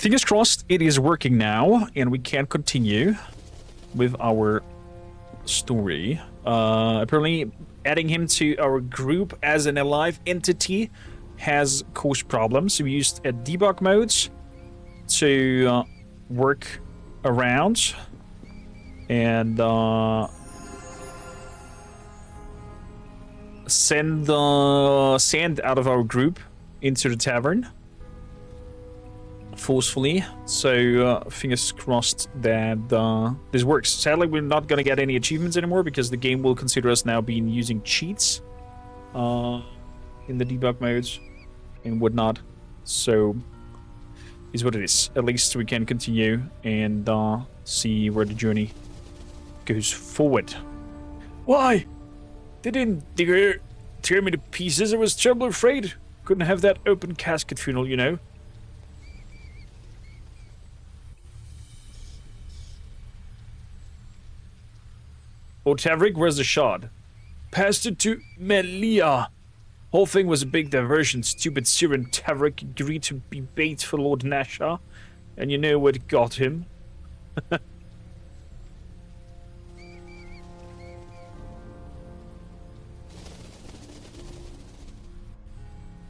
fingers crossed it is working now, and we can continue with our story. Apparently, adding him to our group as an alive entity has caused problems. So we used debug modes to work around and send sand out of our group into the tavern forcefully. So fingers crossed that this works. Sadly, we're not gonna get any achievements anymore because the game will consider us now being using cheats in the debug modes and whatnot. So is what it is. At least we can continue and see where the journey goes forward. Why? They didn't tear me to pieces. I was terribly afraid. Couldn't have that open casket funeral, you know. Oh, Tavrik, where's the shard? Passed it to Melia. Whole thing was a big diversion. Stupid Syrian Tavrik agreed to be bait for Lord Nasha. And you know what got him.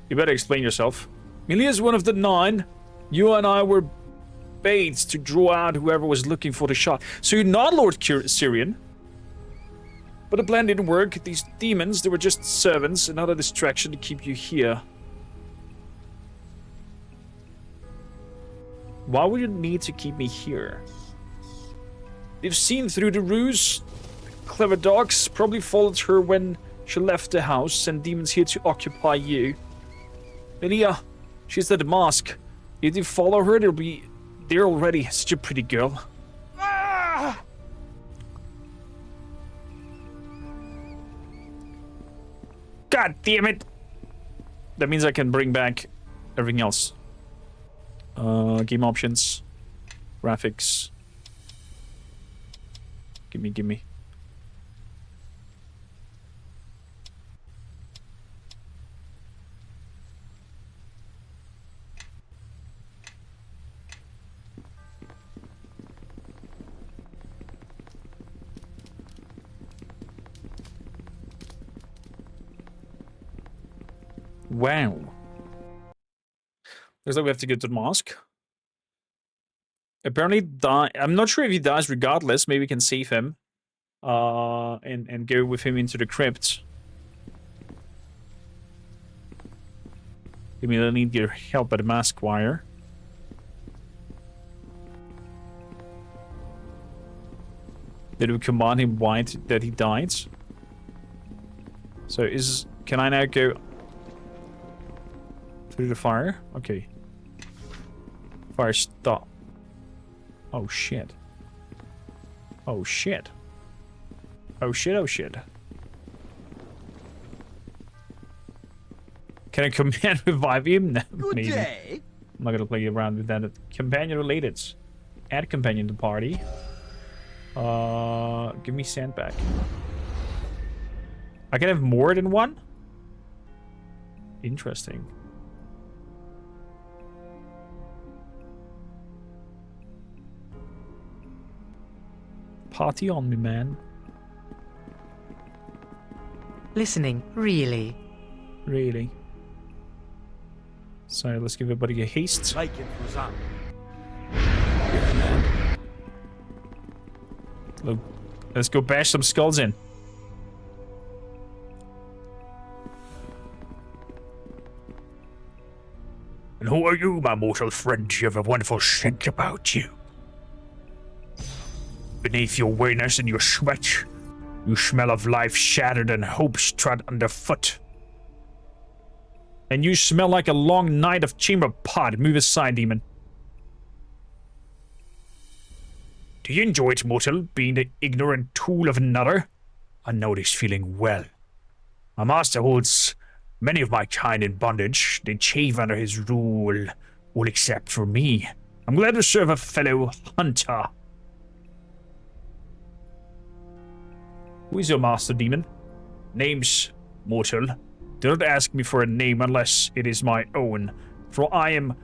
You better explain yourself. Melia's one of the 9. You and I were baits to draw out whoever was looking for the shot. So you're not Lord Syrian. But the plan didn't work. These demons, they were just servants, another distraction to keep you here. Why would you need to keep me here? They've seen through the ruse. Clever dogs probably followed her when she left the house, sent demons here to occupy you. Melia, she's at the mosque. If you follow her, they'll be there already. Such a pretty girl. Ah! God damn it! That means I can bring back everything else. Game options. Graphics. Gimme. Wow. Looks like we have to get to the mosque. Apparently, I'm not sure if he dies regardless. Maybe we can save him. And go with him into the crypt. I mean, I need your help at the mask wire. Did we command him white that he died? So can I now go through the fire? Okay. Fire stop. Oh shit. Oh shit. Oh shit. Can I command revive him? No, maybe. Day. I'm not gonna play around with that. Companion related. Add companion to party. Give me sand back. I can have more than one? Interesting. Party on me, man. Listening, really? Really. So let's give everybody a haste. Like it was on. Yeah, man. Look, let's go bash some skulls in. And who are you, my mortal friend? You have a wonderful scent about you. Beneath your wearness and your sweat, you smell of life shattered and hopes trod underfoot. And you smell like a long night of chamber pot. Move aside, demon. Do you enjoy it, mortal, being the ignorant tool of another? I know this feeling well. My master holds many of my kind in bondage. They chafe under his rule, all except for me. I'm glad to serve a fellow hunter. Who is your master, demon? Name's mortal. Do not ask me for a name unless it is my own, for I am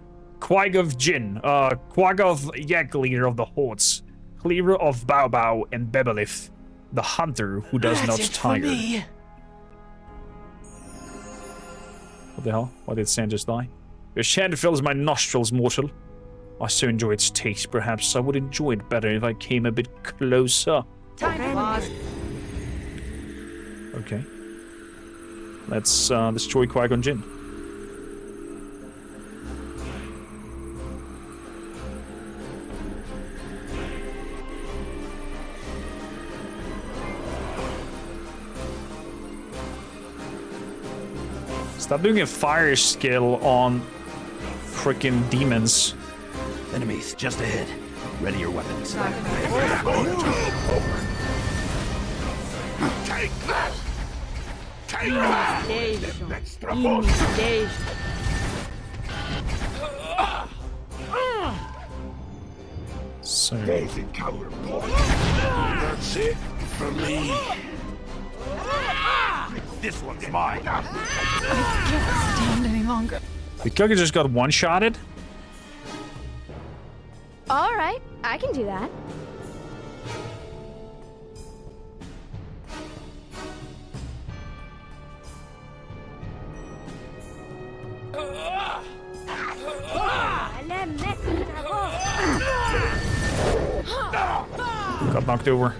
Quag of Jin, Quag of Yak, leader of the Hordes, cleaver of Bao Bao and Bebelith, the hunter who does not tire. What the hell? Why did Sand just die? Your sand fills my nostrils, mortal. I so enjoy its taste. Perhaps I would enjoy it better if I came a bit closer. Time to pause. Okay. Let's destroy Qui-Gon Jinn. Stop doing a fire skill on freaking demons. Enemies just ahead. Ready your weapons. Time Take that! Take that! So That's it for me. This one's mine. I can't stand any longer. the cookie just got one-shotted. All right, I can do that. Got knocked over.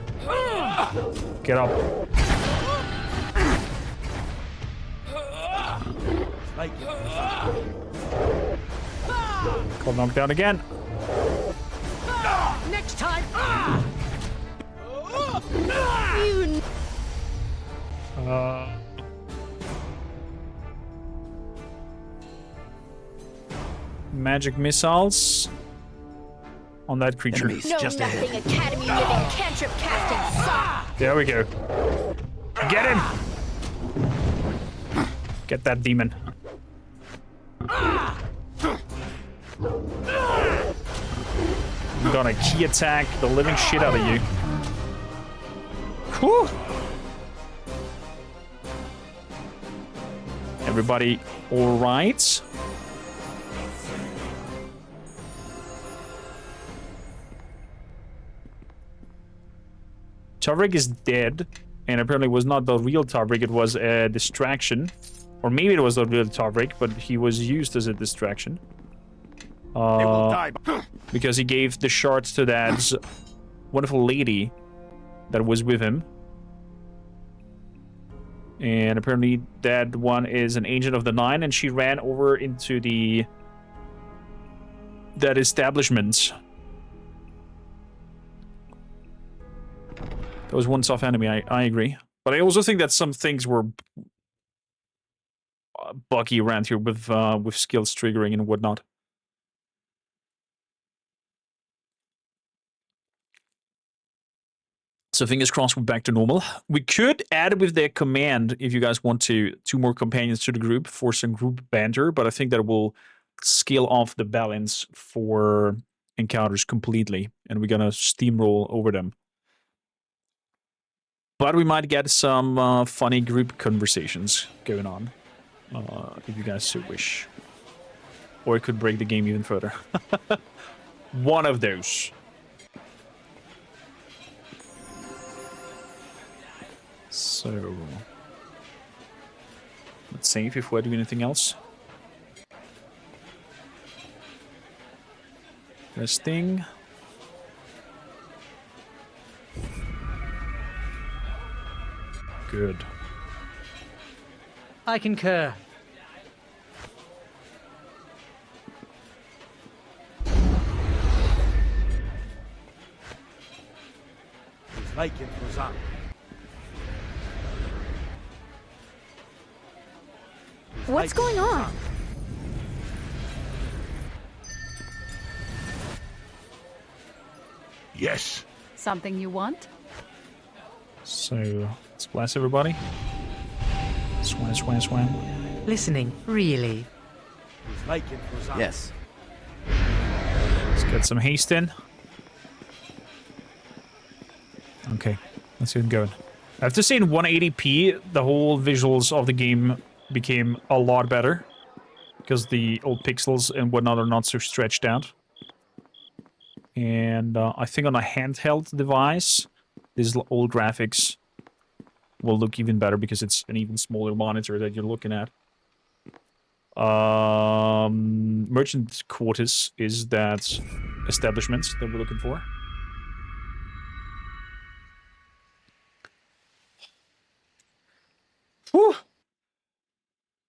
Get up. Got knocked down again. Next time. Magic missiles on that creature. Enemies No, just nothing ahead. academy living cantrip casting suck. There we go. Get him! Get that demon. I'm gonna key attack the living shit out of you. Whew! Everybody alright? Tavrik is dead, and apparently was not the real Tavrik, it was a distraction. Or maybe it was the real Tavrik, but he was used as a distraction. They will die. Because he gave the shards to that wonderful lady that was with him. And apparently that one is an agent of the Nine, and she ran over into that establishment. That was one soft enemy, I agree. But I also think that some things were buggy around here with skills triggering and whatnot. So fingers crossed we're back to normal. We could add with their command, if you guys want to, 2 more companions to the group for some group banter, but I think that will scale off the balance for encounters completely, and we're gonna steamroll over them. But we might get some funny group conversations going on, if you guys so wish. Or it could break the game even further. One of those. So, let's save if we're doing anything else. Resting. Good. I concur. Making for some. What's going on? Yes. Something you want? So, let's bless everybody. Swam, swam, swam. Listening, really. Making for some. Yes. Let's get some haste in. Okay, let's get going. I have to say, in 180p, the whole visuals of the game became a lot better. because the old pixels and whatnot are not so stretched out. And I think on a handheld device, these old graphics will look even better because it's an even smaller monitor that you're looking at. Merchant quarters is that establishment that we're looking for. Whew.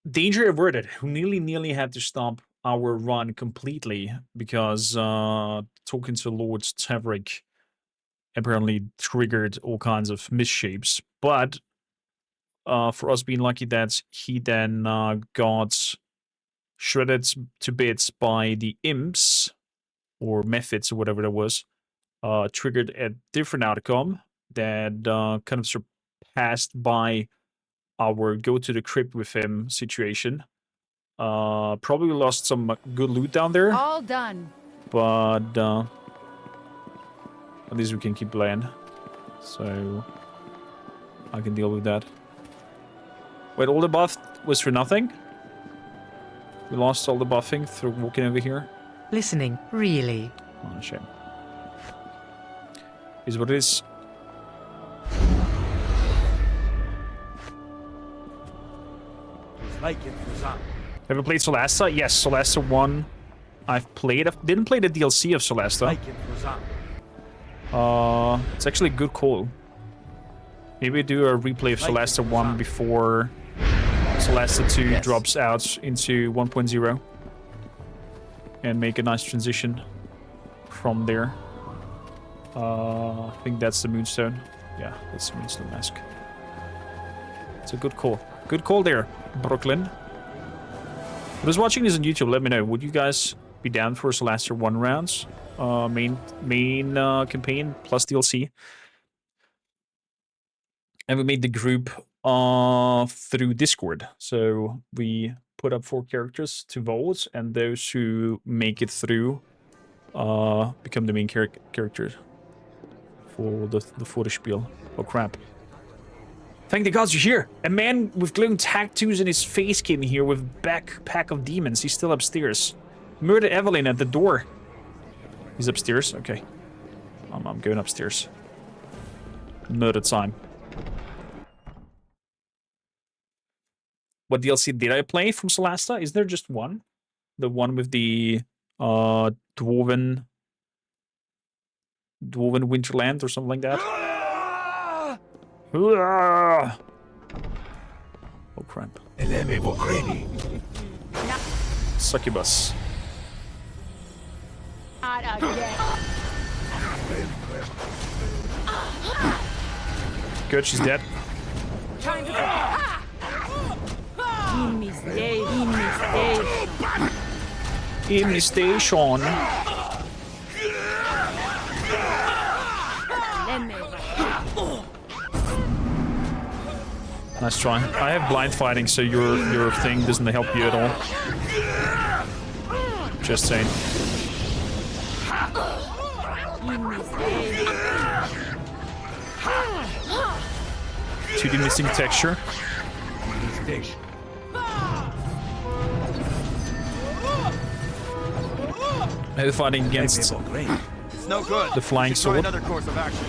Danger averted. Who nearly had to stop our run completely because talking to Lord Taverick apparently triggered all kinds of misshapes. But for us being lucky that he then got shredded to bits by the imps or methods or whatever that was, triggered a different outcome that kind of surpassed by our go to the crypt with him situation. Probably lost some good loot down there, All done. but at least we can keep playing, so I can deal with that. Wait, all the buff was for nothing? We lost all the buffing through walking over here? Listening, really. Oh, shame. Is what it is. Have you played Solasta? Yes, Solasta 1. I've played. I didn't play the DLC of Solasta. It's actually a good call. Maybe do a replay of Solasta 1 before Solasta 2 drops out into 1.0. And make a nice transition from there. I think that's the Moonstone. Yeah, that's the Moonstone Mask. It's a good call. Good call there, Brooklyn. Who's watching this on YouTube, let me know. Would you guys be down for Solasta 1 rounds? Main campaign plus DLC. And we made the group through Discord. So we put up 4 characters to vote, and those who make it through become the main character for the Fotospiel. Oh crap. Thank the gods you're here! A man with glowing tattoos in his face came here with backpack of demons. He's still upstairs. Murder Evelyn at the door. He's upstairs? Okay. I'm going upstairs. Murder time. What DLC did I play from Solasta? Is there just one? The one with the Dwarven Winterland or something like that? Oh crap. Succubus. Not again. Good, she's dead. In the station. Nice try. I have blind fighting, so your thing doesn't help you at all. Just saying. Two missing texture. I'm fighting against It's no good. the flying We should try sword. another course of action.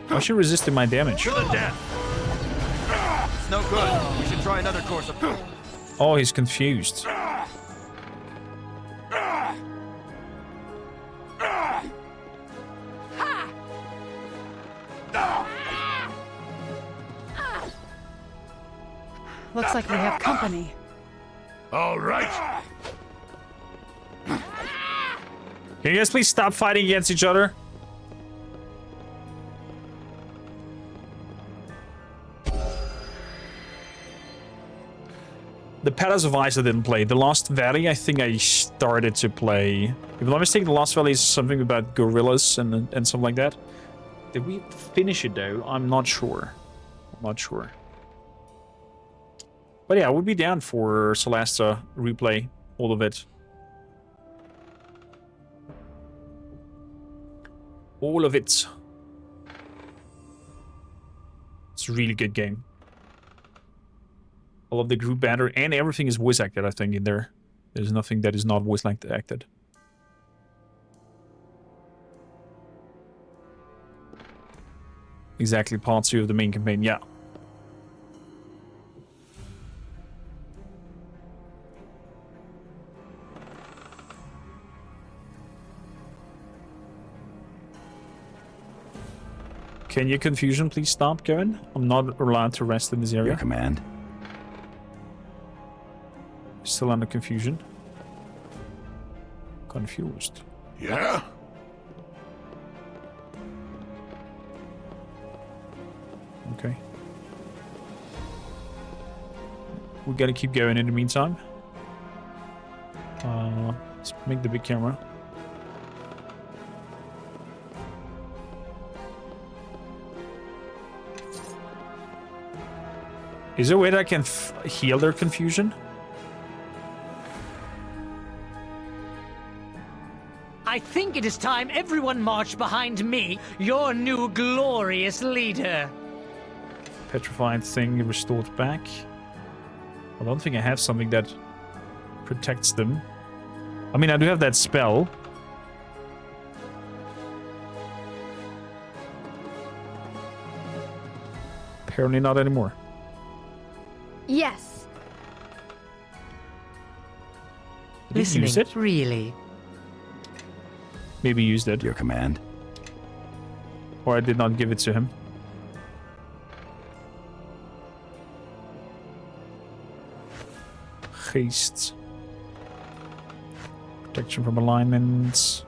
Why is she resisting my damage? To the death. It's no good. We should try another course of action. Oh, he's confused. Looks like we have company. All right. Can you guys please stop fighting against each other? The Palace of Ice I didn't play. The Lost Valley I think I started to play. If I'm not mistaken, the Lost Valley is something about gorillas and something like that. Did we finish it though? I'm not sure. I'm not sure. But yeah, I would be down for Solasta replay, all of it. All of it. It's a really good game. All of the group banner and everything is voice acted, I think, in there. There's nothing that is not voice acted. Exactly, part 2 of the main campaign, yeah. Can your confusion please stop going? I'm not allowed to rest in this area. Your command. Still under confusion. Confused. Yeah? Okay. We gotta keep going in the meantime. Let's make the big camera. Is there a way that I can heal their confusion? I think it is time everyone marched behind me, your new glorious leader. Petrified thing restored back. I don't think I have something that protects them. I mean, I do have that spell. Apparently not anymore. Yes. Did he Listening, use it? really. Maybe used it. Your command. Or I did not give it to him. Haste. Protection from alignments.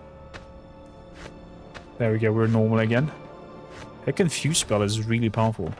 There we go, we're normal again. That confuse spell is really powerful.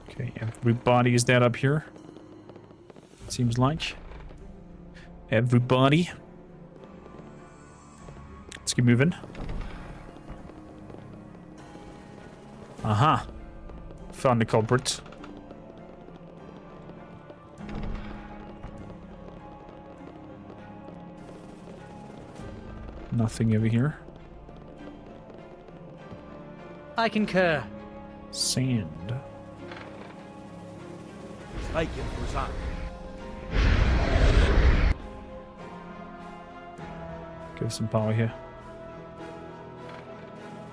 Okay, everybody is dead up here. Seems like. Everybody. Let's keep moving. Aha. Found the culprit. Nothing over here. I concur. Sand. Like it, Busan. Give some power here.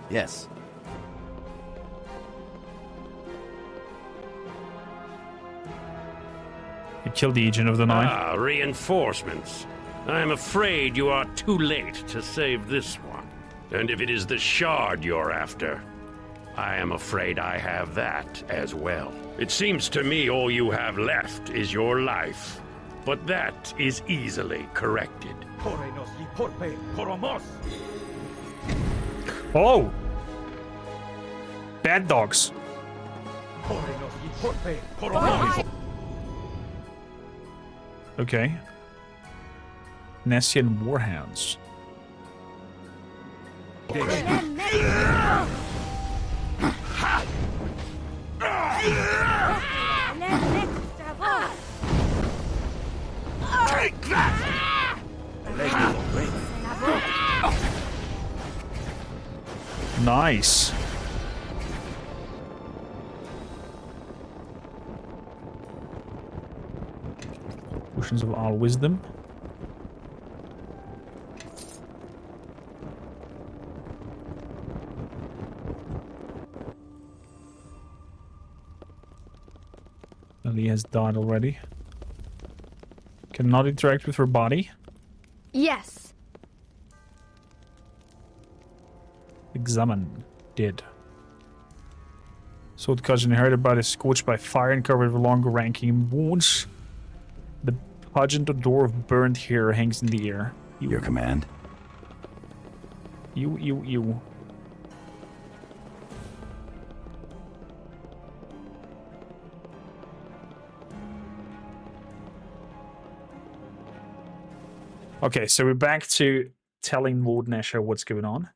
Yes. You killed the agent of the night. Ah, reinforcements. I am afraid you are too late to save this one. And if it is the shard you're after, I am afraid I have that as well. It seems to me all you have left is your life. But that is easily corrected. Oh! Bad dogs. Okay. Nessian Warhounds. Take that! Nice. Potions of our wisdom. Lily has died already. Cannot interact with her body. Yes. Examine. Did. Sword cousin inherited by the scorched by fire and covered with longer ranking wounds. The pungent odor of burnt hair hangs in the air. Your command. You. Okay, so we're back to telling Lord Nesher what's going on.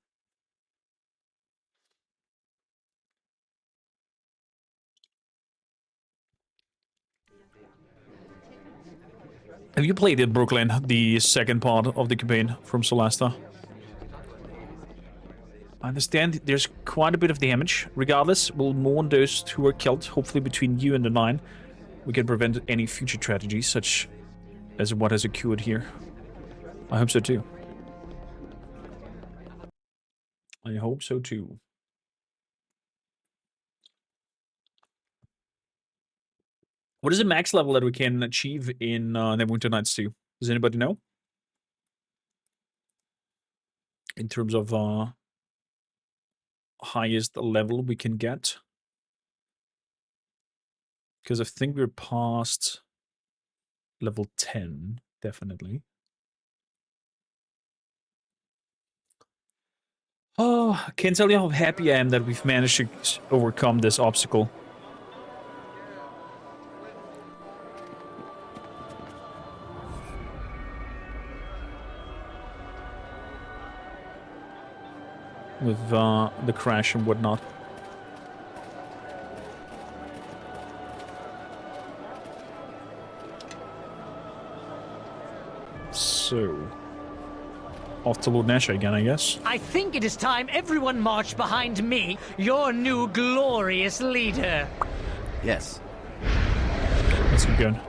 Have you played in Brooklyn, the second part of the campaign from Solasta? I understand there's quite a bit of damage. Regardless, we'll mourn those who were killed. Hopefully between you and the 9, we can prevent any future tragedies, such as what has occurred here. I hope so too. I hope so too. What is the max level that we can achieve in Neverwinter Nights 2? Does anybody know? In terms of highest level we can get? Because I think we're past level 10, definitely. Oh, I can't tell you how happy I am that we've managed to overcome this obstacle. With the crash and whatnot. So, off to Lord Nesher again, I guess. I think it is time everyone marched behind me, your new glorious leader. Yes. Let's keep going.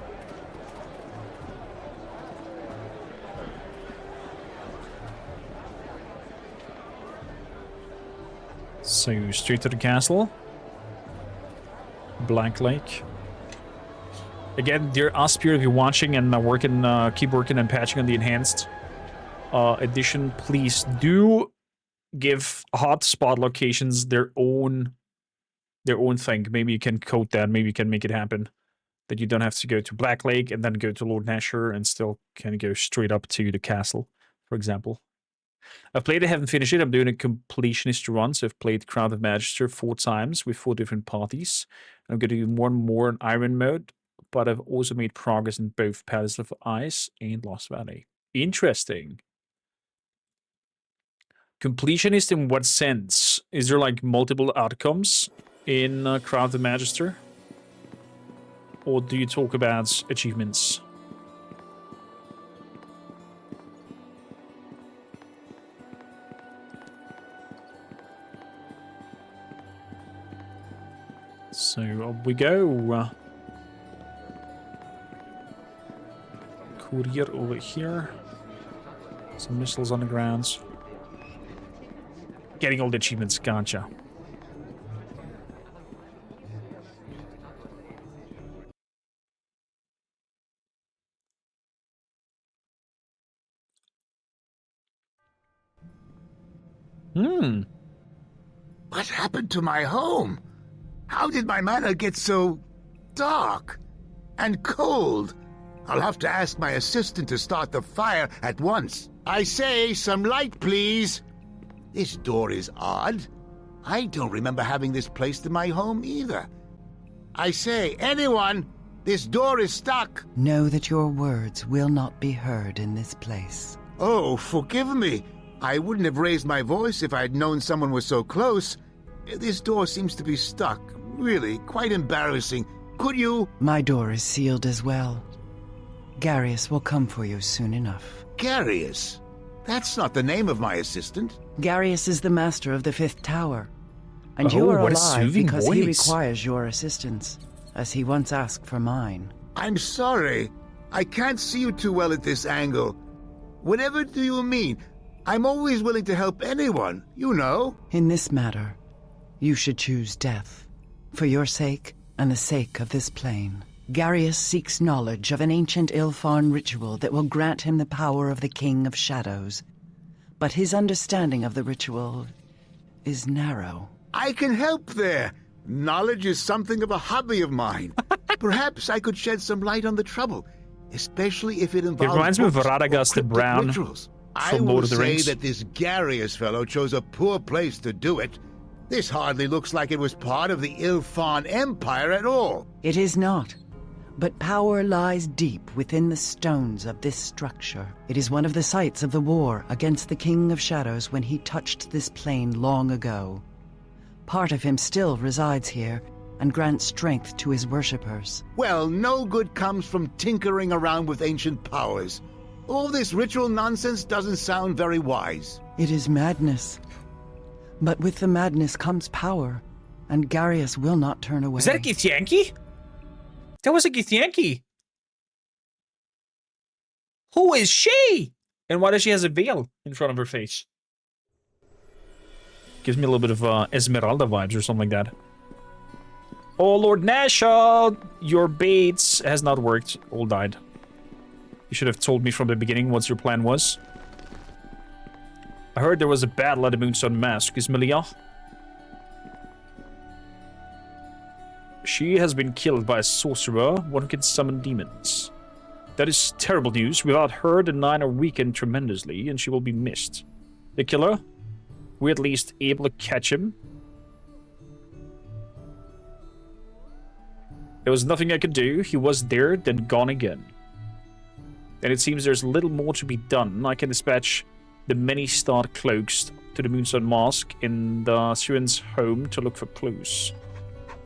So, straight to the castle. Black Lake. Again, dear Aspir, if you're watching and keep working and patching on the enhanced edition, please do give hotspot locations their own thing. Maybe you can code that. Maybe you can make it happen. That you don't have to go to Black Lake and then go to Lord Nesher and still can go straight up to the castle, for example. I've played it, haven't finished it. I'm doing a completionist run, so I've played Crown of Magister 4 times with 4 different parties. I'm going to do more and more in Iron mode, but I've also made progress in both Palace of Ice and Lost Valley. Interesting. Completionist in what sense? Is there like multiple outcomes in Crown of the Magister? Or do you talk about achievements? So up we go. Courier over here. Some missiles on the grounds. Getting all the achievements, gotcha. What happened to my home? How did my manor get so dark and cold? I'll have to ask my assistant to start the fire at once. I say, some light, please. This door is odd. I don't remember having this placed in my home either. I say, anyone, this door is stuck. Know that your words will not be heard in this place. Oh, forgive me. I wouldn't have raised my voice if I'd known someone was so close. This door seems to be stuck. Really, quite embarrassing. Could you... My door is sealed as well. Garius will come for you soon enough. Garius? That's not the name of my assistant. Garius is the master of the 5th tower. And you are what a alive soothing because he voice. requires your assistance, as he once asked for mine. I'm sorry. I can't see you too well at this angle. Whatever do you mean? I'm always willing to help anyone, you know. In this matter, you should choose death, for your sake and the sake of this plane. Garius seeks knowledge of an ancient Ilfarn ritual that will grant him the power of the King of Shadows. But his understanding of the ritual is narrow. I can help there. Knowledge is something of a hobby of mine. Perhaps I could shed some light on the trouble, especially if it involves... It reminds me of books or Radagast the cryptic Brown rituals. I from will Lord of the say Rings. that this Garius fellow chose a poor place to do it. This hardly looks like it was part of the Ilfarn Empire at all. It is not. But power lies deep within the stones of this structure. It is one of the sites of the war against the King of Shadows when he touched this plane long ago. Part of him still resides here and grants strength to his worshippers. Well, no good comes from tinkering around with ancient powers. All this ritual nonsense doesn't sound very wise. It is madness. But with the madness comes power, and Garius will not turn away. Is that a Githyanki? That was a Githyanki. Who is she? And why does she have a veil in front of her face? Gives me a little bit of Esmeralda vibes or something like that. Oh, Lord Nasha, your baits has not worked. All died. You should have told me from the beginning what your plan was. I heard there was a battle at the Moonstone Mask. Is Melia? She has been killed by a sorcerer, one who can summon demons. That is terrible news. Without her, the Nine are weakened tremendously, and she will be missed. The killer? We're at least able to catch him. There was nothing I could do. He was there, then gone again. And it seems there's little more to be done. I can dispatch the many-starred cloaks to the Moonstone Mask in the Syrian's home to look for clues.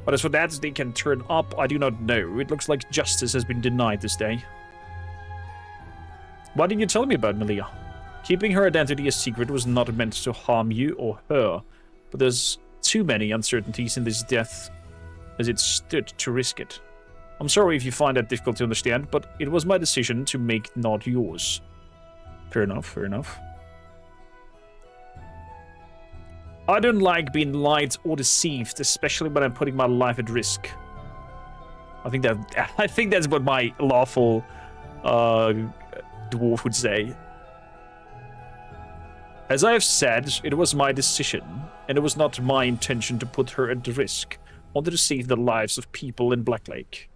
But as for that, they can turn up, I do not know. It looks like justice has been denied this day. Why didn't you tell me about Melia? Keeping her identity a secret was not meant to harm you or her, but there's too many uncertainties in this death as it stood to risk it. I'm sorry if you find that difficult to understand, but it was my decision to make, not yours. Fair enough, fair enough. I don't like being lied or deceived, especially when I'm putting my life at risk. I think that's what my lawful dwarf would say. As I have said, it was my decision, and it was not my intention to put her at risk. I wanted to save the lives of people in Blacklake.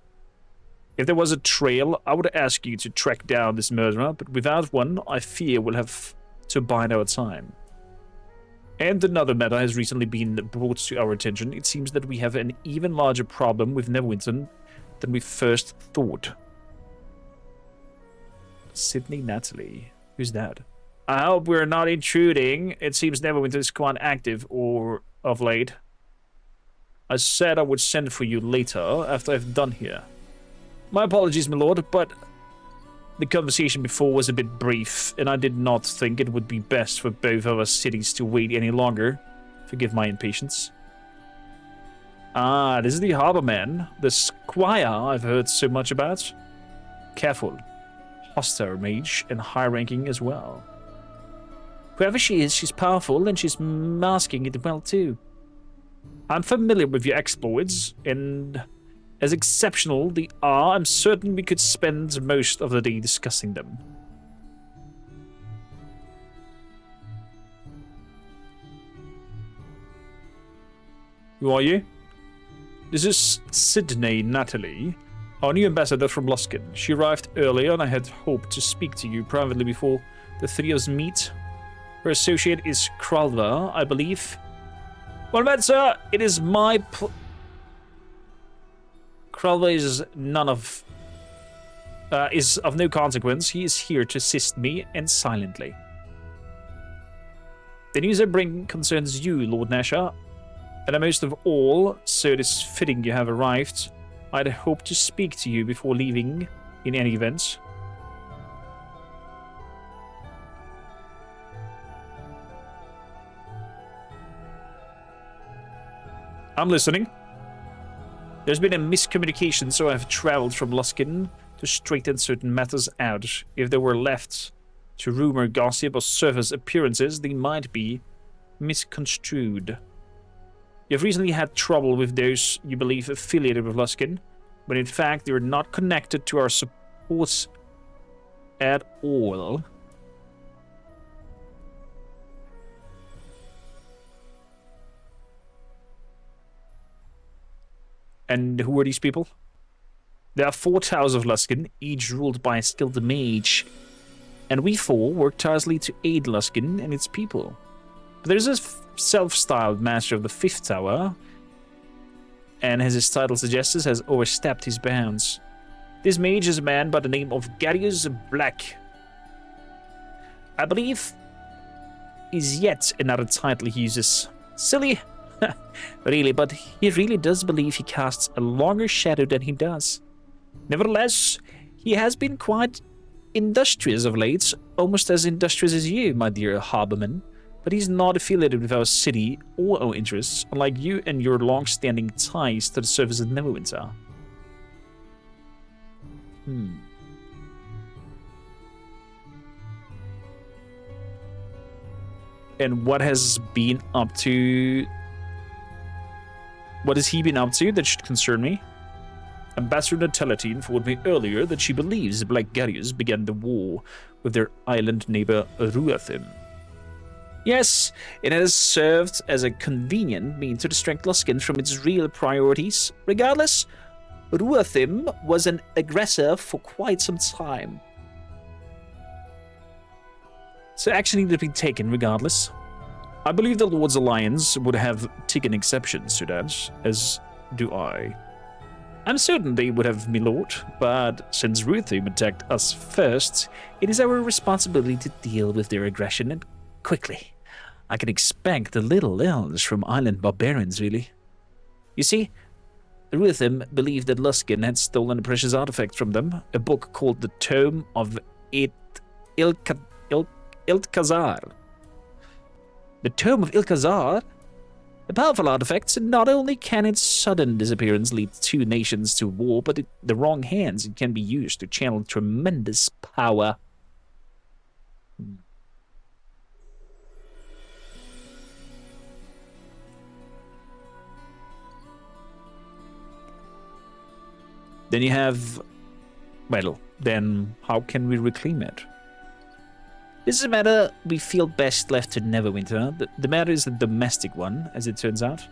If there was a trail, I would ask you to track down this murderer, but without one, I fear we'll have to bide our time. And another matter has recently been brought to our attention. It seems that we have an even larger problem with Neverwinter than we first thought. Sydney Natalie. Who's that? I hope we're not intruding. It seems Neverwinter is quite active or of late. I said I would send for you later after I've done here. My apologies, my lord, but the conversation before was a bit brief, and I did not think it would be best for both of us cities to wait any longer. Forgive my impatience. Ah, this is the harborman, the squire I've heard so much about. Careful. Hostile mage and high-ranking as well. Whoever she is, she's powerful, and she's masking it well too. I'm familiar with your exploits, and as exceptional they are, I'm certain we could spend most of the day discussing them. Who are you? This is Sydney Natalie, our new ambassador from Luskin. She arrived earlier, and I had hoped to speak to you privately before the three of us meet. Her associate is Kralva, I believe. Well met, sir. It is my Kralva is is of no consequence. He is here to assist me, and silently. The news I bring concerns you, Lord Nasha, and most of all, so it is fitting you have arrived. I'd hoped to speak to you before leaving, in any event. I'm listening. There's been a miscommunication, so I've traveled from Luskin to straighten certain matters out. If they were left to rumor, gossip, or surface appearances, they might be misconstrued. You've recently had trouble with those you believe affiliated with Luskin, but in fact they're not connected to our supports at all. And who are these people? There are 4 towers of Luskin, each ruled by a skilled mage. And we 4 work tirelessly to aid Luskin and its people. But there's a self-styled master of the 5th tower, and as his title suggests, has overstepped his bounds. This mage is a man by the name of Garius Black. I believe is yet another title he uses. Silly, really, but he really does believe he casts a longer shadow than he does. Nevertheless, he has been quite industrious of late, almost as industrious as you, my dear Harborman. But he's not affiliated with our city or our interests, unlike you and your long-standing ties to the surface of Neverwinter. And what has been up to... What has he been up to that should concern me? Ambassador Natalatine informed me earlier that she believes the Black Garius began the war with their island neighbor Ruathim. Yes, it has served as a convenient means to distract Luskan from its real priorities. Regardless, Ruathim was an aggressor for quite some time. So action needed to be taken regardless. I believe the Lord's Alliance would have taken exceptions to that, as do I. I'm certain they would have, my lord, but since Ruathim attacked us first, it is our responsibility to deal with their aggression, and quickly. I can expect a little else from island barbarians, really. You see, Ruathim believed that Luskan had stolen a precious artifact from them, a book called the Tome of Ilkhazar. The Tome of Ilkhazar? A powerful artifact, and not only can its sudden disappearance lead two nations to war, but in the wrong hands it can be used to channel tremendous power. Then you have... Well, then how can we reclaim it? This is a matter we feel best left to Neverwinter. The matter is a domestic one, as it turns out.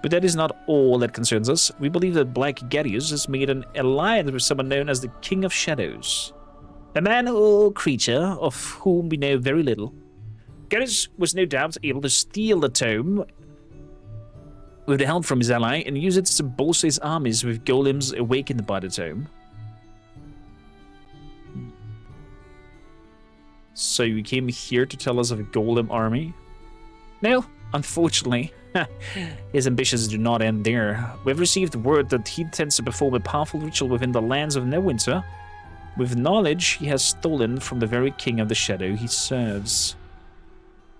But that is not all that concerns us. We believe that Black Garius has made an alliance with someone known as the King of Shadows. A man or creature of whom we know very little. Garius was no doubt able to steal the tome with the help from his ally and use it to bolster his armies with golems awakened by the tome. So you came here to tell us of a golem army? No, unfortunately. His ambitions do not end there. We've received word that he intends to perform a powerful ritual within the lands of Neverwinter, with knowledge he has stolen from the very king of the shadow he serves.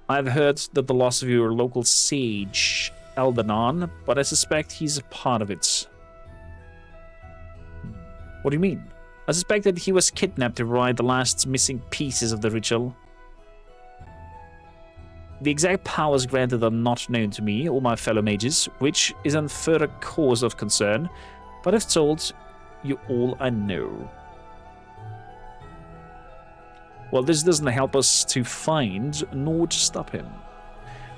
I've heard that the loss of your local sage, Eldanon, but I suspect he's a part of it. What do you mean? I suspect that he was kidnapped to provide the last missing pieces of the ritual. The exact powers granted are not known to me or my fellow mages, which is a further cause of concern, but I've told you all I know. Well, this doesn't help us to find nor to stop him.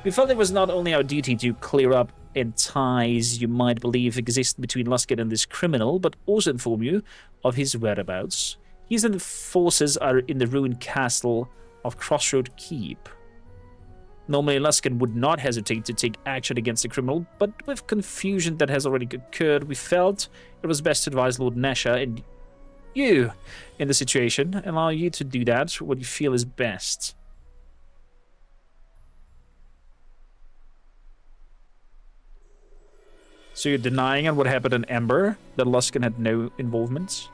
We felt it was not only our duty to clear up any ties you might believe exist between Luskan and this criminal, but also inform you of his whereabouts. His and the forces are in the ruined castle of Crossroad Keep. Normally, Luskan would not hesitate to take action against the criminal, but with confusion that has already occurred, we felt it was best to advise Lord Nesha and you in the situation, and allow you to do that, what you feel is best. So you're denying on what happened in Ember, that Luskan had no involvement?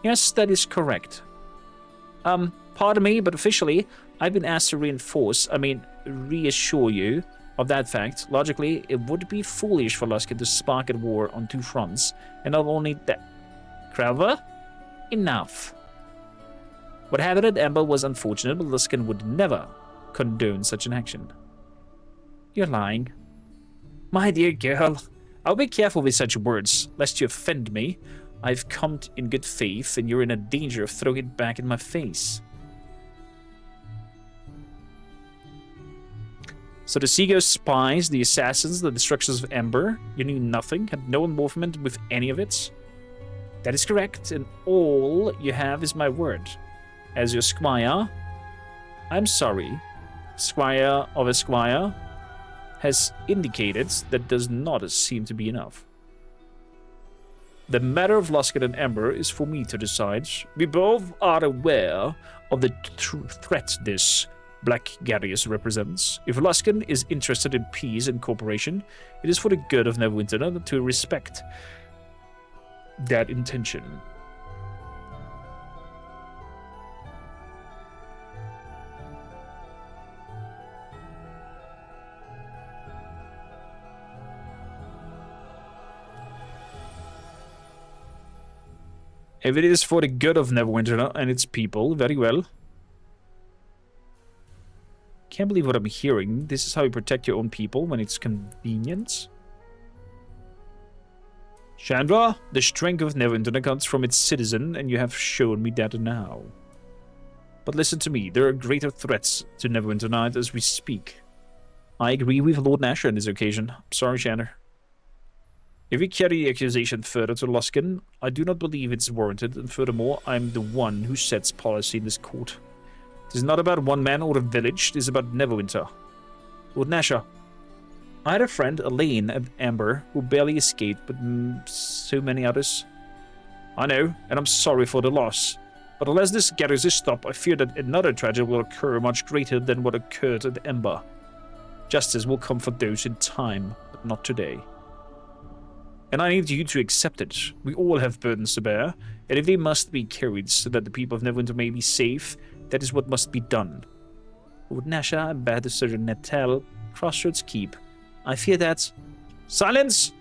Yes, that is correct. Pardon me, but officially, I've been asked to reassure you of that fact. Logically, it would be foolish for Luskan to spark a war on two fronts, and not only that... Krelva? Enough. What happened at Ember was unfortunate, but Luskan would never condone such an action. You're lying. My dear girl, I'll be careful with such words, lest you offend me. I've come in good faith, and you're in a danger of throwing it back in my face. So the Seaghost spies, the assassins, the destructions of Ember, you knew nothing, had no involvement with any of it? That is correct, and all you have is my word. As your squire, I'm sorry, squire of a squire, has indicated that does not seem to be enough. The matter of Luskin and Ember is for me to decide. We both are aware of the threat this Black Garius represents. If Luskin is interested in peace and cooperation, it is for the good of Neverwinter to respect that intention. If it is for the good of Neverwinter and its people, very well. Can't believe what I'm hearing. This is how you protect your own people when it's convenient. Chandra, the strength of Neverwinter comes from its citizen, and you have shown me that now. But listen to me, there are greater threats to Neverwinter Night as we speak. I agree with Lord Nasher on this occasion. Sorry, Chandra. If we carry the accusation further to Luskin, I do not believe it's warranted, and furthermore, I am the one who sets policy in this court. It is not about one man or a village, it is about Neverwinter. Lord Nasher, I had a friend, Elaine and Amber, who barely escaped, but so many others. I know, and I'm sorry for the loss. But unless this gathers a stop, I fear that another tragedy will occur much greater than what occurred at Ember. Justice will come for those in time, but not today. And I need you to accept it. We all have burdens to bear, and if they must be carried so that the people of Neverwinter may be safe, that is what must be done. Lord Nasher, Ambassador Natal, Crossroads Keep. I fear that... Silence!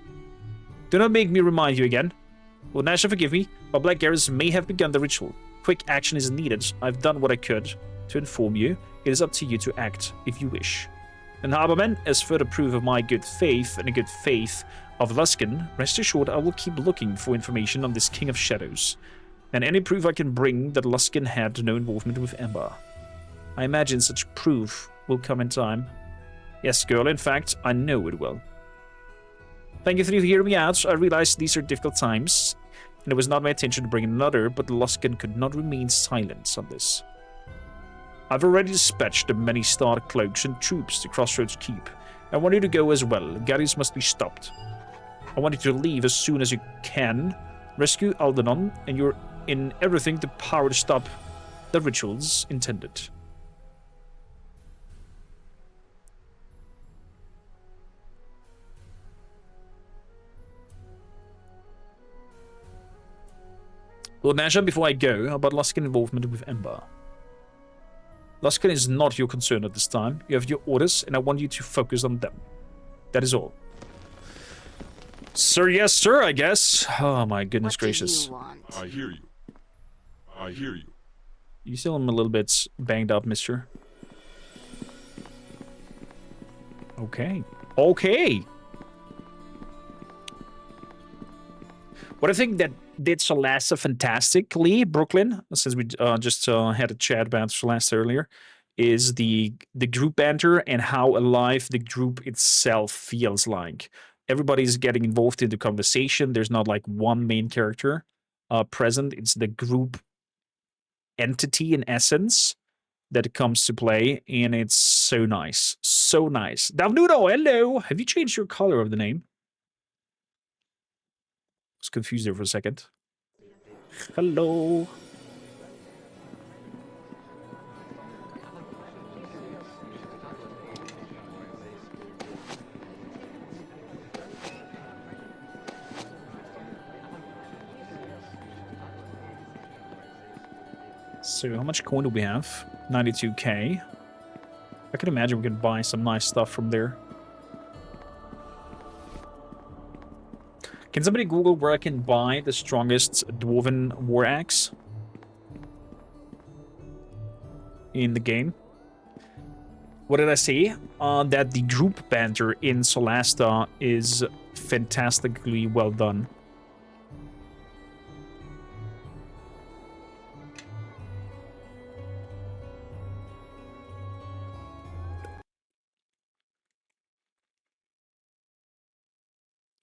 Do not make me remind you again. Lord Nasher, forgive me, but Black Garrus may have begun the ritual. Quick action is needed. I've done what I could to inform you. It is up to you to act, if you wish. And Harborman, as further proof of my good faith and the good faith of Luskin, rest assured I will keep looking for information on this King of Shadows, and any proof I can bring that Luskin had no involvement with Ember. I imagine such proof will come in time. Yes, girl, in fact, I know it will. Thank you for hearing me out. I realize these are difficult times, and it was not my intention to bring another, but Luskin could not remain silent on this. I've already dispatched the many starred cloaks and troops to Crossroads Keep. I want you to go as well. Garrus must be stopped. I want you to leave as soon as you can. Rescue Aldenon, and you're in everything to power to stop the rituals intended. Lord Nasher, before I go, how about Luskin involvement with Ember? Luskin is not your concern at this time. You have your orders, and I want you to focus on them. That is all. Sir, yes, sir, I guess. Oh, my goodness gracious. I hear you. I hear you. You still am a little bit banged up, mister. Okay. Okay. What I think that did Solasta fantastically, Brooklyn, since we just had a chat about Solasta earlier, is the group banter and how alive the group itself feels like. Everybody's getting involved in the conversation. There's not like one main character present. It's the group entity in essence that comes to play, and it's so nice. So nice. Davnudo, hello! Have you changed your color of the name? I was confused there for a second. Hello. So how much coin do we have? 92k. I can imagine we can buy some nice stuff from there. Can somebody Google where I can buy the strongest Dwarven War Axe in the game? What did I say? That the group banter in Solasta is fantastically well done.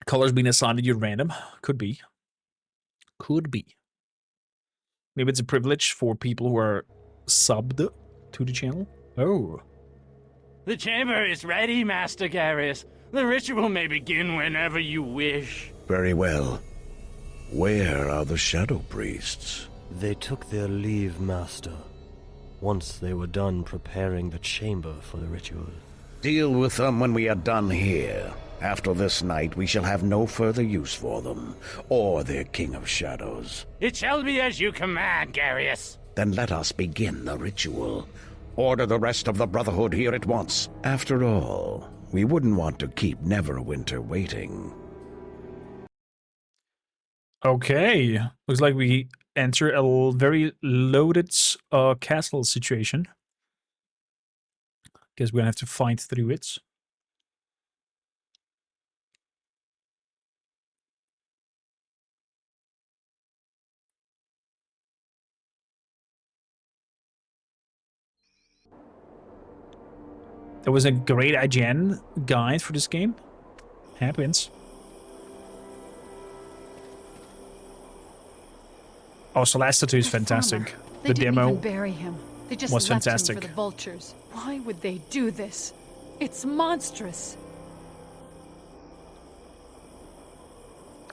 Colors being assigned to you random. Could be. Could be. Maybe it's a privilege for people who are subbed to the channel. Oh. The chamber is ready, Master Garius. The ritual may begin whenever you wish. Very well. Where are the Shadow Priests? They took their leave, Master, once they were done preparing the chamber for the ritual. Deal with them when we are done here. After this night, we shall have no further use for them, or their King of Shadows. It shall be as you command, Garius. Then let us begin the ritual. Order the rest of the Brotherhood here at once. After all, we wouldn't want to keep Neverwinter waiting. Okay. Looks like we enter a very loaded castle situation. Guess we're gonna have to fight through it. There was a great IGN guide for this game. Happens. Oh, Celeste 2 is fantastic. They The didn't demo even bury him. They just was left fantastic. him for the vultures. Why would they do this? It's monstrous.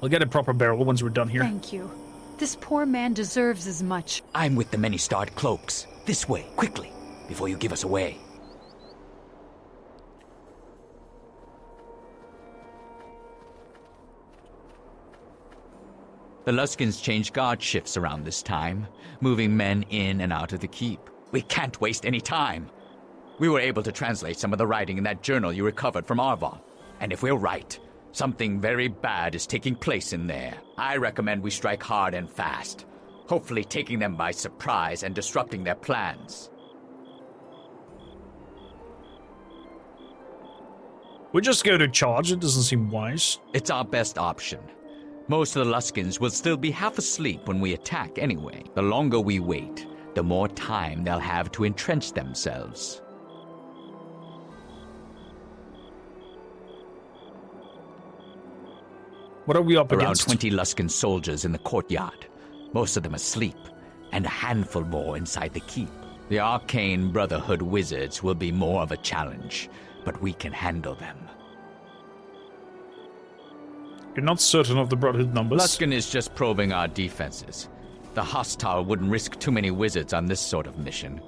I'll get a proper barrel once we're done here. Thank you. This poor man deserves as much. I'm with the many-starred cloaks. This way, quickly, before you give us away. The Luskins changed guard shifts around this time, moving men in and out of the keep. We can't waste any time. We were able to translate some of the writing in that journal you recovered from Arvon. And if we're right, something very bad is taking place in there. I recommend we strike hard and fast, hopefully taking them by surprise and disrupting their plans. We just go to charge, it doesn't seem wise. It's our best option. Most of the Luskins will still be half asleep when we attack anyway. The longer we wait, the more time they'll have to entrench themselves. What are we up Around against? 20 Luskin soldiers in the courtyard, most of them asleep, and a handful more inside the keep. The Arcane Brotherhood wizards will be more of a challenge, but we can handle them. You're not certain of the Brotherhood numbers. Luskin is just probing our defenses. The hostile wouldn't risk too many wizards on this sort of mission.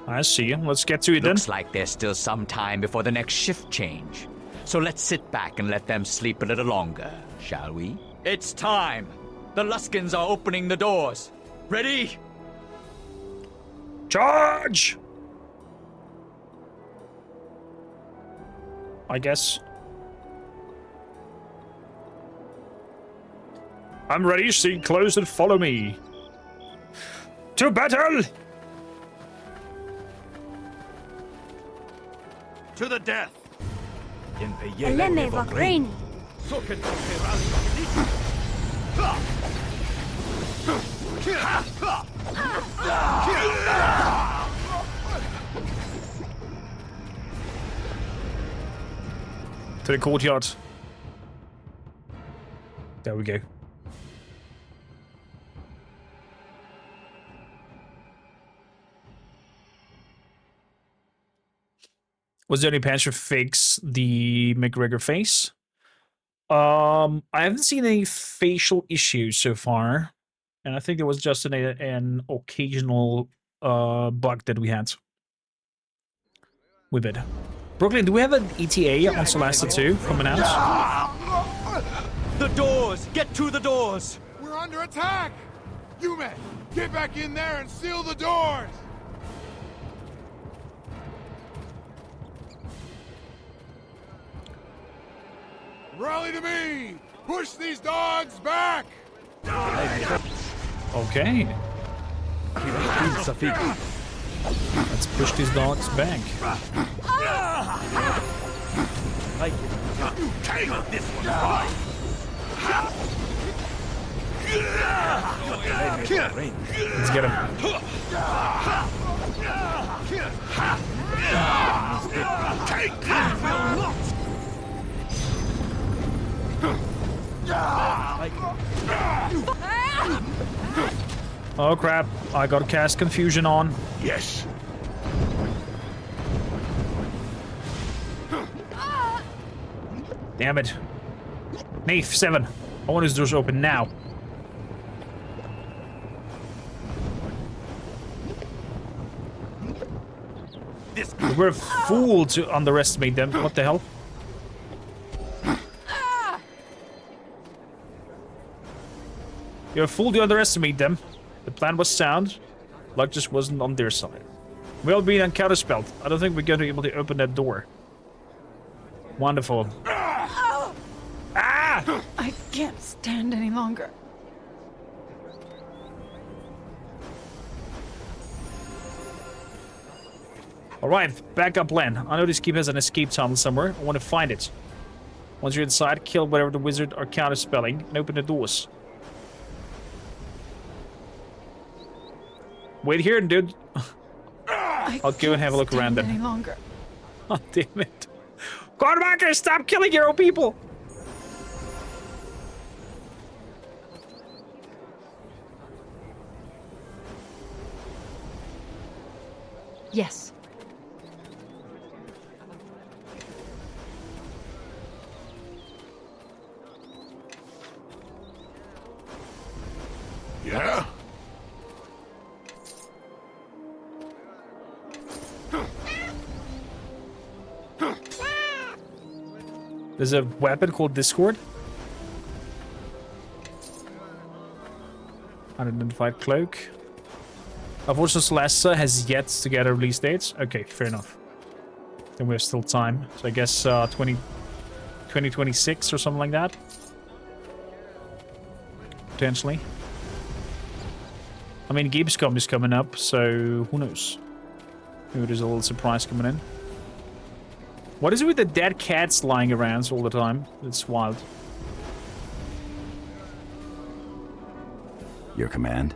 I see. Let's get to it then. Looks like there's still some time before the next shift change. So let's sit back and let them sleep a little longer, shall we? It's time! The Luskins are opening the doors. Ready? Charge! I guess. I'm ready, stay close and follow me. To battle! To the death! Elene Vakreni. To the courtyard. There we go. Was there any patch to fix the McGregor face? I haven't seen any facial issues so far, and I think there was just an occasional bug that we had with it. Brooklyn, do we have an ETA on Celeste 2 coming out? The doors! Get to the doors! We're under attack! You men, get back in there and seal the doors! Rally to me! Push these dogs back! Okay. Let's push these dogs back. Take this one, boy! Let's get him. Take this! Oh crap, I gotta cast Confusion on. Yes. Damn it. Knave 7. I want his doors open now. We're a fool to underestimate them. What the hell? You're a fool to underestimate them. The plan was sound. Luck just wasn't on their side. We'll be counterspelled. I don't think we're going to be able to open that door. Wonderful. Ah! I can't stand any longer. Alright, backup plan. I know this keep has an escape tunnel somewhere. I want to find it. Once you're inside, kill whatever the wizard are counterspelling and open the doors. Wait here, dude. I'll go and have a look around then. Any longer. Oh, damn it. Kormakrtv, stop killing your own people! Yes. Yeah? There's a weapon called Discord. Unidentified cloak. Unfortunately, Celesta has yet to get a release date. Okay, fair enough. Then we have still time. So I guess 2026 or something like that. Potentially. I mean, Gamescom is coming up, so who knows? Maybe there's a little surprise coming in. What is it with the dead cats lying around all the time? It's wild. Your command?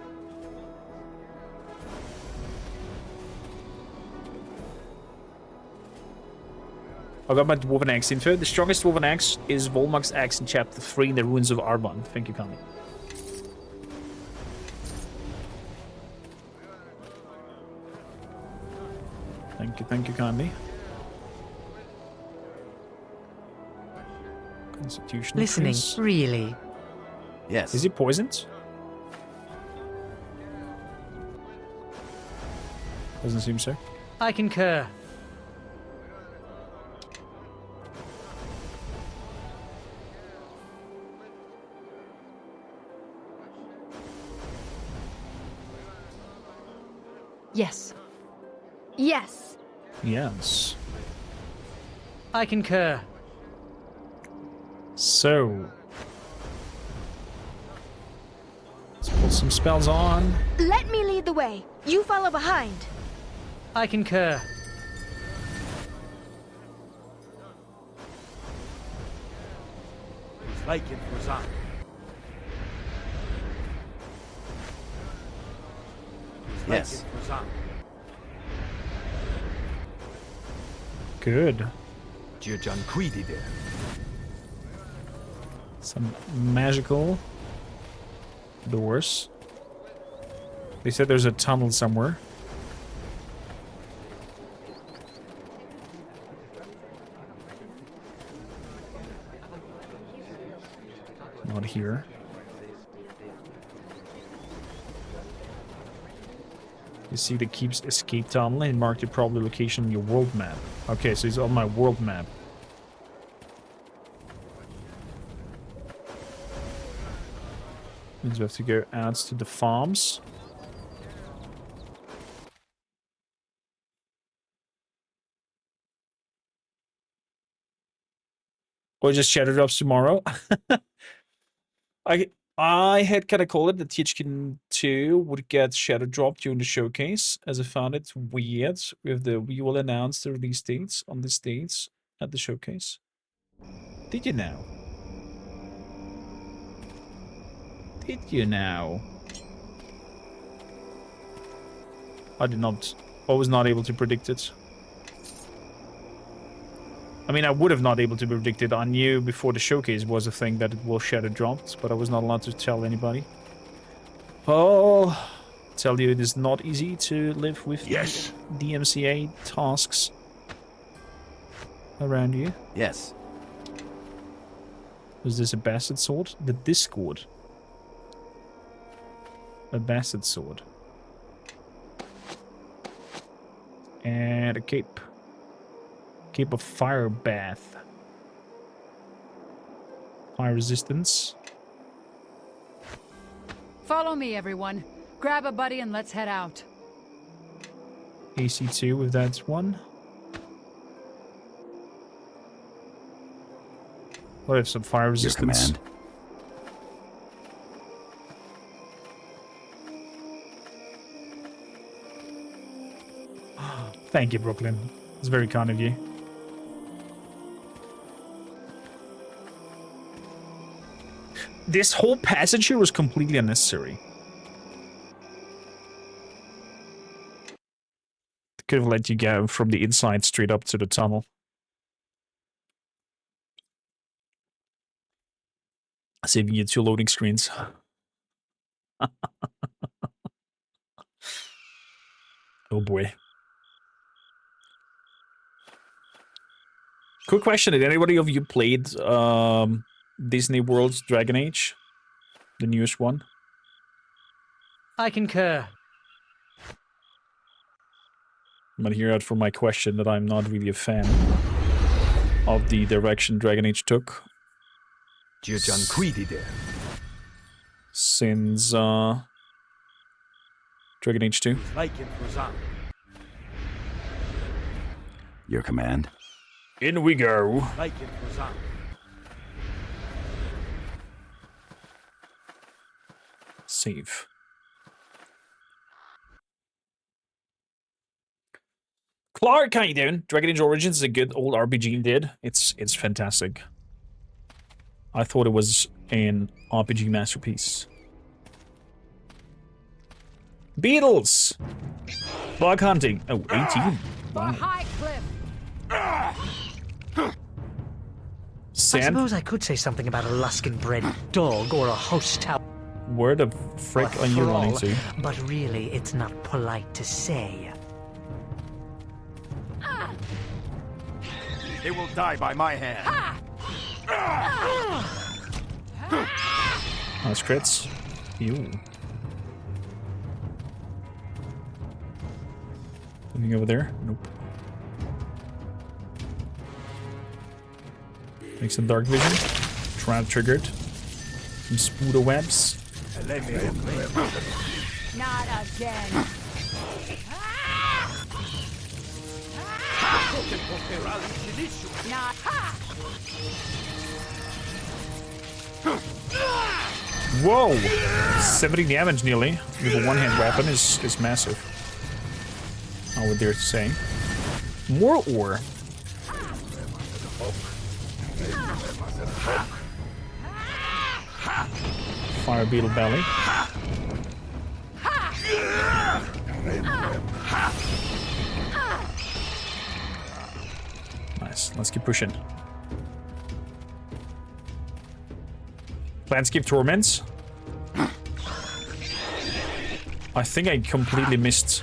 I got my Dwarven Axe info. The strongest Dwarven Axe is Volmag's Axe in Chapter 3 in the Ruins of Arbon. Thank you, Kami. Thank you kindly. Constitution. Listening, increase. really? Yes. Is he poisoned? Doesn't seem so. I concur. Yes. Yes. Yes. I concur. So, let's pull some spells on. Let me lead the way. You follow behind. I concur. Like it was on. Yes. Good. Zhjaeve. Some magical doors. They said there's a tunnel somewhere. Not here. You see the Keep's escape tunnel and mark the probable location on your world map. Okay, so it's on my world map. Means we have to go out to the farms. Or just Shadow Drops tomorrow. I had kind of called it that THQ 2 would get Shadow Drop during the showcase, as I found it weird with the we will announce the release dates on these dates at the showcase. Did you know? Did you know? I did not. I was not able to predict it. I mean, I would have not able to predict it. I knew before the showcase was a thing that it will Shadow Dropped, but I was not allowed to tell anybody. Oh, tell you it is not easy to live with DMCA tasks around you. Yes. Was this a bastard sword? The Discord. A bastard sword. And a cape. Cape of Fire Bath. Fire resistance. Follow me, everyone. Grab a buddy and let's head out. AC2 if that's one. What if some fire resistance? Your command. Thank you, Brooklyn. It's very kind of you. This whole passage here was completely unnecessary. Could have let you go from the inside straight up to the tunnel. Saving you 2 loading screens. Oh boy. Quick question, did anybody of you played Disney World's Dragon Age? The newest one? I concur. I'm gonna hear out from my question that I'm not really a fan of the direction Dragon Age took. Zhjaeve. Since Dragon Age 2. Your command. In we go. Save. Clark, how you doing? Dragon Age Origins is a good old RPG indeed. It's fantastic. I thought it was an RPG masterpiece. Beetles! Bug hunting. Oh, 18. Wow. High cliff. Sand? I suppose I could say something about a Luskin-bred dog or a house tower. Where the frick are you running to? But really, it's not polite to say. They will die by my hand. Nice crits. Ew. Anything over there? Nope. Make some dark vision. Trap triggered. Some spooder webs. Not again. Not Whoa! 70 damage nearly. With a one-hand weapon is massive. I would dare to say. More ore. Fire beetle belly. Nice. Let's keep pushing. Landscape Torments. I think I completely missed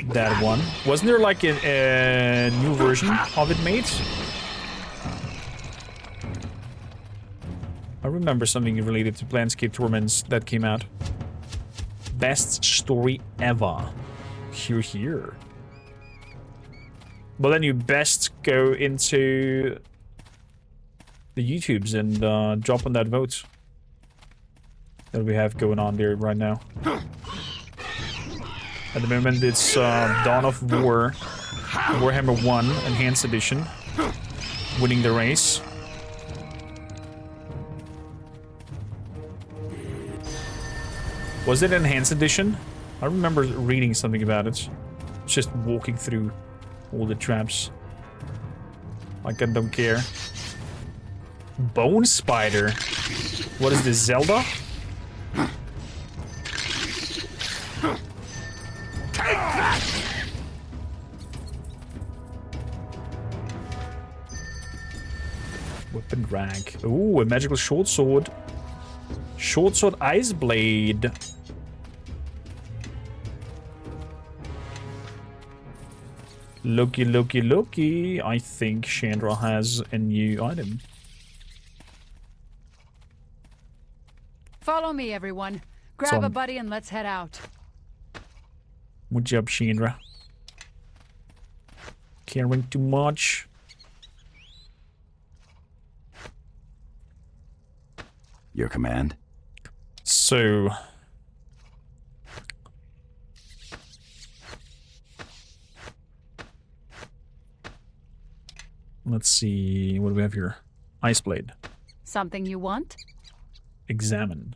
that one. Wasn't there like a new version of it made? I remember something related to Landscape Torments that came out. Best story ever. Here. But then you best go into the YouTubes and drop on that vote that we have going on there right now. At the moment, it's Dawn of War, Warhammer 1 Enhanced Edition, winning the race. Was it Enhanced Edition? I remember reading something about it. It's just walking through all the traps. Like I don't care. Bone Spider. What is this, Zelda? Weapon rag. Ooh, a magical short sword. Short sword ice blade. Looky. I think Chandra has a new item. Follow me, everyone. Grab a buddy and let's head out. Good job, Shinra. Caring too much. Your command? So... let's see, what do we have here? Ice Blade. Something you want? Examine.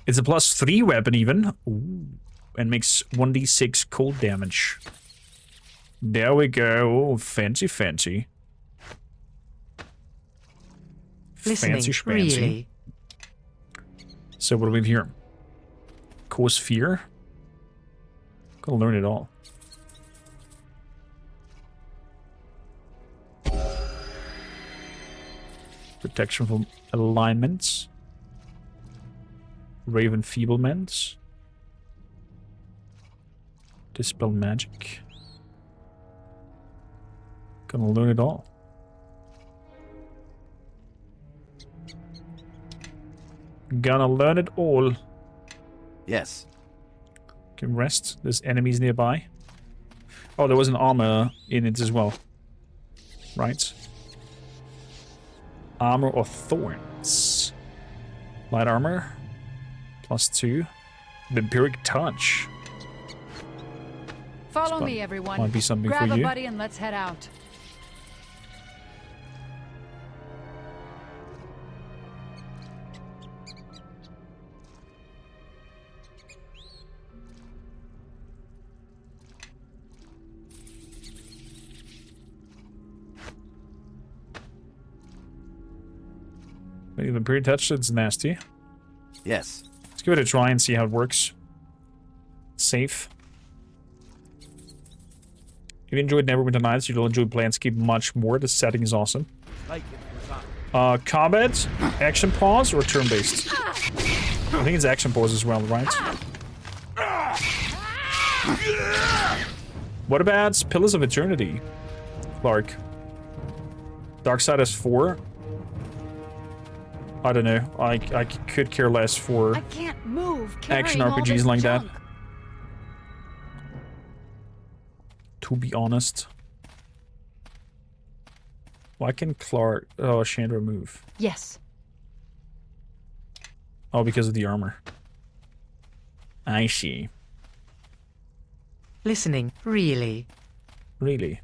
It's a +3 weapon even. Ooh. And makes 1d6 cold damage. There we go. Oh, fancy, fancy. Listening, fancy schmancy. really? So what do we have here? Cause fear? Gotta learn it all. Protection from alignments. Raven Feeblements. Dispel magic. Gonna learn it all. Gonna learn it all. Yes. Can rest. There's enemies nearby. Oh, there was an armor in it as well. Right. Armor or thorns. Light armor. +2. Vampiric touch. Follow me, everyone. Might be something Grab for a you. buddy and let's head out. Maybe Vampiric touch, it's nasty. Yes. Let's give it a try and see how it works. Safe. If you enjoyed Neverwinter Nights, you'll enjoy Planescape much more. The setting is awesome. Combat, action pause, or turn-based? I think it's action pause as well, right? What about Pillars of Eternity, Clark? Darkseid has 4. I don't know. I could care less for I can't move. action carrying all RPGs this like junk. that. To be honest. Why can Clark... oh, Chandra move? Yes. Oh, because of the armor. I see. Listening, really? Really?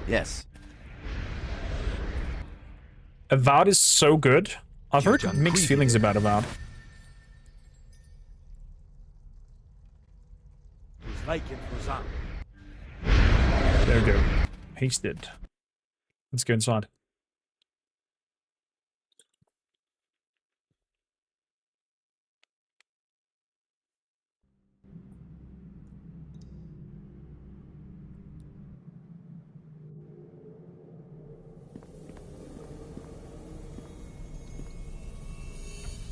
Yes. Avowed is so good. I've heard mixed feelings about Avowed. There we go. Hasted. Let's go inside.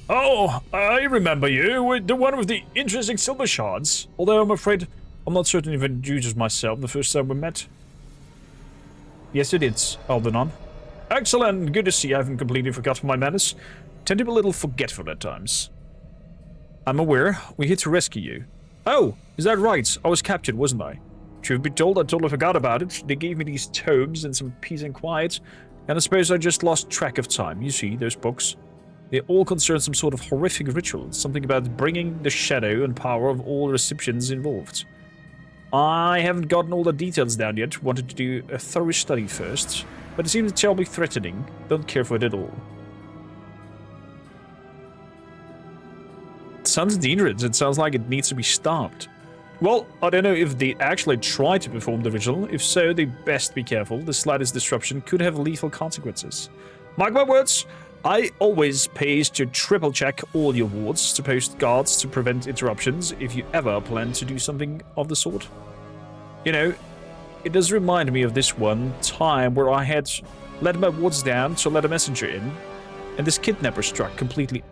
Oh, I remember you, the one with the interesting silver shards. Although I'm afraid I'm not certain if I introduced myself the first time we met. Yes, it is, Aldenon. Excellent, good to see I haven't completely forgotten my manners. Tend to be a little forgetful at times. I'm aware, we're here to rescue you. Oh, is that right? I was captured, wasn't I? Truth be told, I totally forgot about it. They gave me these tomes and some peace and quiet, and I suppose I just lost track of time. You see, those books. They all concern some sort of horrific ritual, something about bringing the shadow and power of all recipients involved. I haven't gotten all the details down yet, wanted to do a thorough study first, but it seems terribly threatening. Don't care for it at all. It sounds dangerous, it sounds like it needs to be stopped. Well, I don't know if they actually try to perform the ritual. If so, they best be careful. The slightest disruption could have lethal consequences. Mark my words, I always pays to triple check all your wards to post guards to prevent interruptions if you ever plan to do something of the sort. You know, it does remind me of this one time where I had let my wards down to let a messenger in, and this kidnapper struck completely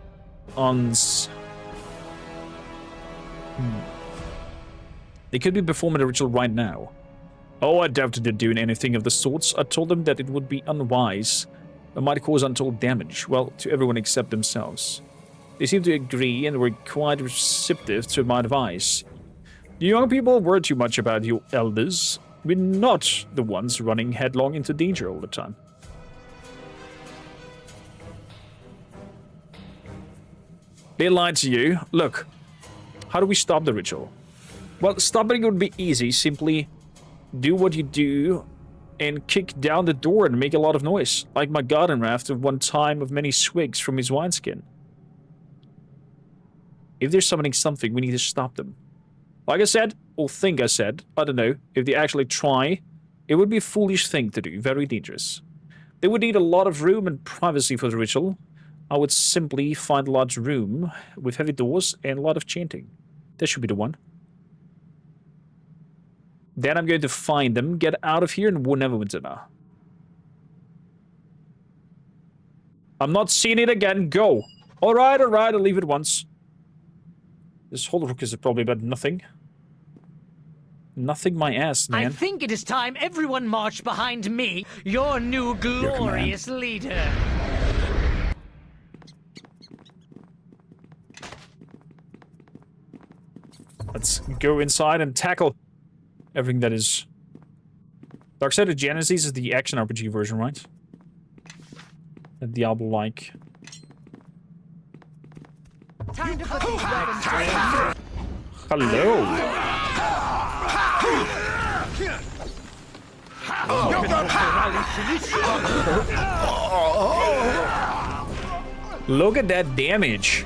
They could be performing the ritual right now. Oh, I doubted they're doing anything of the sorts. I told them that it would be unwise. It might cause untold damage, well, to everyone except themselves. They seemed to agree and were quite receptive to my advice. The young people worry too much about you elders. We're not the ones running headlong into danger all the time. They lied to you. Look, how do we stop the ritual? Well, stopping it would be easy. Simply do what you do and kick down the door and make a lot of noise, like my gardener after one time of many swigs from his wineskin. If they're summoning something, we need to stop them. Like I said, or think I said, I don't know, if they actually try, it would be a foolish thing to do, very dangerous. They would need a lot of room and privacy for the ritual. I would simply find a large room with heavy doors and a lot of chanting. That should be the one. Then I'm going to find them, get out of here, and we'll Neverwinter now. I'm not seeing it again. Go. Alright, I'll leave it once. This whole rook is probably about nothing. Nothing my ass, man. I think it is time everyone marched behind me, your new glorious leader. Let's go inside and tackle everything that is... Darkside of Genesis is the action RPG version, right? A Diablo-like. Time to put these weapons away. Hello. Look at that damage.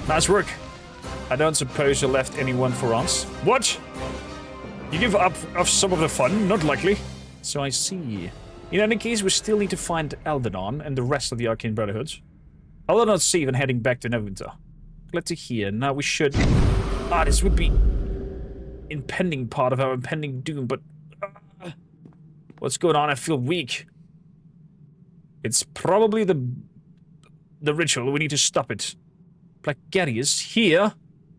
Nice work. I don't suppose you left anyone for us. What? You give up of some of the fun? Not likely. So I see. In any case, we still need to find Eldenon and the rest of the Arcane Brotherhoods. I'll not see even heading back to Neverwinter. Glad to hear. Now we should... this would be... impending part of our impending doom, but... what's going on? I feel weak. It's probably the ritual. We need to stop it. Blacarius here.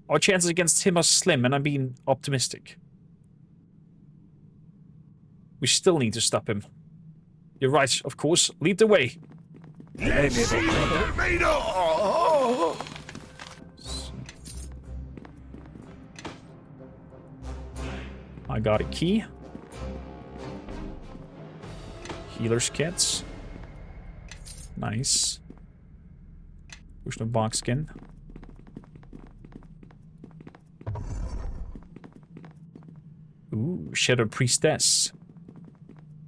Our chances against him are slim, and I'm being optimistic. We still need to stop him. You're right, of course. Lead the way. I got a key. Healer's kits. Nice. Push the box skin. Ooh, Shadow Priestess.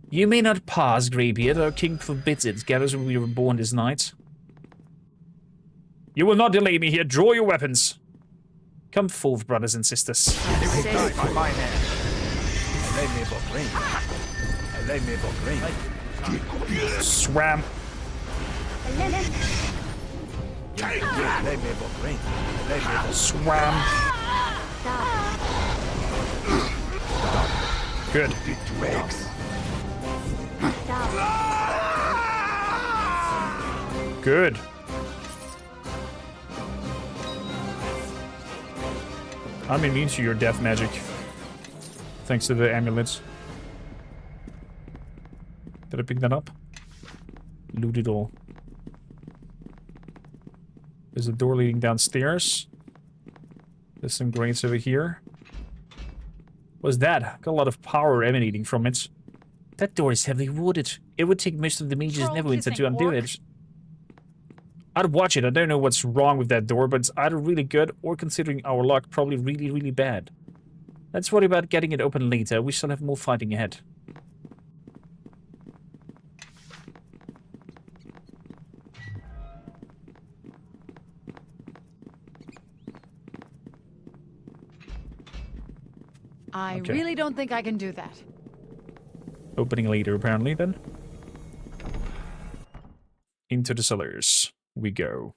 You may not pass, Greybeard. Our king forbids it. Gathers when we were born this night. You will not delay me here. Draw your weapons. Come forth, brothers and sisters. Swam. Swam. Good. Good. I'm immune to your death magic. Thanks to the amulets. Did I pick that up? Loot it all. There's a door leading downstairs. There's some grains over here. What's that? Got a lot of power emanating from it. That door is heavily warded. It would take most of the mages Neverwinter to undo it. I'd watch it. I don't know what's wrong with that door, but it's either really good or, considering our luck, probably really, really bad. Let's worry about getting it open later. We still have more fighting ahead. I really don't think I can do that. Opening later, apparently, then. Into the cellars we go.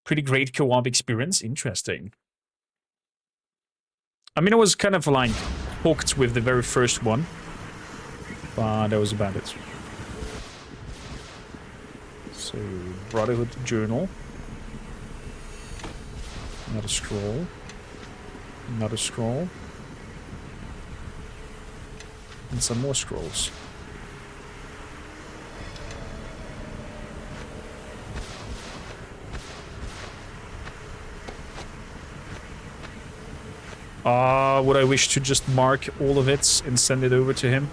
Pretty great co-op experience. Interesting. I mean, I was kind of like hooked with the very first one. But that was about it. So, Brotherhood Journal. Another scroll. Another scroll. And some more scrolls. Would I wish to just mark all of it and send it over to him?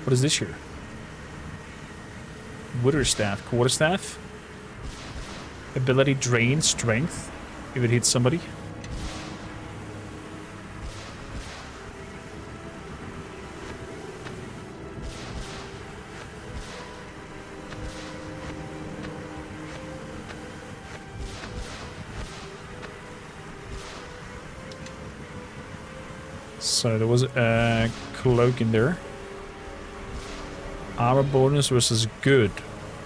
What is this here? Witherstaff, quarterstaff. Ability drain strength if it hits somebody. So there was a cloak in there. Armor bonus versus good.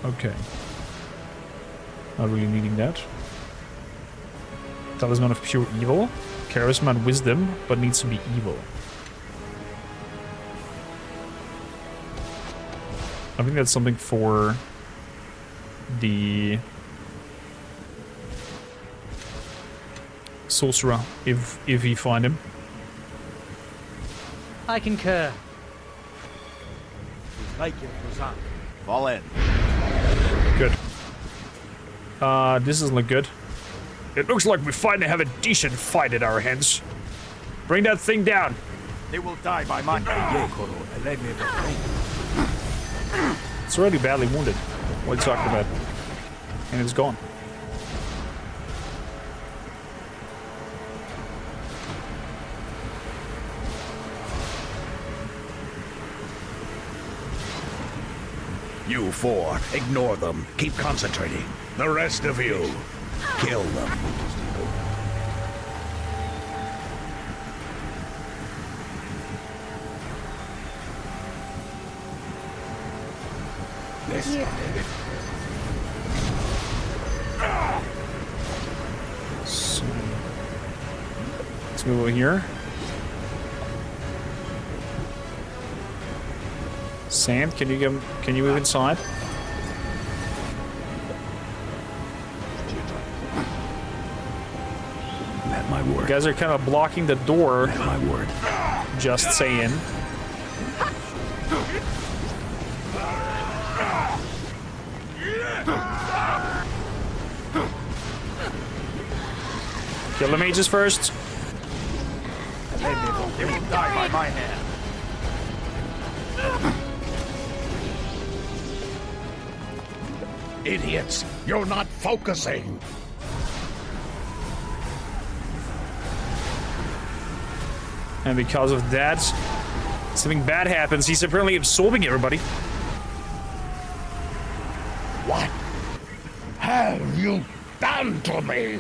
Okay. Not really needing that. Talisman of pure evil. Charisma and wisdom, but needs to be evil. I think that's something for the sorcerer, if you find him. I concur. Fall in. Good. This doesn't look good. It looks like we finally have a decent fight at our hands. Bring that thing down. They will die by my hand. It's already badly wounded. What are you talking about? And it's gone. You four, ignore them. Keep concentrating. The rest of you, kill them. So, let's move over here. Sand, can you move inside? At my word. You guys are kind of blocking the door. At my word. Just saying. Kill the mages first. They will die by my hand. Idiots, you're not focusing. And because of that, something bad happens. He's apparently absorbing everybody. What have you done to me?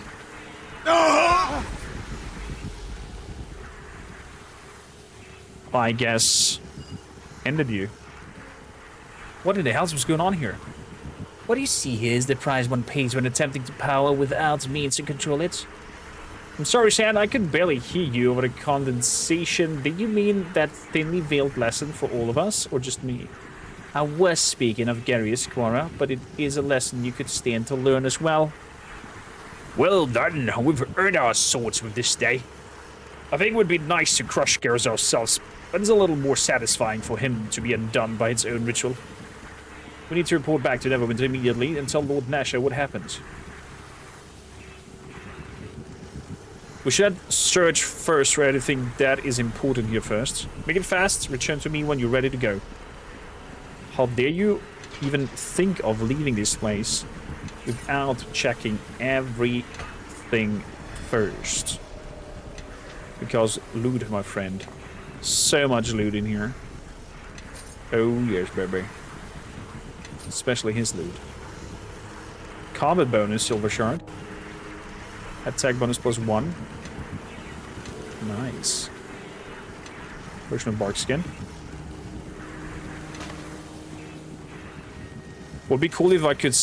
I guess ended you. What in the hell was going on here? What you see here is the price one pays when attempting to power without means to control it. I'm sorry, Sand, I could barely hear you over the condensation. Did you mean that thinly veiled lesson for all of us, or just me? I was speaking of Garius, Quara, but it is a lesson you could stand to learn as well. Well done, we've earned our swords with this day. I think it would be nice to crush Garrus ourselves, but it's a little more satisfying for him to be undone by its own ritual. We need to report back to Neverwinter immediately and tell Lord Nasher what happened. We should search first for anything that is important here first. Make it fast, return to me when you're ready to go. How dare you even think of leaving this place without checking everything first? Because loot, my friend. So much loot in here. Oh yes, baby. Especially his loot. Combat bonus, silver shard. Attack bonus +1. Nice. Version of bark skin. Would be cool if I could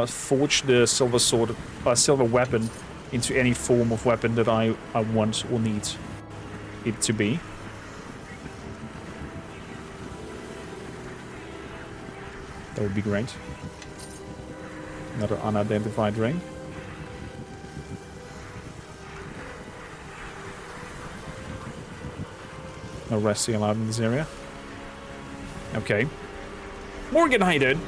forge the silver sword, silver weapon, into any form of weapon that I want or need it to be. That would be great. Another unidentified ring. No resting allowed in this area. Okay. Morgan, how you doing?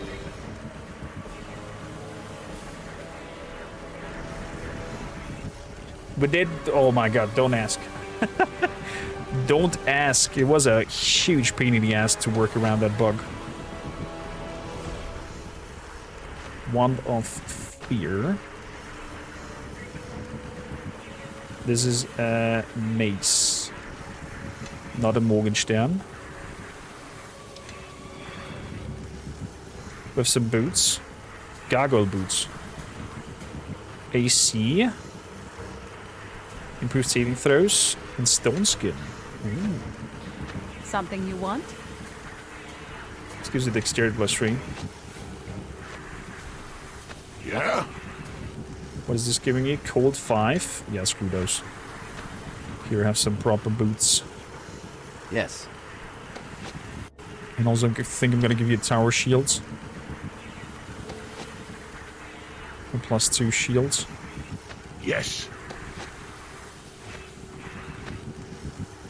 We did... Oh my god, don't ask. Don't ask. It was a huge pain in the ass to work around that bug. Wand of Fear. This is a mace. Not a Morgenstern. With some boots. Gargoyle boots. AC. Improved saving throws. And stone skin. Ooh. Something you want? This gives you dexterity +3. Yeah? What is this giving you? Cold 5? Yeah, screw those. Here, have some proper boots. Yes. And also, I think I'm gonna give you tower shields. A +2 shields. Yes.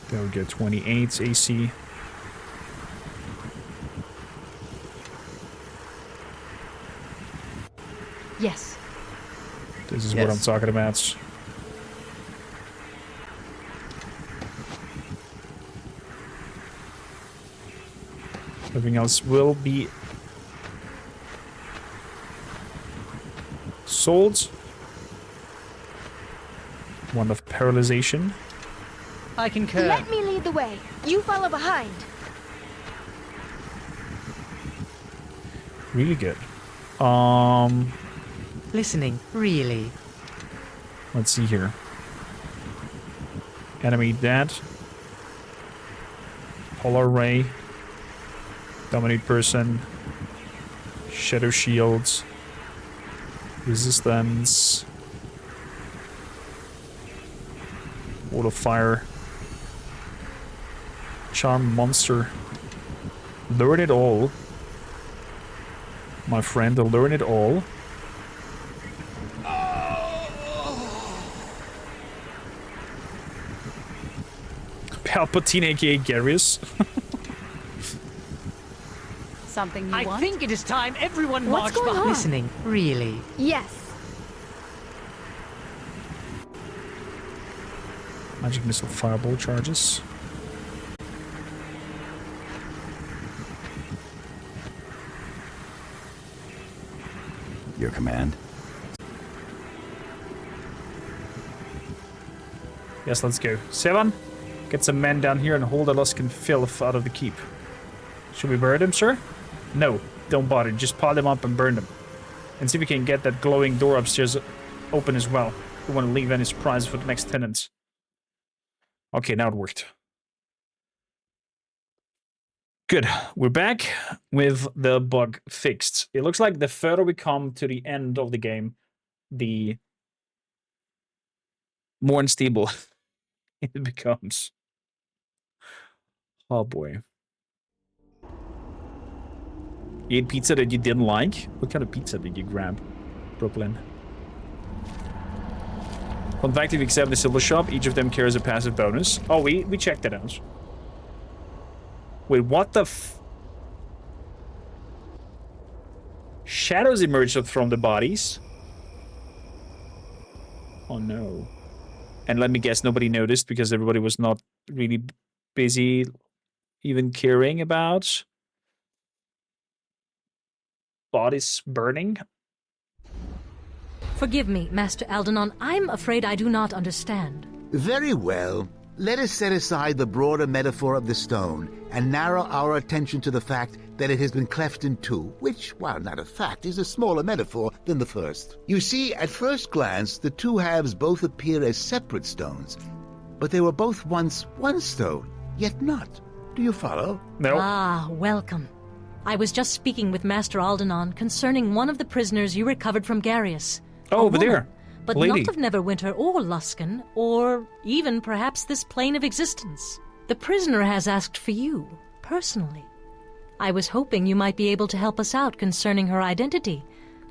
There we go, 28 AC. Yes. This is what I'm talking about. Everything else will be sold. One of paralyzation. I concur. Let me lead the way. You follow behind. Really good. Listening, really. Let's see here. Enemy dead. Polar ray. Dominate person. Shadow shields. Resistance. Wall of fire. Charm monster. Learn it all. My friend, learn it all. Palpatine, aka Garius. Something you want? I think it is time everyone What's marched going behind. on? Listening, really. Yes. Magic missile fireball charges. Your command. Yes, let's go. 7. Get some men down here and hold the Luskan filth out of the keep. Should we burn them, sir? No, don't bother. Just pile them up and burn them. And see if we can get that glowing door upstairs open as well. We want to leave any surprise for the next tenants. Okay, now it worked. Good. We're back with the bug fixed. It looks like the further we come to the end of the game, the more unstable it becomes. Oh boy. You ate pizza that you didn't like? What kind of pizza did you grab, Brooklyn? Convective except the silver shop. Each of them carries a passive bonus. Oh, we checked that out. Wait, what the f... Shadows emerged from the bodies? Oh no. And let me guess, nobody noticed because everybody was not really busy even caring about bodies burning. Forgive me, Master Aldenon. I'm afraid I do not understand. Very well. Let us set aside the broader metaphor of the stone and narrow our attention to the fact that it has been cleft in two, which, while not a fact, is a smaller metaphor than the first. You see, at first glance, the two halves both appear as separate stones, but they were both once one stone, yet not. Do you follow? No. Ah, welcome. I was just speaking with Master Aldenon concerning one of the prisoners you recovered from Garius. Oh, over there. But Lady. not of Neverwinter or Luskan, or even perhaps this plane of existence. The prisoner has asked for you, personally. I was hoping you might be able to help us out concerning her identity,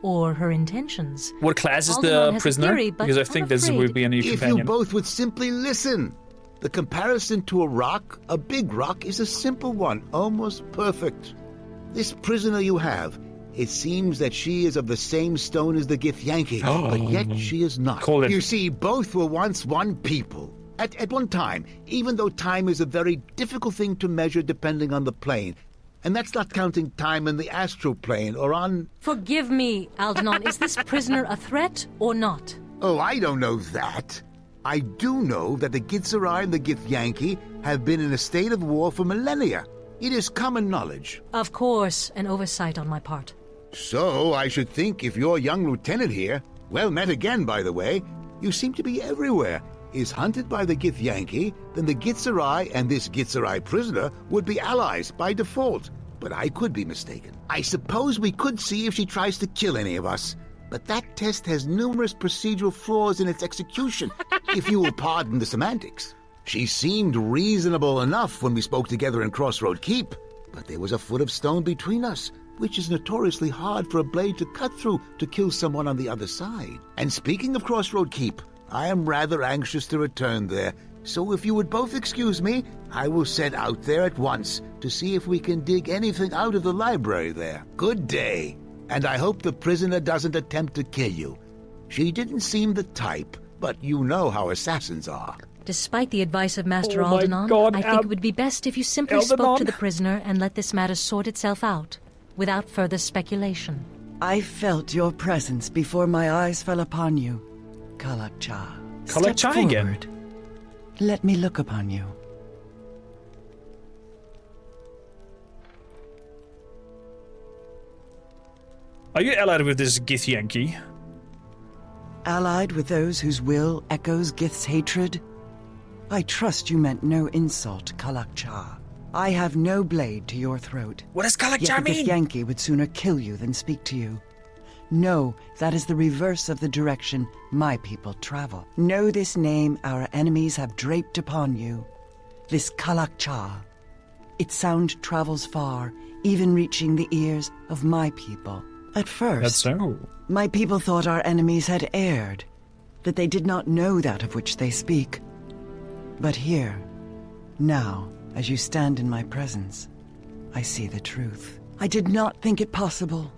or her intentions. What class is Aldenon the has a prisoner? theory, but Because I I'm think this afraid- would be a new If companion. you both would simply listen. The comparison to a rock, a big rock, is a simple one, almost perfect. This prisoner you have, it seems that she is of the same stone as the Githyanki, but yet she is not. Call it. You see, both were once one people. At one time, even though time is a very difficult thing to measure depending on the plane. And that's not counting time in the astral plane or on... Forgive me, Aldenon. Is this prisoner a threat or not? Oh, I don't know that. I do know that the Gitzerai and the Githyanki have been in a state of war for millennia. It is common knowledge. Of course, an oversight on my part. So, I should think if your young lieutenant here, well met again, by the way, you seem to be everywhere, is hunted by the Githyanki, then the Gitzerai and this Gitzerai prisoner would be allies by default. But I could be mistaken. I suppose we could see if she tries to kill any of us. But that test has numerous procedural flaws in its execution, if you will pardon the semantics. She seemed reasonable enough when we spoke together in Crossroad Keep, but there was a foot of stone between us, which is notoriously hard for a blade to cut through to kill someone on the other side. And speaking of Crossroad Keep, I am rather anxious to return there, so if you would both excuse me, I will set out there at once to see if we can dig anything out of the library there. Good day, and I hope the prisoner doesn't attempt to kill you. She didn't seem the type, but you know how assassins are. Despite the advice of Master Oh my Aldenon, God, I think it would be best if you simply spoke to the prisoner and let this matter sort itself out, without further speculation. I felt your presence before my eyes fell upon you, Kalakcha. Step Kalakcha again. forward. Let me look upon you. Are you allied with this Githyanki? Allied with those whose will echoes Gith's hatred? I trust you meant no insult, Kalakcha. I have no blade to your throat. What does Yet Kalakcha the mean? Githyanki would sooner kill you than speak to you. Know that is the reverse of the direction my people travel. Know this name our enemies have draped upon you. This Kalakcha. Its sound travels far, even reaching the ears of my people. At first, That's so. my people thought our enemies had erred, that they did not know that of which they speak. But here, now, as you stand in my presence, I see the truth. I did not think it possible,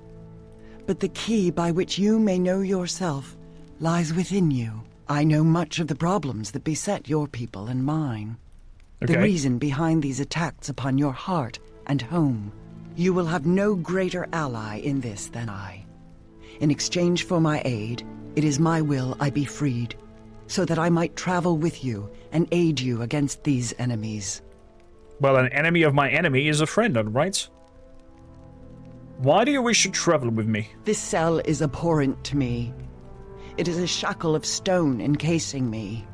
but the key by which you may know yourself lies within you. I know much of the problems that beset your people and mine. Okay. The reason behind these attacks upon your heart and home. You will have no greater ally in this than I. In exchange for my aid, it is my will I be freed, so that I might travel with you and aid you against these enemies. Well, an enemy of my enemy is a friend, right? Why do you wish to travel with me? This cell is abhorrent to me. It is a shackle of stone encasing me.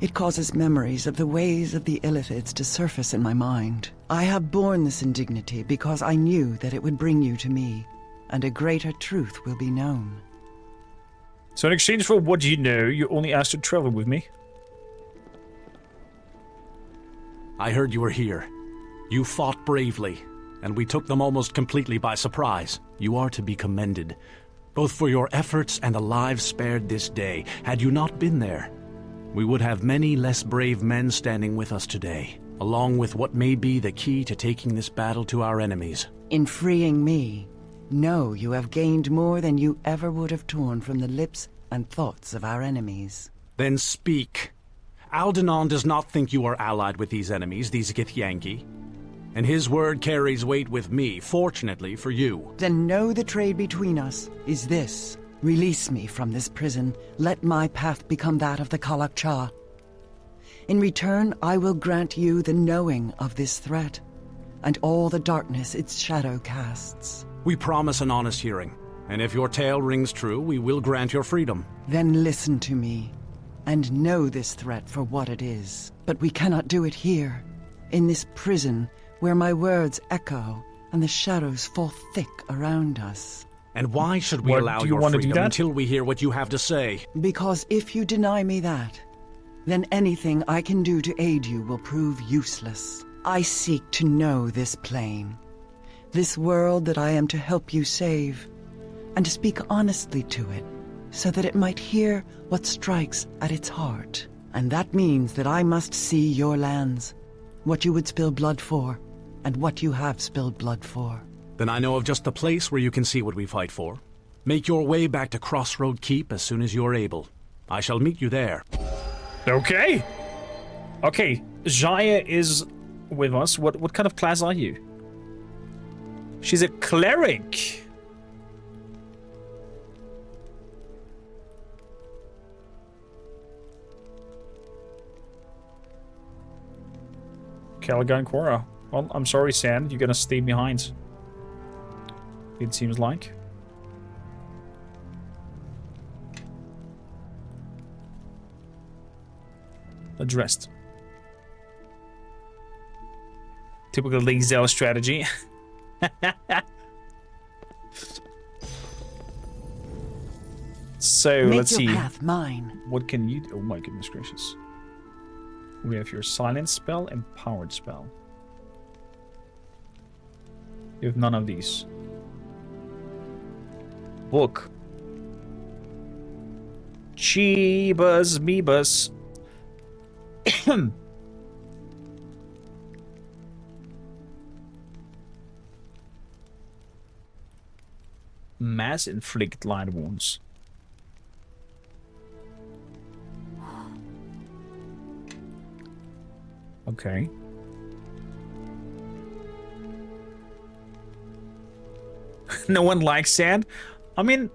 It causes memories of the ways of the Illithids to surface in my mind. I have borne this indignity because I knew that it would bring you to me, and a greater truth will be known. So in exchange for what you know, you only asked to travel with me? I heard you were here. You fought bravely, and we took them almost completely by surprise. You are to be commended, both for your efforts and the lives spared this day. Had you not been there, we would have many less brave men standing with us today, along with what may be the key to taking this battle to our enemies. In freeing me, know you have gained more than you ever would have torn from the lips and thoughts of our enemies. Then speak. Aldenon does not think you are allied with these enemies, these Githyanki. And his word carries weight with me, fortunately for you. Then know the trade between us is this. Release me from this prison. Let my path become that of the Kalakcha. In return, I will grant you the knowing of this threat, and all the darkness its shadow casts. We promise an honest hearing, and if your tale rings true, we will grant your freedom. Then listen to me, and know this threat for what it is. But we cannot do it here, in this prison, where my words echo and the shadows fall thick around us. And why should we What, allow do you your wanna do freedom that? until we hear what you have to say? Because if you deny me that, then anything I can do to aid you will prove useless. I seek to know this plane, this world that I am to help you save, and to speak honestly to it, so that it might hear what strikes at its heart. And that means that I must see your lands, what you would spill blood for, and what you have spilled blood for. Then I know of just the place where you can see what we fight for. Make your way back to Crossroad Keep as soon as you're able. I shall meet you there. Okay. Okay, Zhjaeve is with us. What kind of class are you? She's a cleric. Caliga and Cora. Well, I'm sorry, Sand. You're gonna stay behind. It seems like. Addressed. Typical Lingzell strategy. So Make let's your see. path mine. What can you do? Oh my goodness gracious. We have your silence spell and powered spell. You have none of these. Book. Cheebas meebas. Mass inflict light wounds. Okay. No one likes Sand? I mean,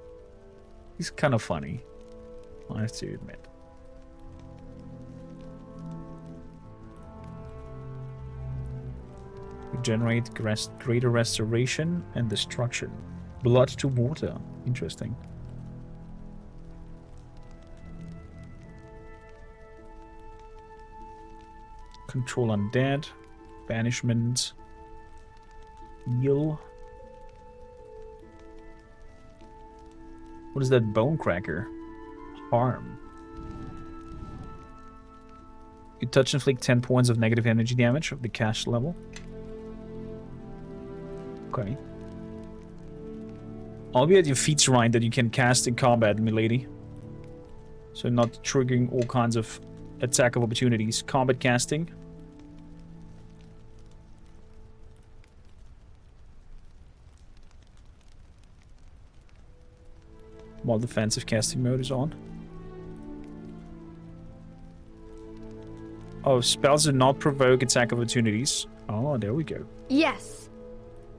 he's kind of funny, I have to admit. Regenerate greater restoration and destruction. Blood to water. Interesting. Control undead. Banishment. Heal. What is that bone cracker? Harm. You touch inflict 10 points of negative energy damage of the cast level. Okay. I'll be at your feet's right that you can cast in combat, milady. So not triggering all kinds of attack of opportunities. Combat casting. While defensive casting mode is on. Oh, spells do not provoke attack opportunities. Oh, there we go. Yes.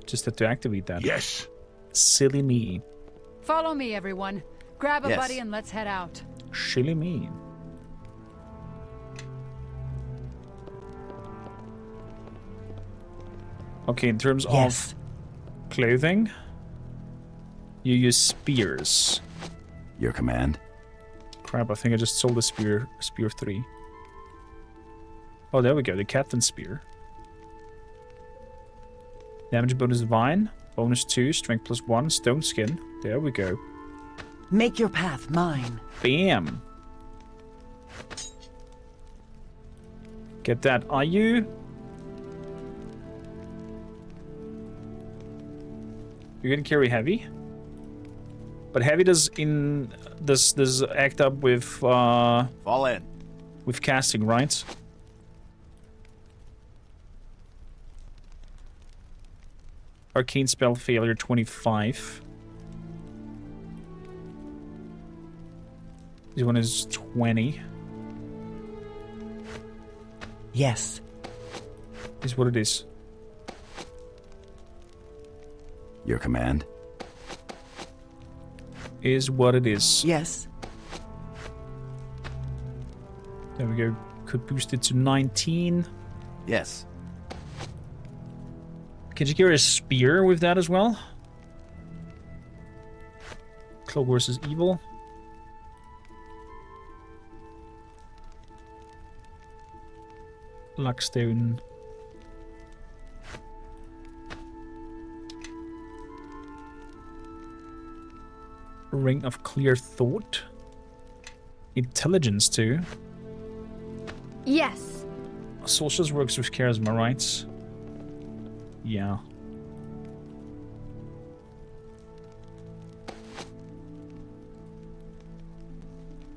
Just had to activate that. Yes. Silly me. Follow me, everyone. Grab a Yes. buddy and let's head out. Silly me. Okay, in terms Yes. of clothing, you use spears. Your command? Crap, I think I just sold a spear. Spear 3. Oh, there we go. The captain's spear. Damage bonus divine. Bonus 2. Strength plus 1. Stone skin. There we go. Make your path mine. Bam. Get that. Are you? You're gonna carry heavy? But heavy does act up with Fall in. with casting, right? Arcane spell failure 25. This one is 20. Yes. Is what it is. Your command? Is what it is. Yes. There we go. Could boost it to 19. Yes. Can you carry a spear with that as well? Cloak versus evil. Luckstone. Ring of Clear Thought. Intelligence too. Yes. Sorceress works with charisma, right? Yeah.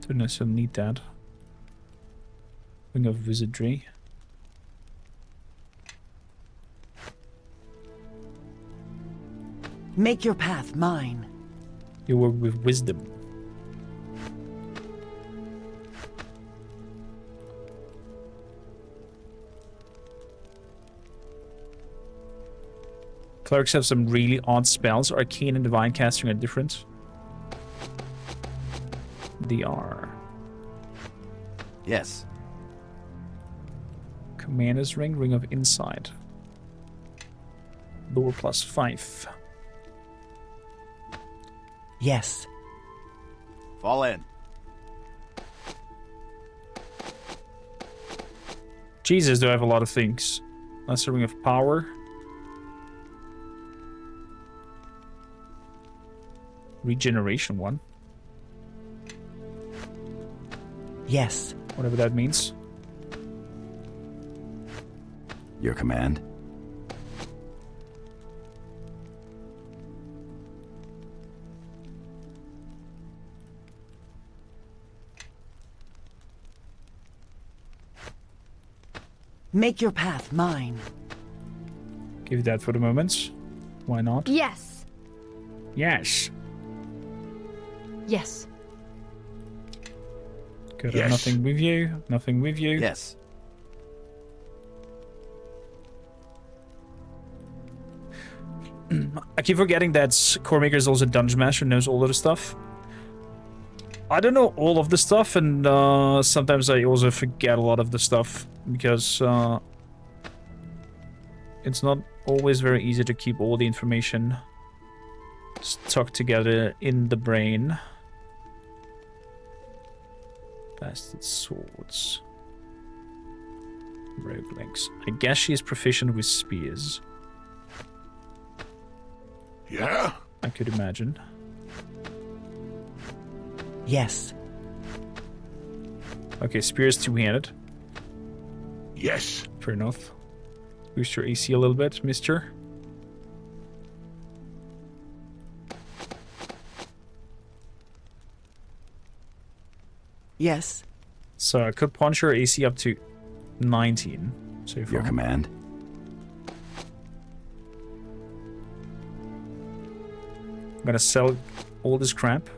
Don't necessarily need that. Ring of Wizardry. Make your path mine. You work with wisdom. Clerics have some really odd spells. Arcane and Divine Casting are different. They are. Yes. Commander's Ring, Ring of Insight. Lower +5. Yes. Fall in. Jesus, do I have a lot of things. Lesser Ring of Power. Regeneration one. Yes. Whatever that means. Your command. Make your path mine. Give that for the moment. Why not? Yes. Yes. Yes. Good. Yes. Nothing with you. Nothing with you. Yes. I keep forgetting that Kormaker is also Dungeon Master, knows all of the stuff. I don't know all of the stuff, and sometimes I also forget a lot of the stuff, because it's not always very easy to keep all the information stuck together in the brain. Bastard swords. Rogue links. I guess she is proficient with spears. Yeah? I could imagine. Yes. Okay, spears two-handed. Yes. Fair enough. Boost your AC a little bit, mister. Yes. So I could punch your AC up to 19 so far. Your command. I'm gonna sell all this crap.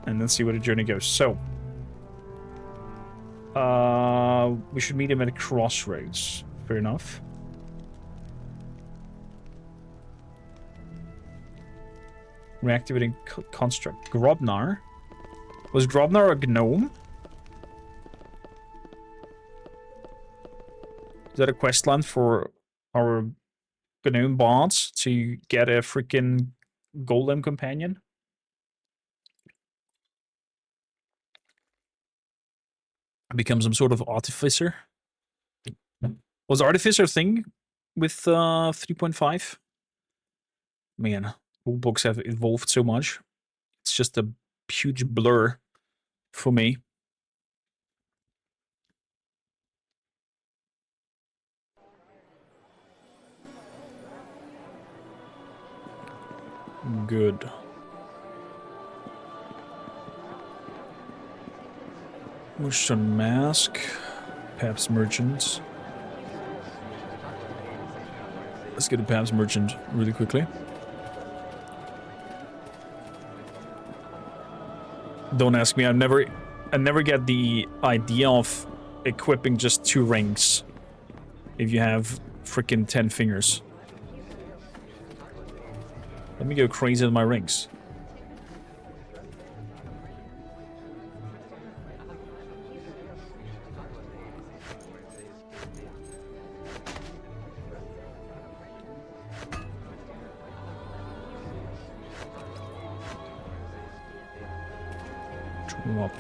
And then see where the journey goes. So, we should meet him at a crossroads. Fair enough. Reactivating construct. Grobnar? Was Grobnar a gnome? Is that a questline for our gnome bots to get a freaking golem companion? Become some sort of artificer? Was artificer a thing with 3.5? Man, all books have evolved so much. It's just a huge blur for me. Good. Motion mask. Pabst Merchant. Let's get a Pabst Merchant really quickly. Don't ask me. I never get the idea of equipping just 2 rings if you have freaking 10 fingers. Let me go crazy with my rings. Up.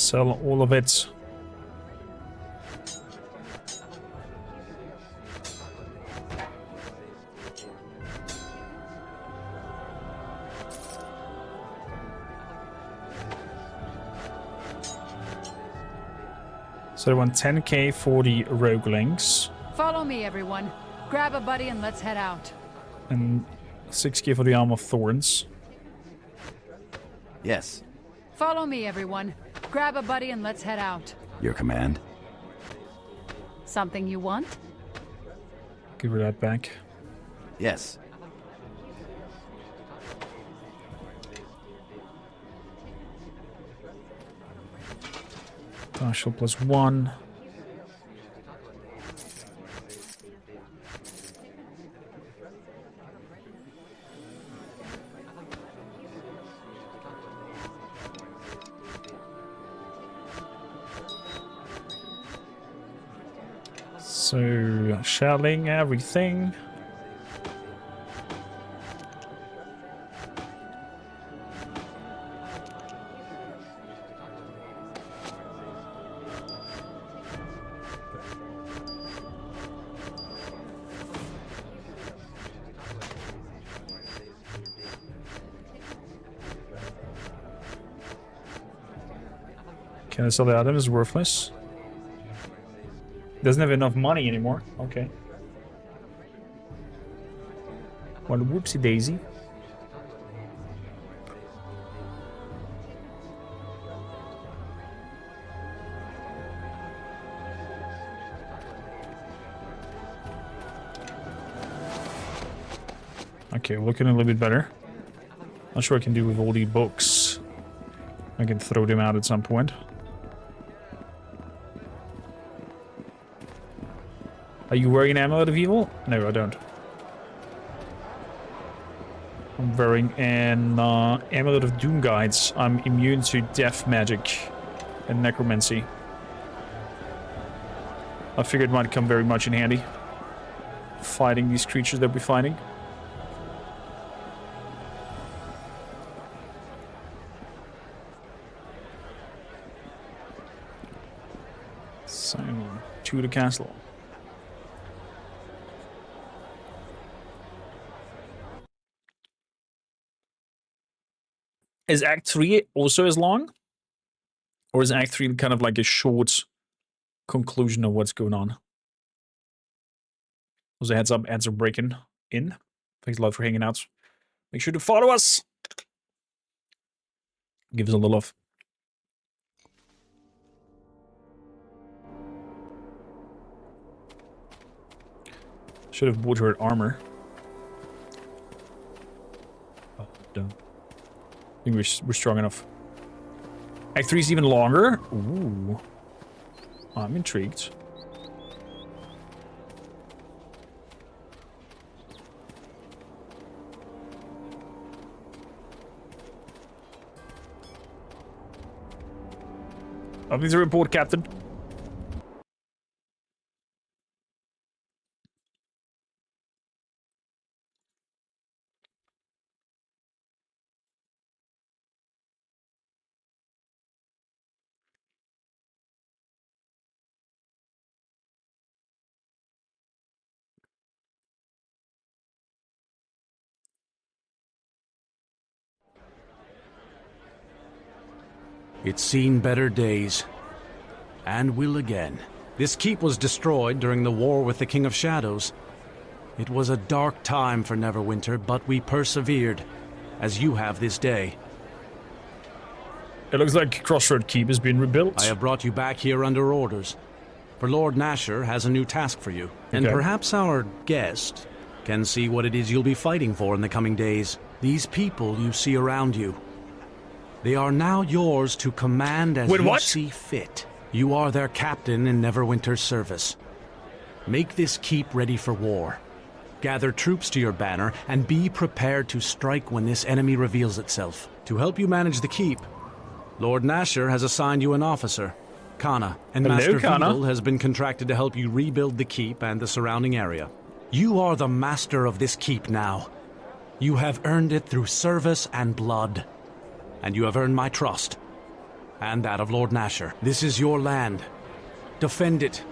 Sell all of it. So I want 10k for the roguelings. Follow me, everyone. Grab a buddy and let's head out. And 6k for the Arm of Thorns. Yes. Follow me, everyone. Grab a buddy and let's head out. Your command? Something you want? Give her that back. Yes. Partial +1. So, shelling everything. Can I sell the item? Is worthless. Doesn't have enough money anymore. Okay. Well, whoopsie daisy. Okay, looking a little bit better. Not sure what I can do with all the books. I can throw them out at some point. Are you wearing an Amulet of Evil? No, I don't. I'm wearing an Amulet of Doom Guides. I'm immune to death magic and necromancy. I figured it might come very much in handy. Fighting these creatures that we're fighting. So, to the castle. Is Act 3 also as long? Or is Act 3 kind of like a short conclusion of what's going on? Also, heads up, ads are breaking in. Thanks a lot for hanging out. Make sure to follow us. Give us a little love. Should have bought her armor. Oh, don't. I think we're strong enough. Act 3 is even longer? Ooh. I'm intrigued. Nothing to report, Captain. It's seen better days, and will again. This keep was destroyed during the war with the King of Shadows. It was a dark time for Neverwinter, but we persevered, as you have this day. It looks like Crossroad Keep has been rebuilt. I have brought you back here under orders, for Lord Nasher has a new task for you. And perhaps our guest can see what it is you'll be fighting for in the coming days. These people you see around you, they are now yours to command as you see fit. You are their captain in Neverwinter's service. Make this keep ready for war. Gather troops to your banner, and be prepared to strike when this enemy reveals itself. To help you manage the keep, Lord Nasher has assigned you an officer, Kana, and Master Vidal has been contracted to help you rebuild the keep and the surrounding area. You are the master of this keep now. You have earned it through service and blood. And you have earned my trust. and that of Lord Nasher. This is your land. Defend it,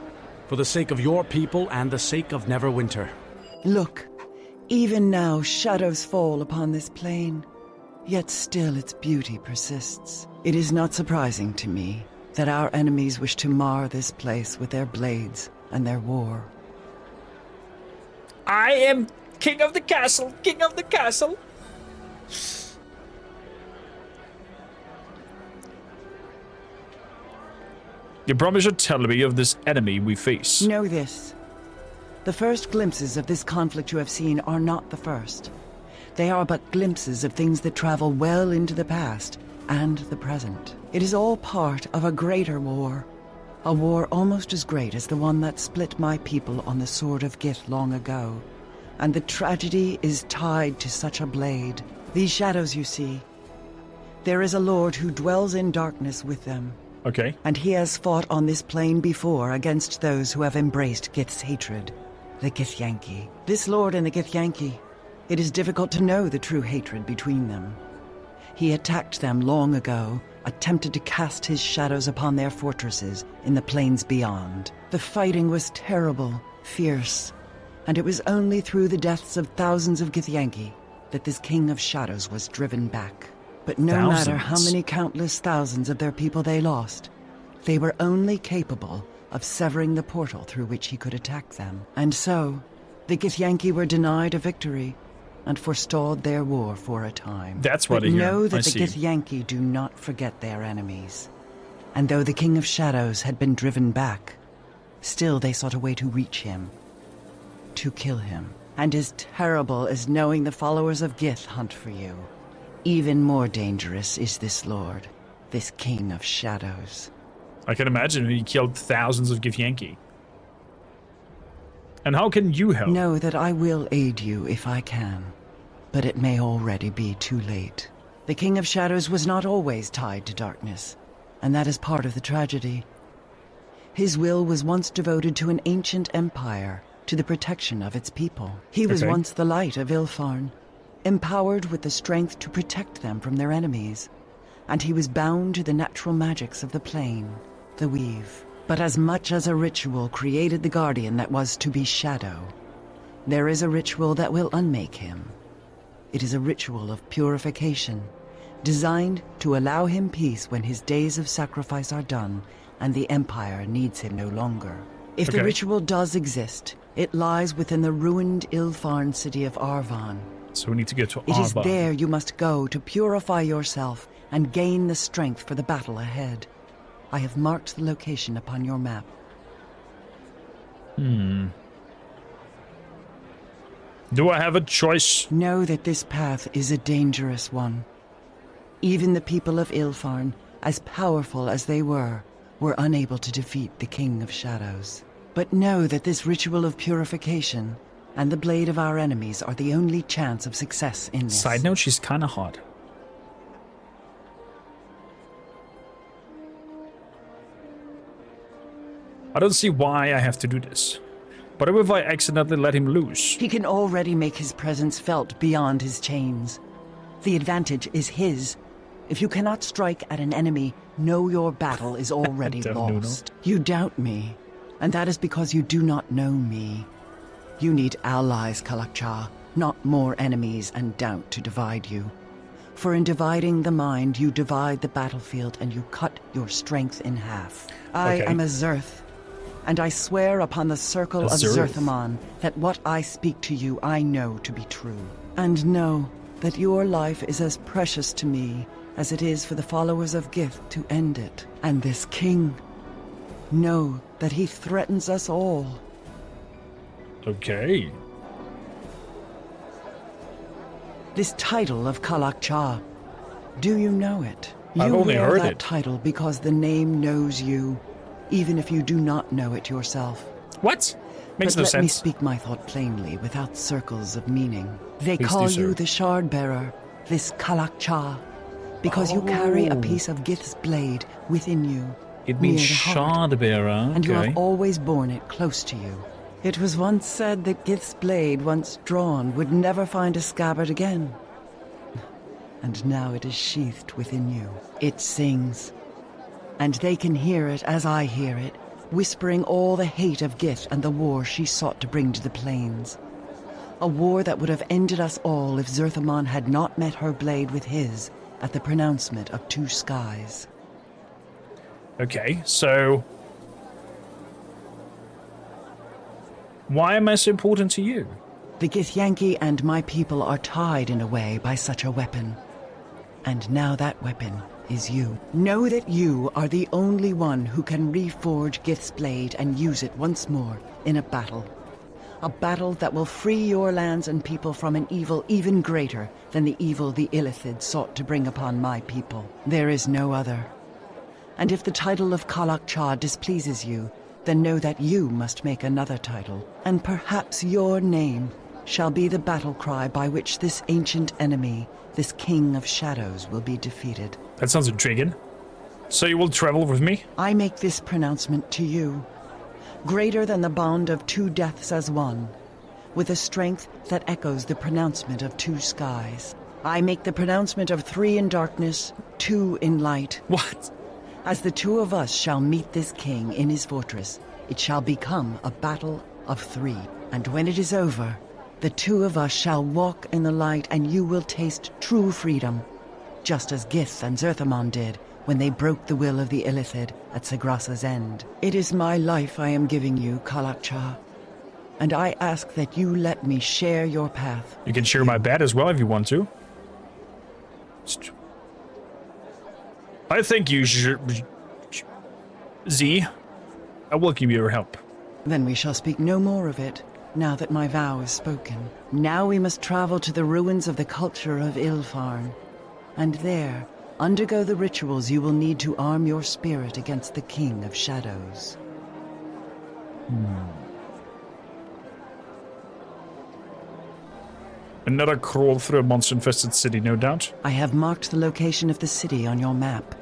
for the sake of your people and the sake of Neverwinter. Look, even now shadows fall upon this plain, yet still its beauty persists. It is not surprising to me that our enemies wish to mar this place with their blades and their war. I am king of the castle, king of the castle. You promise to tell me of this enemy we face. Know this. The first glimpses of this conflict you have seen are not the first. They are but glimpses of things that travel well into the past and the present. It is all part of a greater war. A war almost as great as the one that split my people on the Sword of Gith long ago. And the tragedy is tied to such a blade. These shadows you see, there is a lord who dwells in darkness with them. Okay. And he has fought on this plane before against those who have embraced Gith's hatred, the Githyanki. This lord and the Githyanki, it is difficult to know the true hatred between them. He attacked them long ago, attempted to cast his shadows upon their fortresses in the plains beyond. The fighting was terrible, fierce, and it was only through the deaths of thousands of Githyanki that this king of shadows was driven back. But no matter how many countless thousands of their people they lost, they were only capable of severing the portal through which he could attack them. And so, the Githyanki were denied a victory and forestalled their war for a time. That's what I hear. hear. Know that I the see. Githyanki do not forget their enemies. And though the King of Shadows had been driven back, still they sought a way to reach him, to kill him. And as terrible as knowing the followers of Gith hunt for you, even more dangerous is this lord, this King of Shadows. I can imagine he killed thousands of Githyanki. And how can you help? Know that I will aid you if I can, but it may already be too late. The King of Shadows was not always tied to darkness, and that is part of the tragedy. His will was once devoted to an ancient empire, to the protection of its people. He was once the light of Ilfarn, empowered with the strength to protect them from their enemies, and he was bound to the natural magics of the plane, the weave. But as much as a ritual created the guardian that was to be Shadow, there is a ritual that will unmake him. It is a ritual of purification, designed to allow him peace when his days of sacrifice are done and the Empire needs him no longer. If the ritual does exist, it lies within the ruined Ilfarn city of Arvon. So we need to get to Arvon. It is there you must go to purify yourself and gain the strength for the battle ahead. I have marked the location upon your map. Do I have a choice? Know that this path is a dangerous one. Even the people of Ilfarn, as powerful as they were unable to defeat the King of Shadows. But know that this ritual of purification and the blade of our enemies are the only chance of success in this. Side note, she's kind of hot. I don't see why I have to do this. But what if I accidentally let him loose? He can already make his presence felt beyond his chains. The advantage is his. If you cannot strike at an enemy, know your battle is already lost. You doubt me, and that is because you do not know me. You need allies, Kalakcha, not more enemies and doubt to divide you. For in dividing the mind, you divide the battlefield and you cut your strength in half. I am a Zerth, and I swear upon the circle of Zerthamon that what I speak to you I know to be true. And know that your life is as precious to me as it is for the followers of Gith to end it. And this king, know that he threatens us all. Okay. This title of Kalakcha, do you know it? I've only wear heard that it. title because the name knows you, even if you do not know it yourself. What? Makes but no let sense. me speak my thought plainly, without circles of meaning. They Please call do so. you the Shard Bearer, this Kalakcha, because you carry a piece of Gith's blade within you. It means near the heart, Shard Bearer. and you Okay. have always borne it close to you. It was once said that Gith's blade, once drawn, would never find a scabbard again. And now it is sheathed within you. It sings, And they can hear it as I hear it, whispering all the hate of Gith and the war she sought to bring to the plains. A war that would have ended us all if Zerthamon had not met her blade with his at the pronouncement of two skies. Okay, so... why am I so important to you? The Githyanki and my people are tied in a way by such a weapon. And now that weapon is you. Know that you are the only one who can reforge Gith's blade and use it once more in a battle. A battle that will free your lands and people from an evil even greater than the evil the Illithid sought to bring upon my people. There is no other. And if the title of Kormakrtv displeases you, then know that you must make another title, and perhaps your name shall be the battle cry by which this ancient enemy, this King of Shadows, will be defeated. That sounds intriguing. So you will travel with me? I make this pronouncement to you, greater than the bond of two deaths as one, with a strength that echoes the pronouncement of two skies. I make the pronouncement of three in darkness, two in light. What? As the two of us shall meet this king in his fortress, it shall become a battle of three. And when it is over, the two of us shall walk in the light and you will taste true freedom, just as Gith and Zerthamon did when they broke the will of the Illithid at Sagrasa's end. It is my life I am giving you, Kormakrtv, and I ask that you let me share your path. You can share my bed as well if you want to. I thank you, Z. I welcome your help. Then we shall speak no more of it, now that my vow is spoken. Now we must travel to the ruins of the culture of Ylfarn, and there undergo the rituals you will need to arm your spirit against the King of Shadows. Another crawl through a monster-infested city, no doubt. I have marked the location of the city on your map.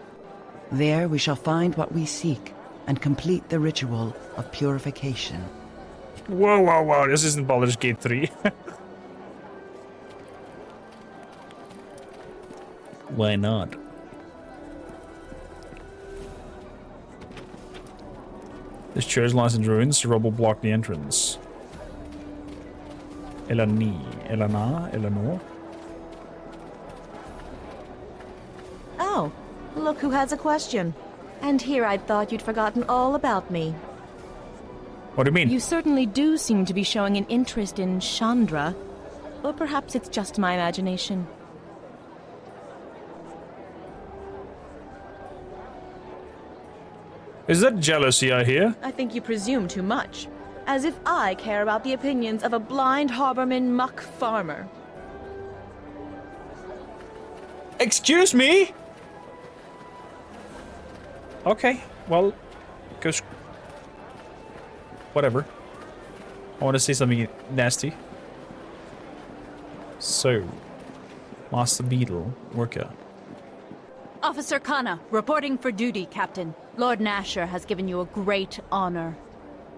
There we shall find what we seek and complete the ritual of purification. Whoa, whoa, whoa, this isn't Baldur's Gate 3. Why not? This church lies in ruins, rubble block the entrance. Eleanor? Oh, look who has a question. And here I'd thought you'd forgotten all about me. What do you mean? You certainly do seem to be showing an interest in Chandra. Or perhaps it's just my imagination. Is that jealousy I hear? I think you presume too much. As if I care about the opinions of a blind harborman muck farmer. Excuse me? Okay, well, goes. Whatever. I want to say something nasty. So, Master Beetle, worker. Officer Kana, reporting for duty, Captain. Lord Nasher has given you a great honor.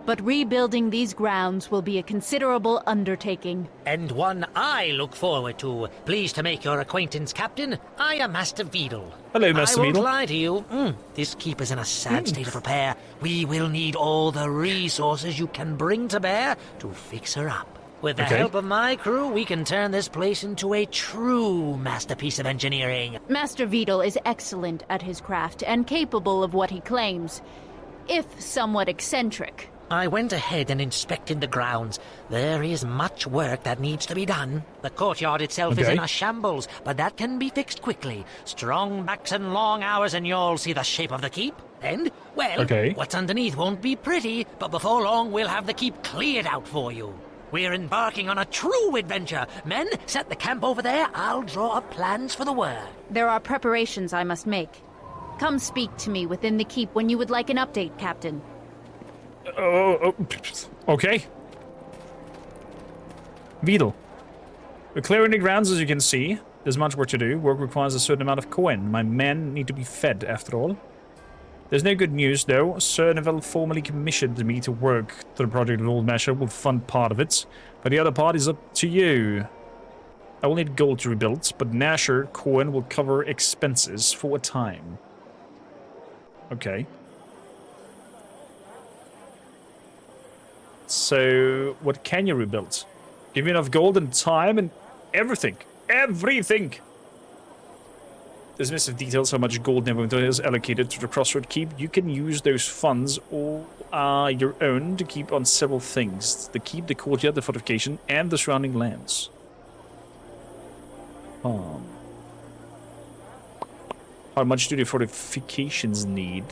But rebuilding these grounds will be a considerable undertaking. And one I look forward to. Pleased to make your acquaintance, Captain. I am Master Beetle. Hello, Master Beetle. I won't lie to you. This keep is in a sad state of repair. We will need all the resources you can bring to bear to fix her up. With the help of my crew, we can turn this place into a true masterpiece of engineering. Master Beetle is excellent at his craft and capable of what he claims, if somewhat eccentric. I went ahead and inspected the grounds. There is much work that needs to be done. The courtyard itself is in a shambles, but that can be fixed quickly. Strong backs and long hours and you'll see the shape of the keep. And, well, what's underneath won't be pretty, but before long we'll have the keep cleared out for you. We're embarking on a true adventure. Men, set the camp over there. I'll draw up plans for the work. There are preparations I must make. Come speak to me within the keep when you would like an update, Captain. Okay. Beetle. We're clearing the grounds, as you can see. There's much work to do. Work requires a certain amount of coin. My men need to be fed, after all. There's no good news, though. Cernevel formally commissioned me to work to the project with Old Masher. Will fund part of it, but the other part is up to you. I will need gold to rebuild, but Nasher Cohen will cover expenses for a time. Okay. So, what can you rebuild? Give me enough gold and time and everything. Everything! There's massive details how much gold Neverwinter is allocated to the Crossroad Keep. You can use those funds all your own to keep on several things. The keep, the courtyard, the fortification, and the surrounding lands. How much do the fortifications need?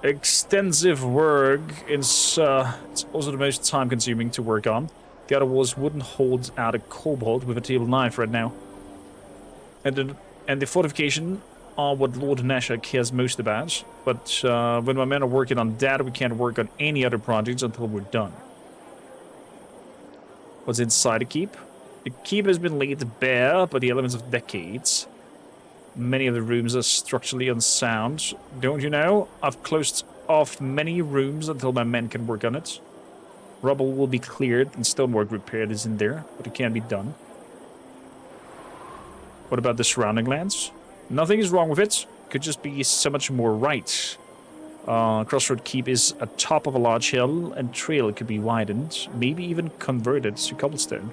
Extensive work. It's also the most time-consuming to work on. The other walls wouldn't hold out a kobold with a table knife right now. And the fortification are what Lord Nasher cares most about. But when my men are working on that, we can't work on any other projects until we're done. What's inside the keep? The keep has been laid bare by the elements of decades. Many of the rooms are structurally unsound. Don't you know? I've closed off many rooms until my men can work on it. Rubble will be cleared and stonework repaired is in there, but it can be done. What about the surrounding lands? Nothing is wrong with it. Could just be so much more right. Crossroad Keep is atop of a large hill, and trail could be widened, maybe even converted to cobblestone.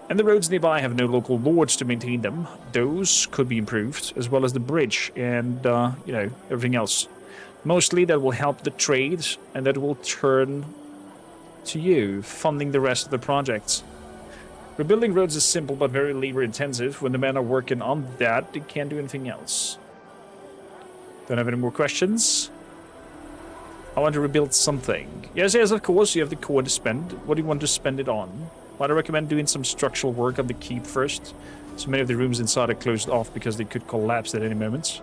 And the roads nearby have no local lords to maintain them. Those could be improved, as well as the bridge and, you know, everything else. Mostly that will help the trade, and that will turn to you, funding the rest of the projects. Rebuilding roads is simple but very labor-intensive. When the men are working on that, they can't do anything else. Don't have any more questions? I want to rebuild something. Yes, of course, you have the coin to spend. What do you want to spend it on? I'd recommend doing some structural work on the keep first. So many of the rooms inside are closed off because they could collapse at any moment.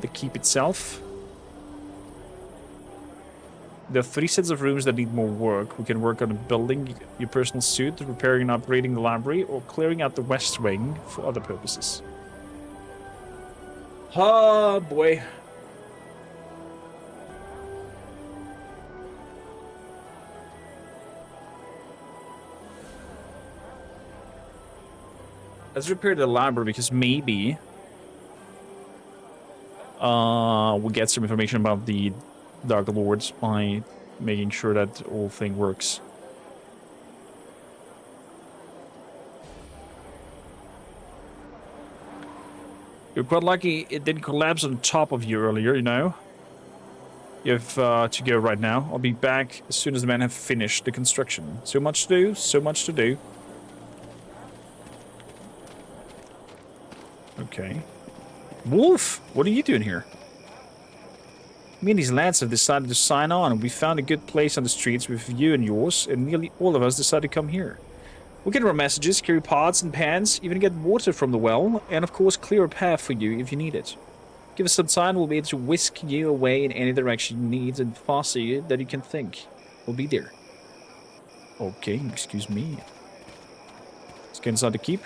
The keep itself. There are 3 sets of rooms that need more work. We can work on building your personal suit, repairing and upgrading the library, or clearing out the west wing for other purposes. Oh boy. Let's repair the library because maybe we'll get some information about the Dark Lords by making sure that the whole thing works. You're quite lucky it didn't collapse on top of you earlier, you know? You have to go right now. I'll be back as soon as the men have finished the construction. So much to do, so much to do. Okay. Wolf, what are you doing here? Me and these lads have decided to sign on, and we found a good place on the streets with you and yours, and nearly all of us decided to come here. We'll get our messages, carry pots and pans, even get water from the well, and of course clear a path for you if you need it. Give us some time, we'll be able to whisk you away in any direction you need, and faster that you can think. We'll be there. Okay, excuse me. Let's get inside the keep.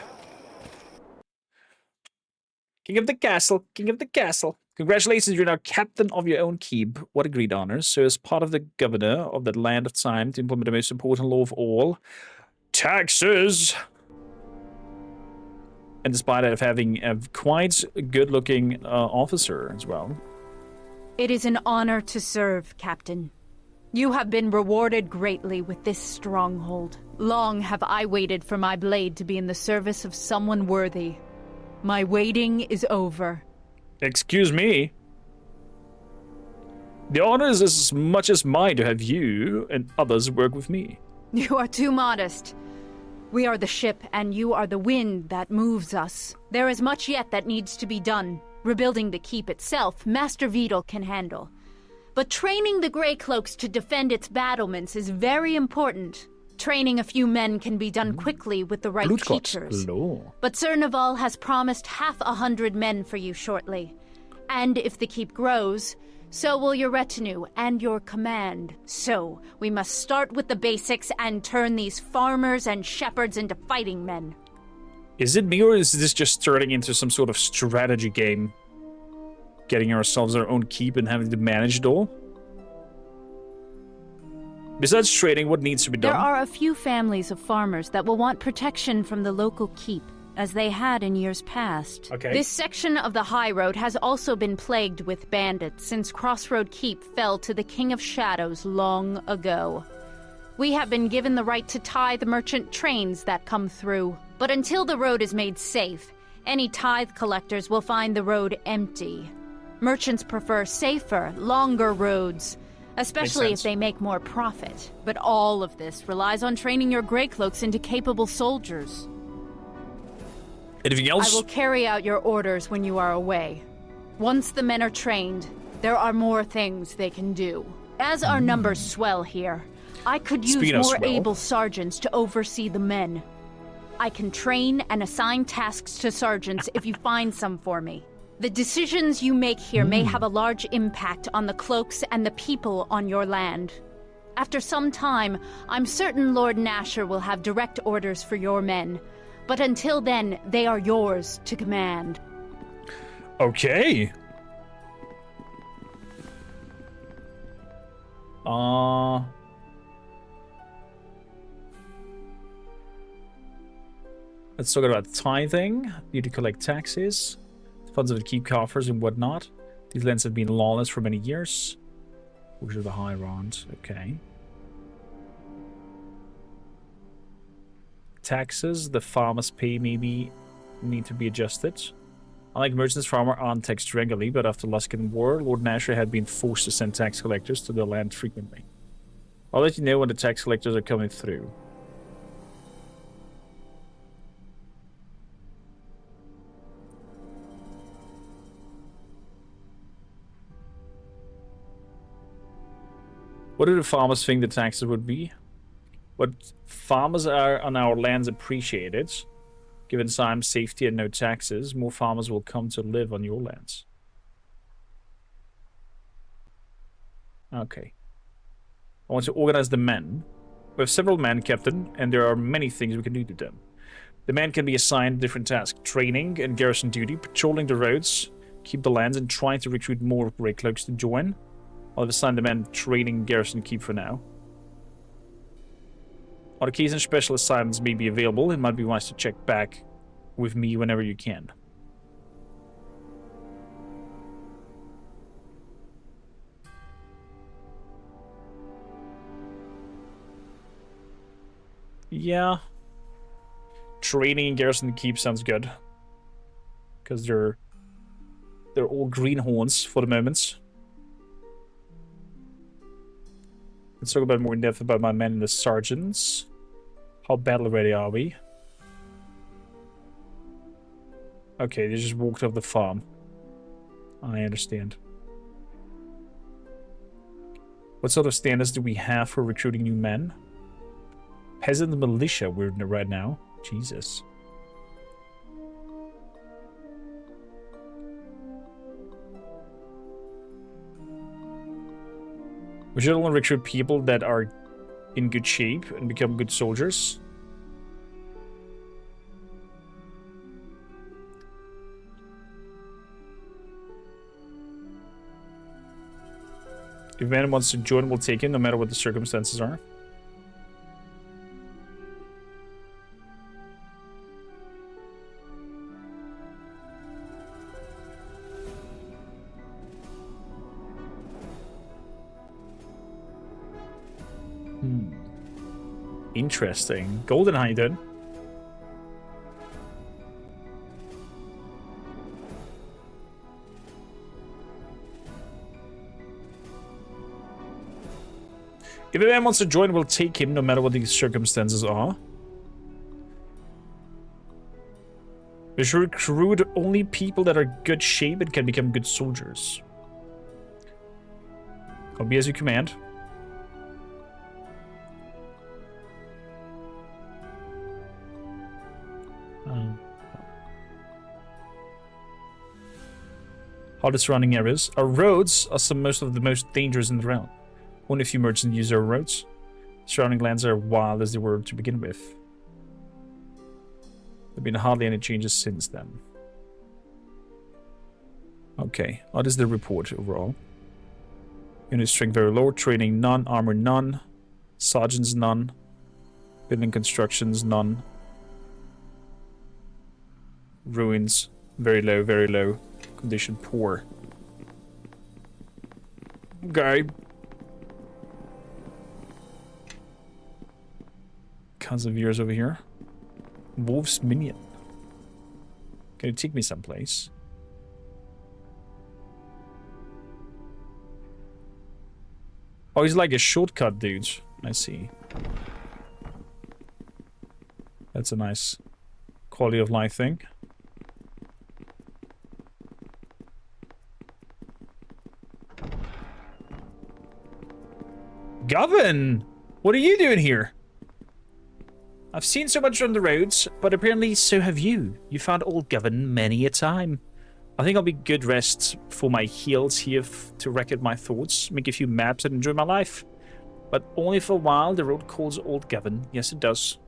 King of the castle, king of the castle. Congratulations, you're now captain of your own keep. What a great honor. So as part of the governor of that land of time to implement the most important law of all, taxes! And despite that of having a quite good-looking officer as well. It is an honor to serve, Captain. You have been rewarded greatly with this stronghold. Long have I waited for my blade to be in the service of someone worthy. My waiting is over. Excuse me? The honor is as much as mine to have you and others work with me. You are too modest. We are the ship, and you are the wind that moves us. There is much yet that needs to be done. Rebuilding the keep itself, Master Vidal can handle. But training the Grey Cloaks to defend its battlements is very important. Training a few men can be done quickly with the right teachers. But Sir Naval has promised 100 men for you shortly. And if the keep grows, so will your retinue and your command. So, we must start with the basics and turn these farmers and shepherds into fighting men. Is it me, or is this just turning into some sort of strategy game? Getting ourselves our own keep and having to manage it all? Besides trading, what needs to be done? There are a few families of farmers that will want protection from the local keep, as they had in years past. Okay. This section of the high road has also been plagued with bandits since Crossroad Keep fell to the King of Shadows long ago. We have been given the right to tie the merchant trains that come through, but until the road is made safe, any tithe collectors will find the road empty. Merchants prefer safer, longer roads, especially if they make more profit. But all of this relies on training your Greycloaks into capable soldiers. Anything else? I will carry out your orders when you are away. Once the men are trained, there are more things they can do. As our numbers swell here, I could use more able sergeants to oversee the men. I can train and assign tasks to sergeants if you find some for me. The decisions you make here may have a large impact on the cloaks and the people on your land. After some time, I'm certain Lord Nasher will have direct orders for your men. But until then, they are yours to command. Okay. Let's talk about tithing. Need to collect taxes. Funds of the keep coffers and whatnot. These lands have been lawless for many years. Which are the high round. Okay. Taxes. The farmers pay maybe need to be adjusted. Unlike merchants, farmers aren't taxed regularly, but after Luskan War, Lord Nasher had been forced to send tax collectors to the land frequently. I'll let you know when the tax collectors are coming through. What do the farmers think the taxes would be? What farmers are on our lands appreciated. Given time, safety, and no taxes, more farmers will come to live on your lands. Okay. I want to organize the men. We have several men, Captain, and there are many things we can do to them. The men can be assigned different tasks. Training and garrison duty, patrolling the roads, keep the lands, and trying to recruit more Greycloaks to join. I'll have assigned the men training garrison keep for now. On occasion, special assignments may be available. It might be wise to check back with me whenever you can. Yeah. Training and garrison keep sounds good. Because they're all greenhorns for the moment. Let's talk about more in depth about my men and the sergeants. How battle ready are we? Okay, they just walked off the farm. I understand. What sort of standards do we have for recruiting new men? Peasant militia we're in right now. Jesus. We should only recruit people that are in good shape and become good soldiers. If a man wants to join, we'll take him, no matter what the circumstances are. Interesting. Golden Hidden. If a man wants to join, we'll take him no matter what the circumstances are. We should recruit only people that are good shape and can become good soldiers. I'll be as you command. How the surrounding areas. Our roads are most of the most dangerous in the realm. Only a few merchants use our roads. Surrounding lands are wild as they were to begin with. There have been hardly any changes since then. Okay, what is the report overall? Unit strength very low, training none, armor none. Sergeants, none. Building constructions, none. Ruins, very low, very low. Condition, poor. Okay. Conservators over here. Wolf's minion. Can you take me someplace? Oh, he's like a shortcut dude. I see. That's a nice quality of life thing. Govern! What are you doing here? I've seen so much on the roads, but apparently so have you. You found old Govern many a time. I think I'll be good rest for my heels here to record my thoughts, make a few maps and enjoy my life. But only for a while, the road calls old Govern. Yes, it does.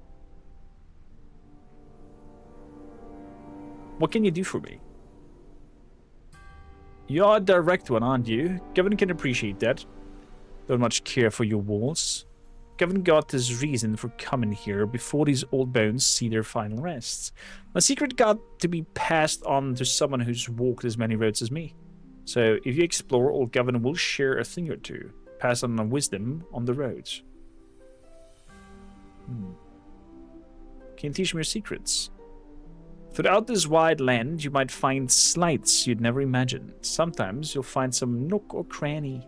What can you do for me? You're a direct one, aren't you? Govern can appreciate that. Don't much care for your walls. Govern got his reason for coming here before these old bones see their final rests. My secret got to be passed on to someone who's walked as many roads as me. So if you explore, old Govern will share a thing or two. Pass on wisdom on the roads. Can you teach me your secrets? Throughout this wide land, you might find slights you'd never imagine. Sometimes you'll find some nook or cranny.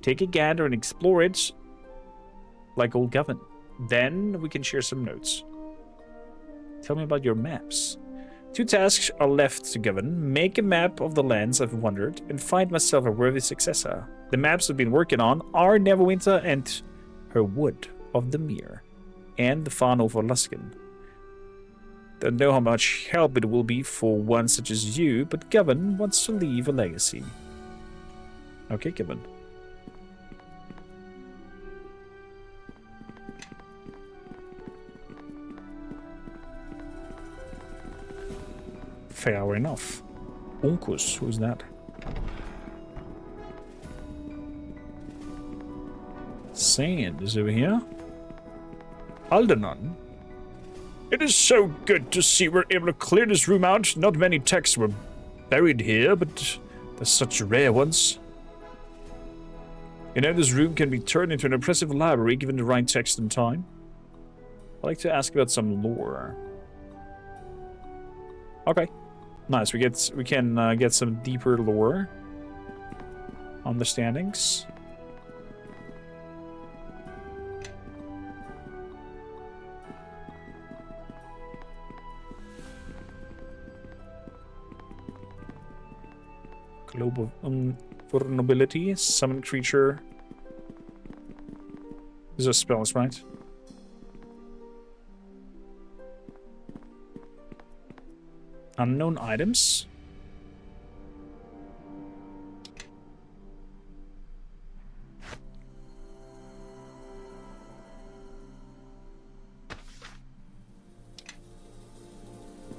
Take a gander and explore it like old Govern. Then we can share some notes. Tell me about your maps. 2 tasks are left to Govern. Make a map of the lands I've wandered and find myself a worthy successor. The maps I've been working on are Neverwinter and her Wood of the Mere and the Farn over Luskan. Don't know how much help it will be for one such as you, but Govern wants to leave a legacy. Okay, Govern. Fair enough. Unkus, who's that? Sand is over here. Aldernon. It is so good to see we're able to clear this room out. Not many texts were buried here, but there's such rare ones. You know, this room can be turned into an impressive library given the right text and time. I'd like to ask about some lore. Okay. Nice, we can get some deeper lore understandings. Globe of vulnerability, summon creature. These are spells, right? Unknown items.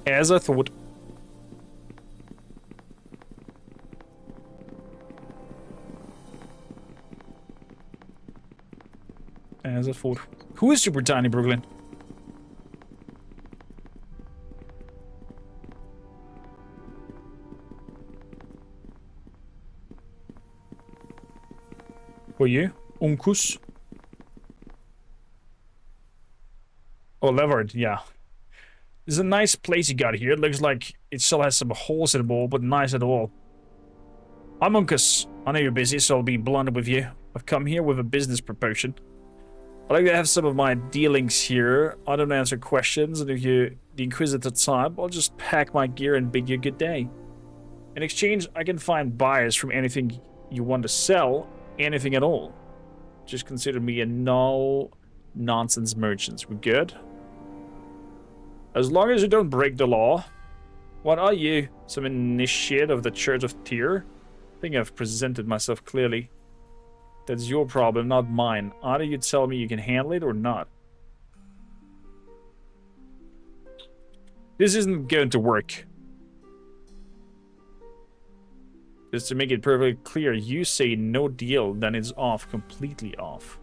As I thought. As I thought. Who is Super Tiny Brooklyn? Who are you? Unkus? Oh, Levered, yeah. This is a nice place you got here. It looks like it still has some holes in the wall, but nice at all. I'm Unkus. I know you're busy, so I'll be blunt with you. I've come here with a business proposition. I'd like to have some of my dealings here. I don't answer questions, and if you're the inquisitor type, I'll just pack my gear and bid you a good day. In exchange, I can find buyers from anything you want to sell, anything at all. Just consider me a no-nonsense merchant. We good? As long as you don't break the law. What are you? Some initiate of the Church of Tyr? I think I've presented myself clearly. That's your problem, not mine. Either you tell me you can handle it or not. This isn't going to work. Just to make it perfectly clear, you say no deal, then it's off, completely off.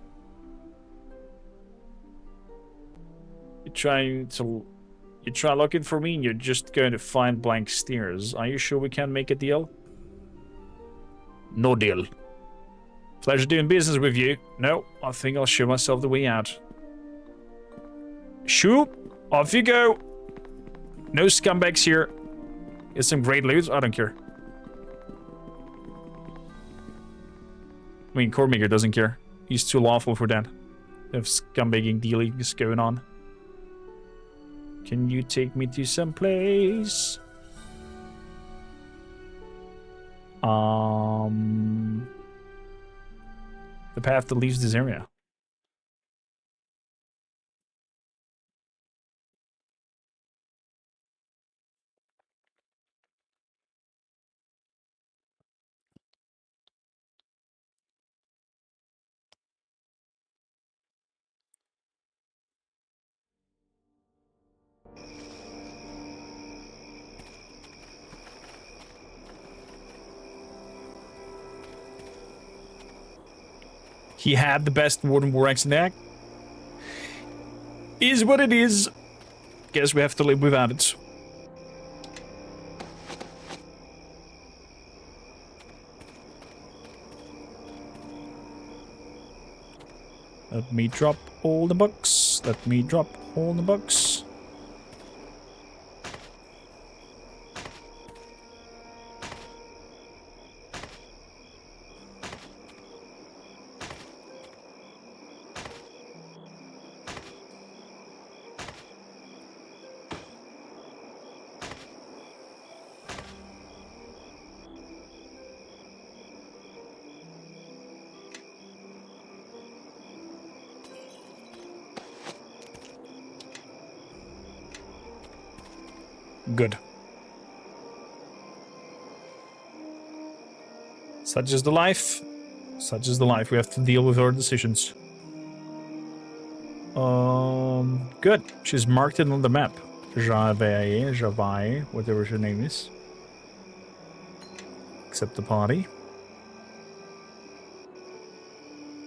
You try looking for me and you're just going to find blank stares. Are you sure we can make a deal? No deal. Pleasure doing business with you. No, I think I'll show myself the way out. Shoot! Off you go! No scumbags here. Get some great loot. I don't care. I mean, Kormakrtv doesn't care. He's too lawful for that. They have scumbagging dealings going on. Can you take me to some place? The path that leaves this area. He had the best Warden War Axe in the act. Is what it is. Guess we have to live without it. Let me drop all the books. Let me drop all the books. Good. Such is the life. Such is the life. We have to deal with our decisions. Good. She's marked it on the map. Zhjaeve, whatever her name is. Accept the party.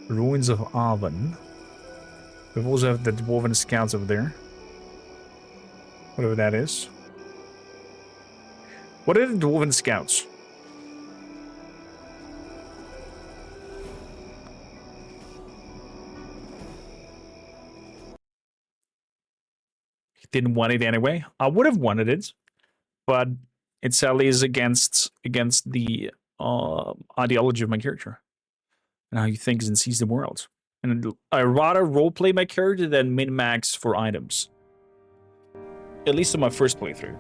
Ruins of Arven. We also have the Dwarven Scouts over there. Whatever that is. What are the Dwarven Scouts? Didn't want it anyway. I would have wanted it, but it sadly is against the ideology of my character and how he thinks and sees the world. And I rather roleplay my character than min-max for items. At least in my first playthrough.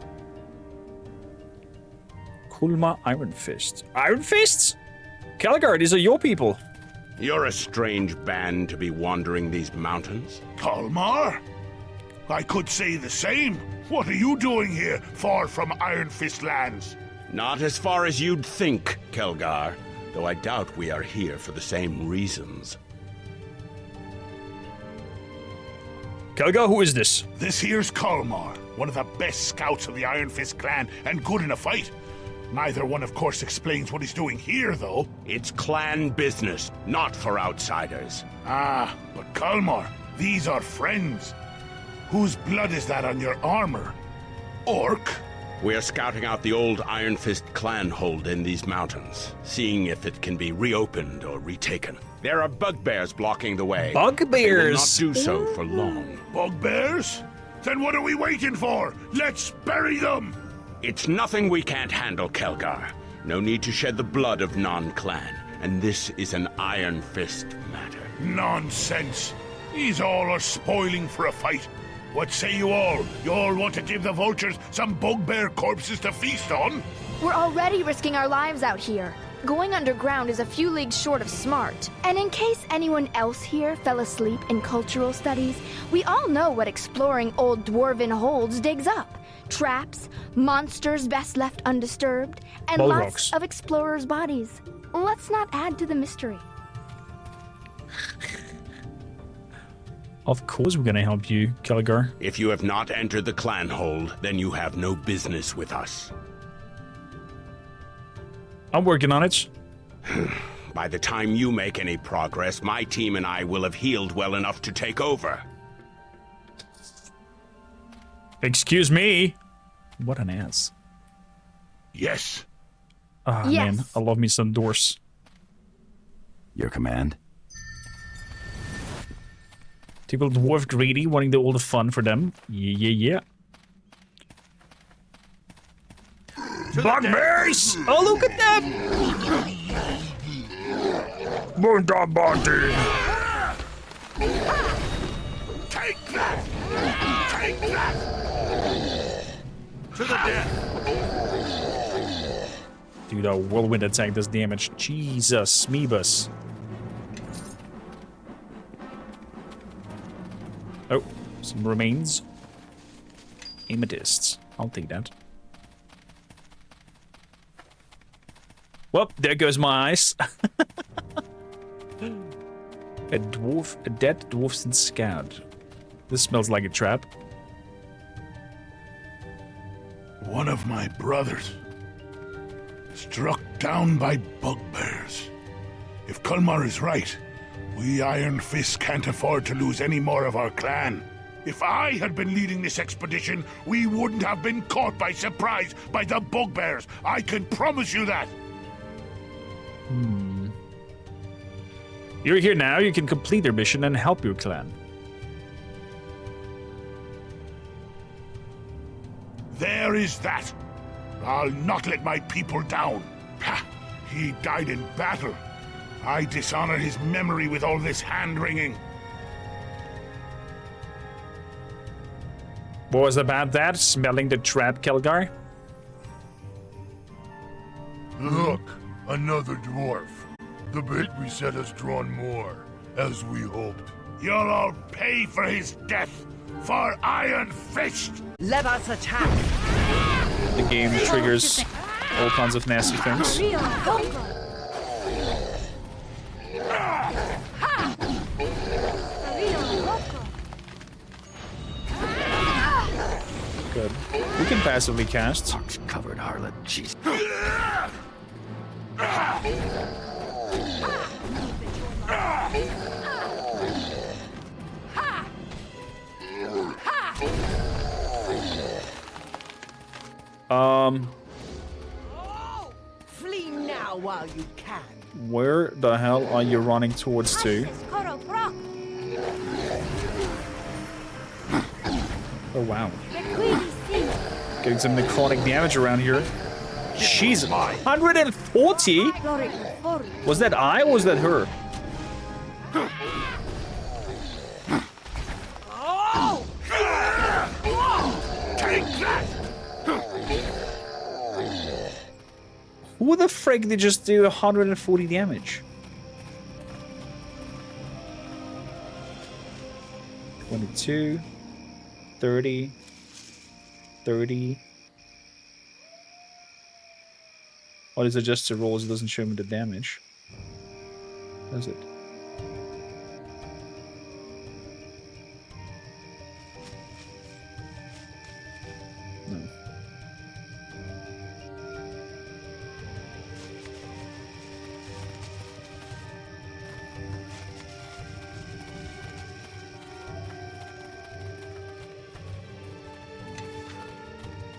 Kulma Iron Fist. Iron Fists? Kelgar, these are your people. You're a strange band to be wandering these mountains. Kalmar? I could say the same. What are you doing here, far from Iron Fist lands? Not as far as you'd think, Kelgar, though I doubt we are here for the same reasons. Kelgar, who is this? This here's Kalmar, one of the best scouts of the Iron Fist clan, and good in a fight. Neither one, of course, explains what he's doing here, though. It's clan business, not for outsiders. Ah, but Kalmar, these are friends. Whose blood is that on your armor? Orc? We're scouting out the old Iron Fist clan hold in these mountains, seeing if it can be reopened or retaken. There are bugbears blocking the way. Bugbears? They will not do so for long. Bugbears? Then what are we waiting for? Let's bury them! It's nothing we can't handle, Kelgar. No need to shed the blood of non-clan, and this is an Iron Fist matter. Nonsense! These all are spoiling for a fight. What say you all? You all want to give the vultures some bugbear corpses to feast on? We're already risking our lives out here. Going underground is a few leagues short of smart. And in case anyone else here fell asleep in cultural studies, we all know what exploring old dwarven holds digs up. Traps, monsters best left undisturbed, and lots of explorers' bodies. Let's not add to the mystery. Of course we're gonna help you, Kelgar. If you have not entered the clan hold, then you have no business with us. I'm working on it. By the time you make any progress, my team and I will have healed well enough to take over. Excuse me. What an ass. Yes. Ah, Yes. man, I love me some doors. Your command? Typical dwarf greedy, wanting all the fun for them. Yeah. Bugbears! Oh, look at them! Bunda body! Take that! Take that! To the death! Dude, our whirlwind attack does damage. Jesus, Meebus. Oh, some remains. Amethysts. I'll take that. Well, there goes my eyes. A dead dwarf's scout. This smells like a trap. One of my brothers. Struck down by bugbears. If Kulmar is right, we Iron Fists can't afford to lose any more of our clan. If I had been leading this expedition, we wouldn't have been caught by surprise by the bugbears. I can promise you that. You're here now, you can complete your mission and help your clan. There is that. I'll not let my people down. Ha! He died in battle. I dishonor his memory with all this hand-wringing. What was about that? Smelling the trap, Kelgar? Look, another dwarf. The bait we set has drawn more, as we hoped. You'll all pay for his death, for Iron Fist! Let us attack! The game triggers all kinds of nasty things. Good. We can passively cast. Covered harlot. Jeez. Flee now while you can. Where the hell are you running towards to? Oh wow. Getting some necrotic damage around here. She's 140? Was that I or was that her? Who the frick did just do 140 damage? 22, 30, 30. What is it just the rolls? It doesn't show me the damage. Does it? No.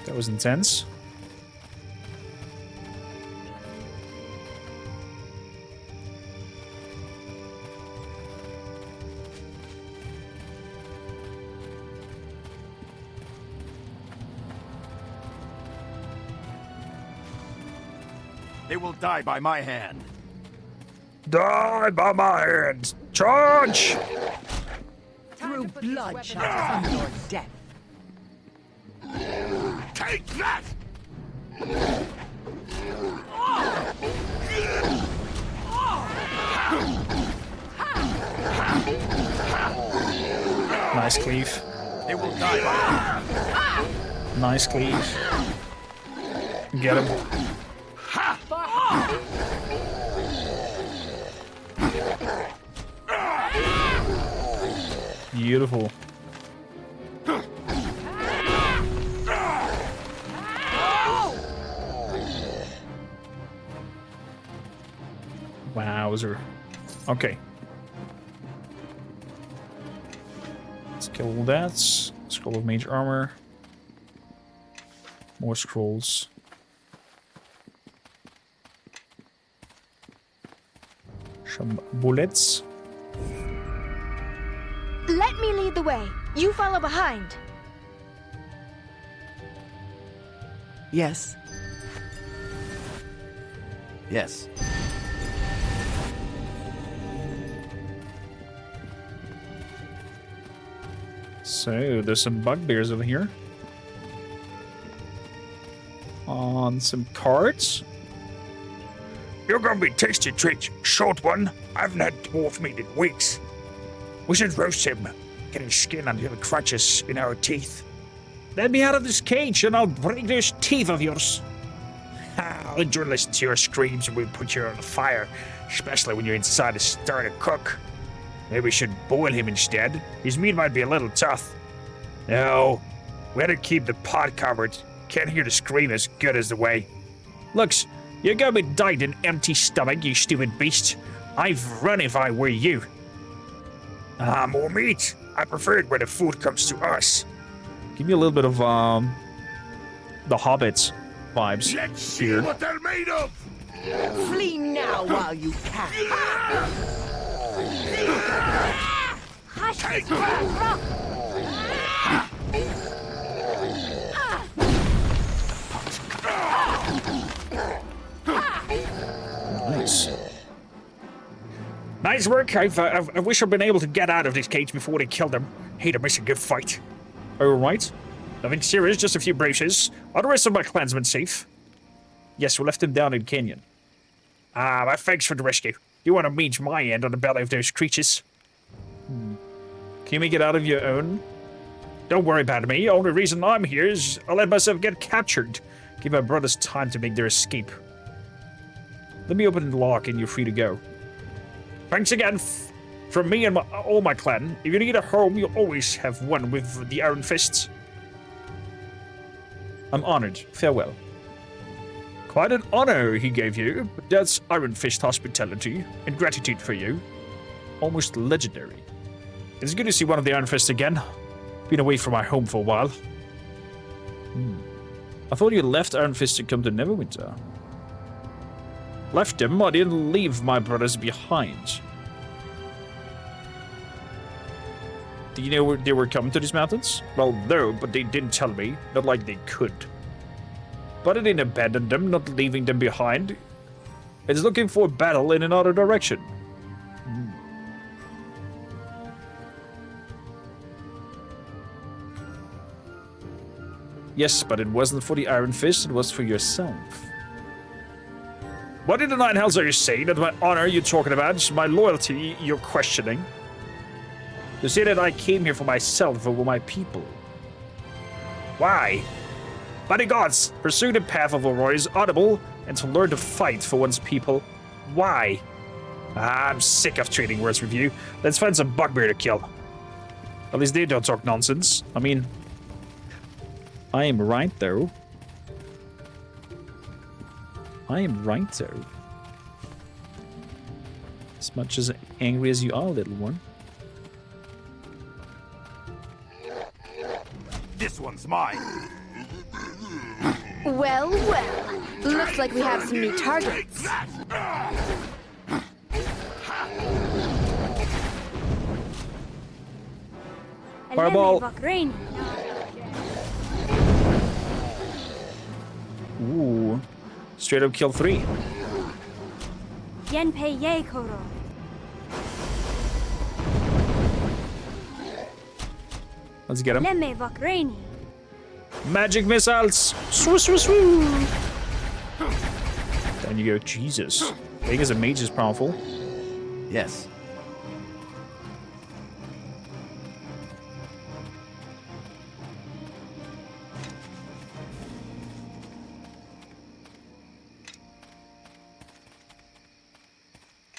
That was intense. They will die by my hand. Die by my hand! Charge! Through blood shall come your death. Take that! Nice cleave. They will die by Nice cleave. Get him. Beautiful. Wowzer. Okay. Let's kill that. Scroll of Mage Armor. More scrolls. Some bullets. Let me lead the way. You follow behind. Yes. Yes. So, there's some bugbears over here. On some cards. You're gonna be tasty treat, short one. I haven't had dwarf meat in weeks. We should roast him, get his skin until it crunches in our teeth. Let me out of this cage and I'll break those teeth of yours. I'll enjoy listening to your screams when we put you on the fire, especially when you're inside to start to cook. Maybe we should boil him instead. His meat might be a little tough. No, we had to keep the pot covered. Can't hear the scream as good as the way. Looks, you're gonna be dying an empty stomach, you stupid beast. I'd run if I were you. More meat. I prefer it when the food comes to us. Give me a little bit of the Hobbits vibes. Let's see here. what they're made of. Flee now while you can. Nice. Nice work. I wish I'd been able to get out of this cage before they killed him. Hate to miss a good fight. All right. Nothing serious, just a few bruises. Are the rest of my clansmen safe? Yes, we left them down in the canyon. My thanks for the rescue. You want to meet my end on the belly of those creatures? Can you make it out of your own? Don't worry about me. Only reason I'm here is I'll let myself get captured. Give my brothers time to make their escape. Let me open the lock and you're free to go. Thanks again from me and all my clan. If you need a home, you'll always have one with the Iron Fists. I'm honored. Farewell. Quite an honor he gave you, but that's Iron Fist hospitality and gratitude for you. Almost legendary. It's good to see one of the Iron Fists again. Been away from my home for a while. I thought you left Iron Fist to come to Neverwinter. Left him? I didn't leave my brothers behind. Do you know they were coming to these mountains? Well, no, but they didn't tell me. Not like they could. But I didn't abandon them, not leaving them behind. It's looking for battle in another direction. Yes, but it wasn't for the Iron Fist, it was for yourself. What in the nine hells are you saying? That my honor you're talking about? My loyalty you're questioning? You say that I came here for myself over my people. Why? By the gods, pursue the path of Aurora is audible, and to learn to fight for one's people. Why? I'm sick of trading words with you. Let's find some bugbear to kill. At least they don't talk nonsense. I mean, I am right though. As much as angry as you are, little one. This one's mine. Well, well. Looks like we have some new targets. Fireball. Ooh. Straight up kill 3. Let's get him. Magic missiles! Swoo, swoo, swoo! Down you go. Jesus. Being as a mage is powerful. Yes.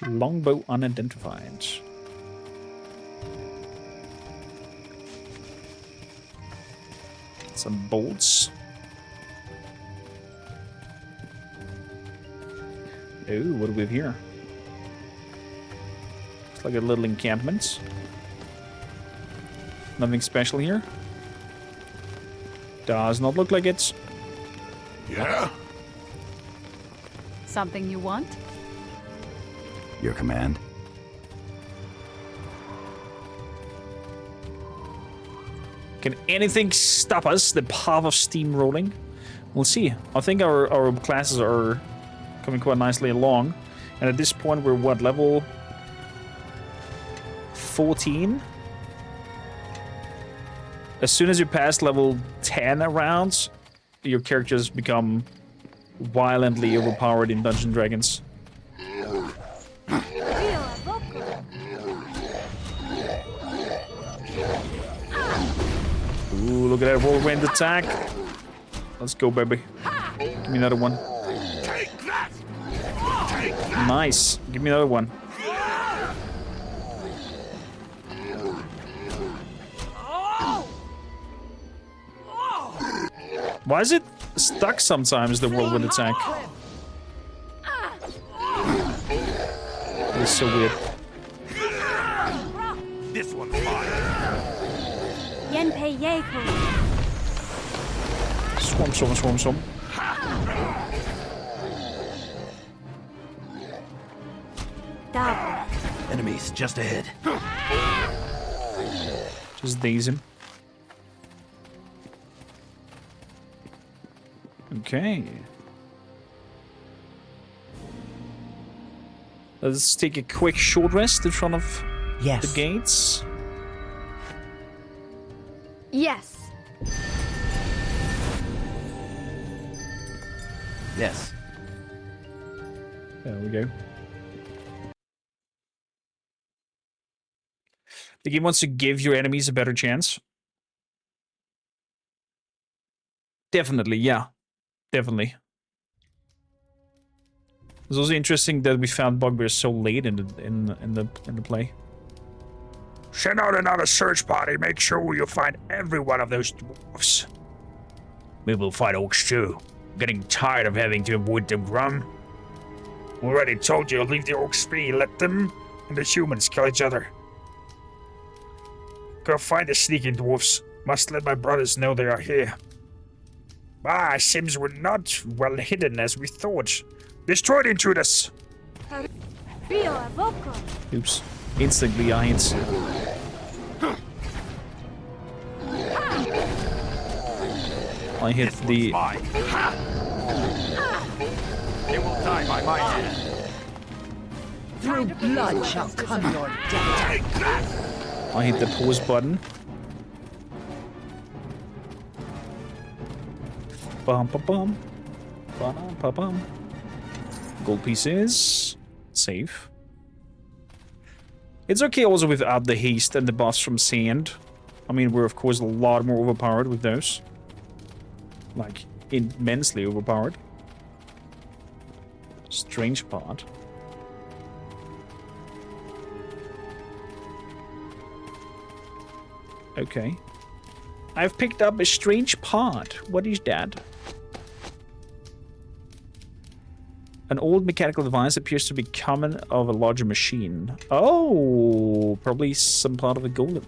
Longbow unidentified. Some bolts. Oh, what do we have here? Looks like a little encampment. Nothing special here. Does not look like it. Yeah? Something you want? Your command? Can anything stop us? The path of steamrolling? We'll see. I think our classes are coming quite nicely along. And at this point, we're what, level 14? As soon as you pass level 10 rounds, your characters become violently overpowered in Dungeons & Dragons. Ooh, look at that whirlwind attack. Let's go, baby. Give me another one. Nice. Give me another one. Why is it stuck sometimes, the whirlwind attack? It's so weird. This one's mine. Swarm. Enemies just ahead. Just daze him. Okay. Let's take a quick short rest in front of the gates. Yes. Yes. There we go. The game wants to give your enemies a better chance. Definitely, yeah. Definitely. It's also interesting that we found bugbears so late in the play. Send out another search party. Make sure you find every one of those dwarfs. Maybe we'll find orcs too. I'm getting tired of having to avoid them, Grum. Already told you, leave the orcs be. Let them and the humans kill each other. Go find the sneaking dwarfs. Must let my brothers know they are here. Ah, seems we're not well hidden as we thought. Destroy the intruders! Oops. Instantly I hit. I hit the... They will die by my hand. Through blood shall come your death. I hit the pause button. Bum bum bum. Bum bum bum. Gold pieces. Save. It's okay also without the haste and the buffs from sand. I mean, we're of course a lot more overpowered with those. Like, immensely overpowered. Strange part. Okay. I've picked up a strange part. What is that? An old mechanical device appears to be common of a larger machine. Oh, probably some part of a golem.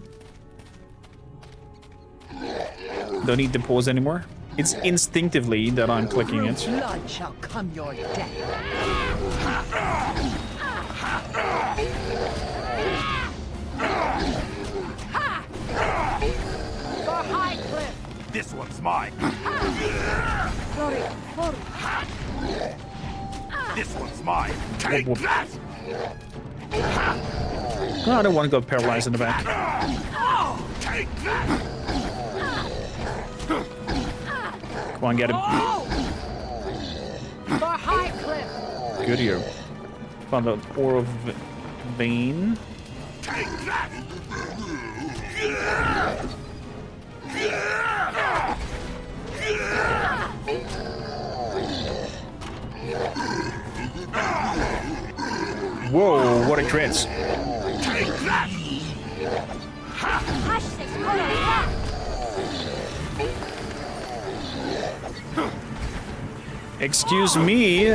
Don't need to pause anymore. It's instinctively that I'm clicking it. Through blood shall come your death. This one's mine. This one's mine. Take that! Oh, I don't want to go paralyzed in the back. Take that! Come on, get him. Good here. Found the ore of vein. Take that! Whoa, what a crit. Take that! Excuse me.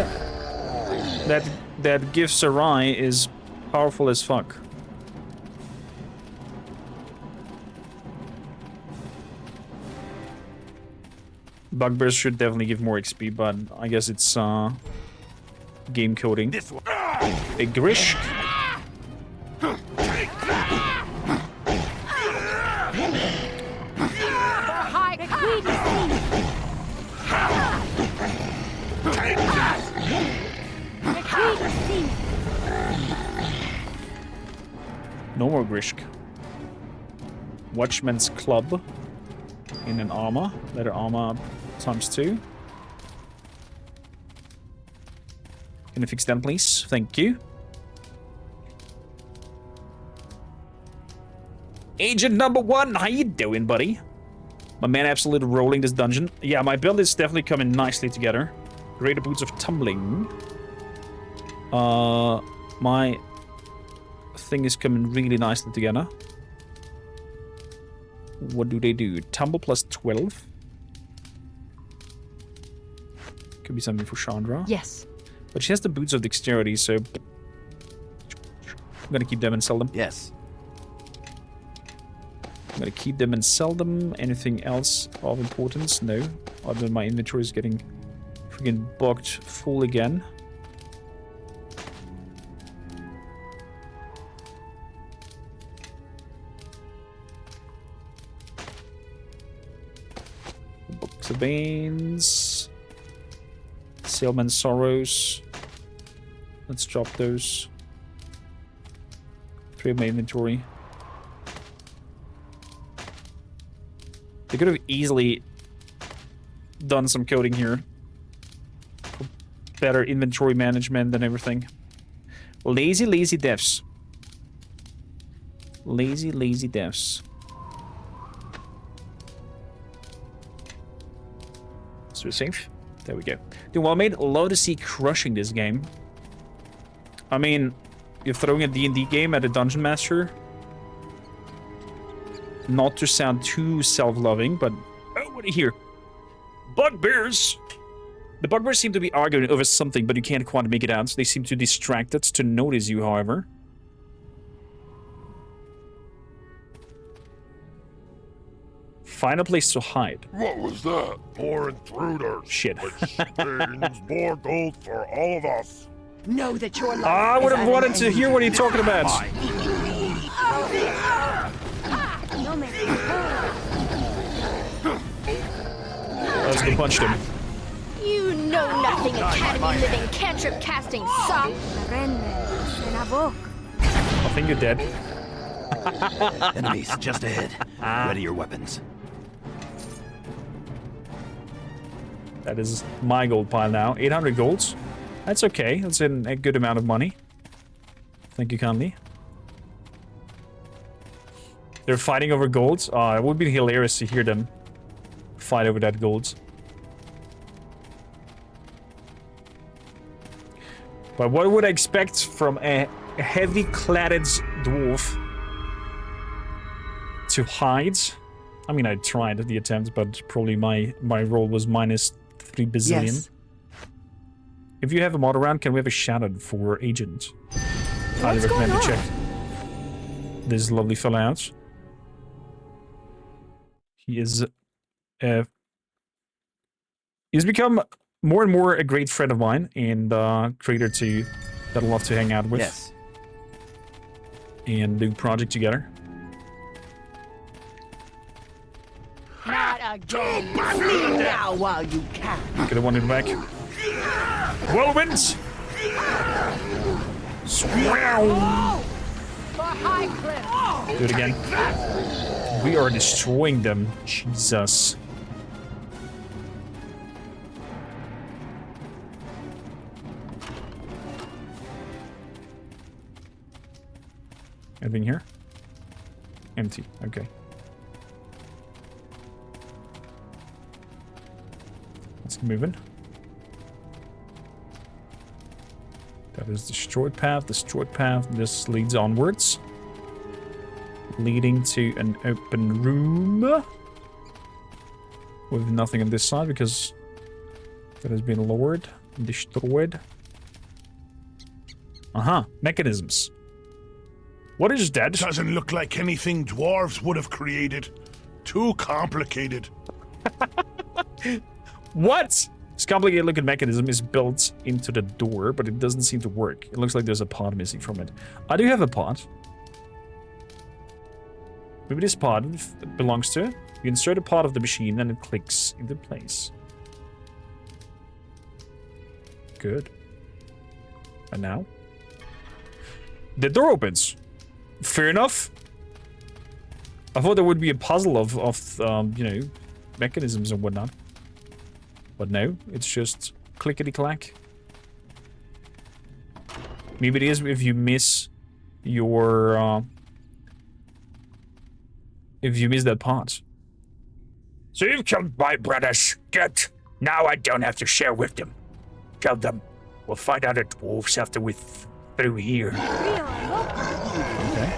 That gift Sarai is powerful as fuck. Bugbears should definitely give more XP, but I guess it's game coding. This one. A Grishk. No more Grishk. Watchman's Club. In an armor. Leather armor ×2. Can you fix them, please? Thank you. Agent number 1, how you doing, buddy? My man absolutely rolling this dungeon. Yeah, my build is definitely coming nicely together. Greater Boots of Tumbling. My thing is coming really nicely together. What do they do? Tumble plus 12. Could be something for Chandra. Yes. But she has the Boots of Dexterity, so... I'm gonna keep them and sell them. Yes. I'm gonna keep them and sell them. Anything else of importance? No. Other than my inventory is getting freaking booked full again. Books of Banes. Sailman's Sorrows. Let's drop those. 3 of my inventory. They could have easily done some coding here. For better inventory management and everything. Lazy, lazy devs. Lazy, lazy devs. So safe. There we go. Dude, well made. Love to see crushing this game. I mean, you're throwing a D&D game at a Dungeon Master. Not to sound too self-loving, but... Oh, what do you hear? Bugbears! The bugbears seem to be arguing over something, but you can't quite make it out. They seem too distracted to notice you, however. Find a place to hide. What was that? More intruders. Shit. Which means more gold for all of us. Know that your life I would have wanted to hear what you're talking about. Let's go punch them. You know nothing, academy living, cantrip casting sock. I think you're dead. Enemies just ahead. Ready your weapons. That is my gold pile now. 800 golds. That's okay. That's a good amount of money. Thank you kindly. They're fighting over golds. It would be hilarious to hear them fight over that golds. But what would I expect from a heavy-cladded dwarf to hide? I mean, I tried the attempt, but probably my roll was minus 3 bazillion. Yes. If you have a mod around, can we have a shout-out for Agent? Highly recommend you check this lovely fella out. He is... he's become more and more a great friend of mine, and creator that I love to hang out with. Yes. And do project together. Not again. Flee now while you can. Could have won it back. Whirlwinds! Swow! Do it again. We are destroying them. Jesus. Anything here? Empty. Okay. Let's move in. That is destroyed path, destroyed path. This leads onwards. Leading to an open room. With nothing on this side because that has been lowered and destroyed. Mechanisms. What is that? Doesn't look like anything dwarves would have created. Too complicated. What? This complicated looking mechanism is built into the door, but it doesn't seem to work. It looks like there's a part missing from it. I do have a part. Maybe this part belongs to it. You insert a part of the machine and it clicks into place. Good. And now? The door opens. Fair enough. I thought there would be a puzzle of you know, mechanisms and whatnot. But no, it's just clickety-clack. Maybe it is if you miss your, if you miss that part. So you've killed my brothers. Good. Now I don't have to share with them. Kill them. We'll find out the dwarves after we're through here. Okay.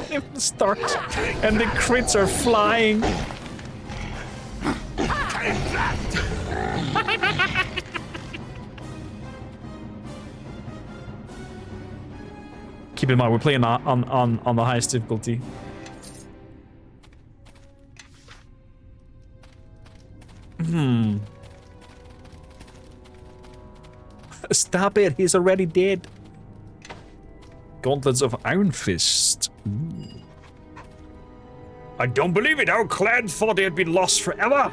It start, and the crits are flying. Keep in mind, we're playing on the highest difficulty. Stop it, he's already dead. Gauntlets of Iron Fist. Ooh. I don't believe it. Our clan thought they had been lost forever.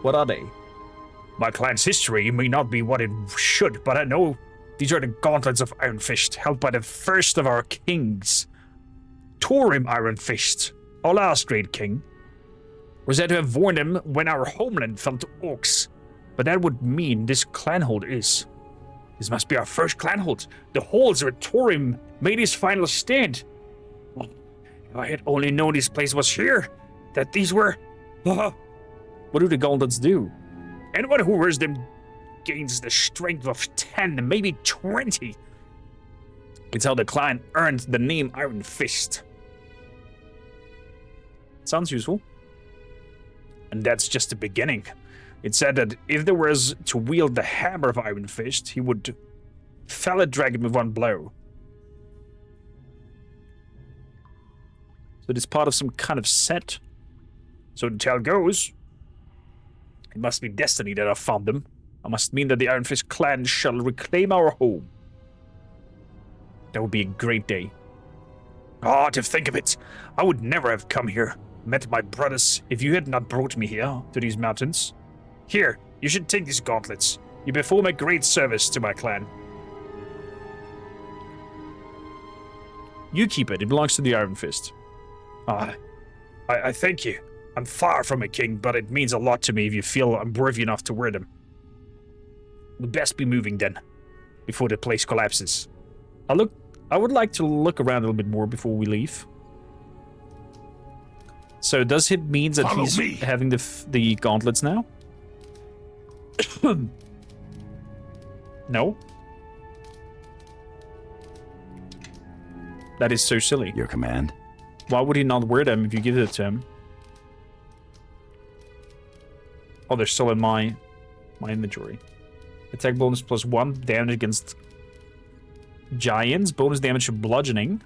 What are they? My clan's history may not be what it should, but I know these are the Gauntlets of Iron Fist, held by the first of our kings. Thorim Iron Fist, our last great king, was said to have worn them when our homeland fell to orcs. But that would mean this clanhold is. This must be our first clanhold. The halls where Thorim made his final stand. Well, if I had only known this place was here, that these were... What do the gauntlets do? Anyone who wears them gains the strength of 10, maybe 20. It's how the clan earned the name Iron Fist. Sounds useful. And that's just the beginning. It said that if there was to wield the hammer of Iron Fist, he would fell a dragon with one blow. So it is part of some kind of set. So the tale goes, it must be destiny that I found them. I must mean that the Iron Fist clan shall reclaim our home. That would be a great day. Ah, to think of it, I would never have come here, met my brothers, if you had not brought me here, to these mountains. Here, you should take these gauntlets. You perform a great service to my clan. You keep it. It belongs to the Iron Fist. I thank you. I'm far from a king, but it means a lot to me if you feel I'm worthy enough to wear them. We'd best be moving then, before the place collapses. I would like to look around a little bit more before we leave. So does it mean that he's having the gauntlets now? No. That is so silly. Your command. Why would he not wear them if you give it to him? Oh, they're still in my inventory. Attack bonus +1, damage against giants, bonus damage to bludgeoning.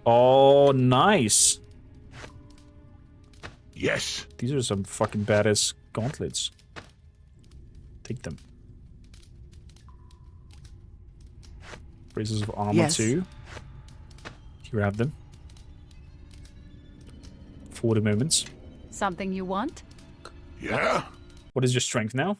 Oh, nice. Yes. These are some fucking badass gauntlets. Take them. Braces of armor too. Here I have them. 40 moments. Something you want? Yeah. What is your strength now?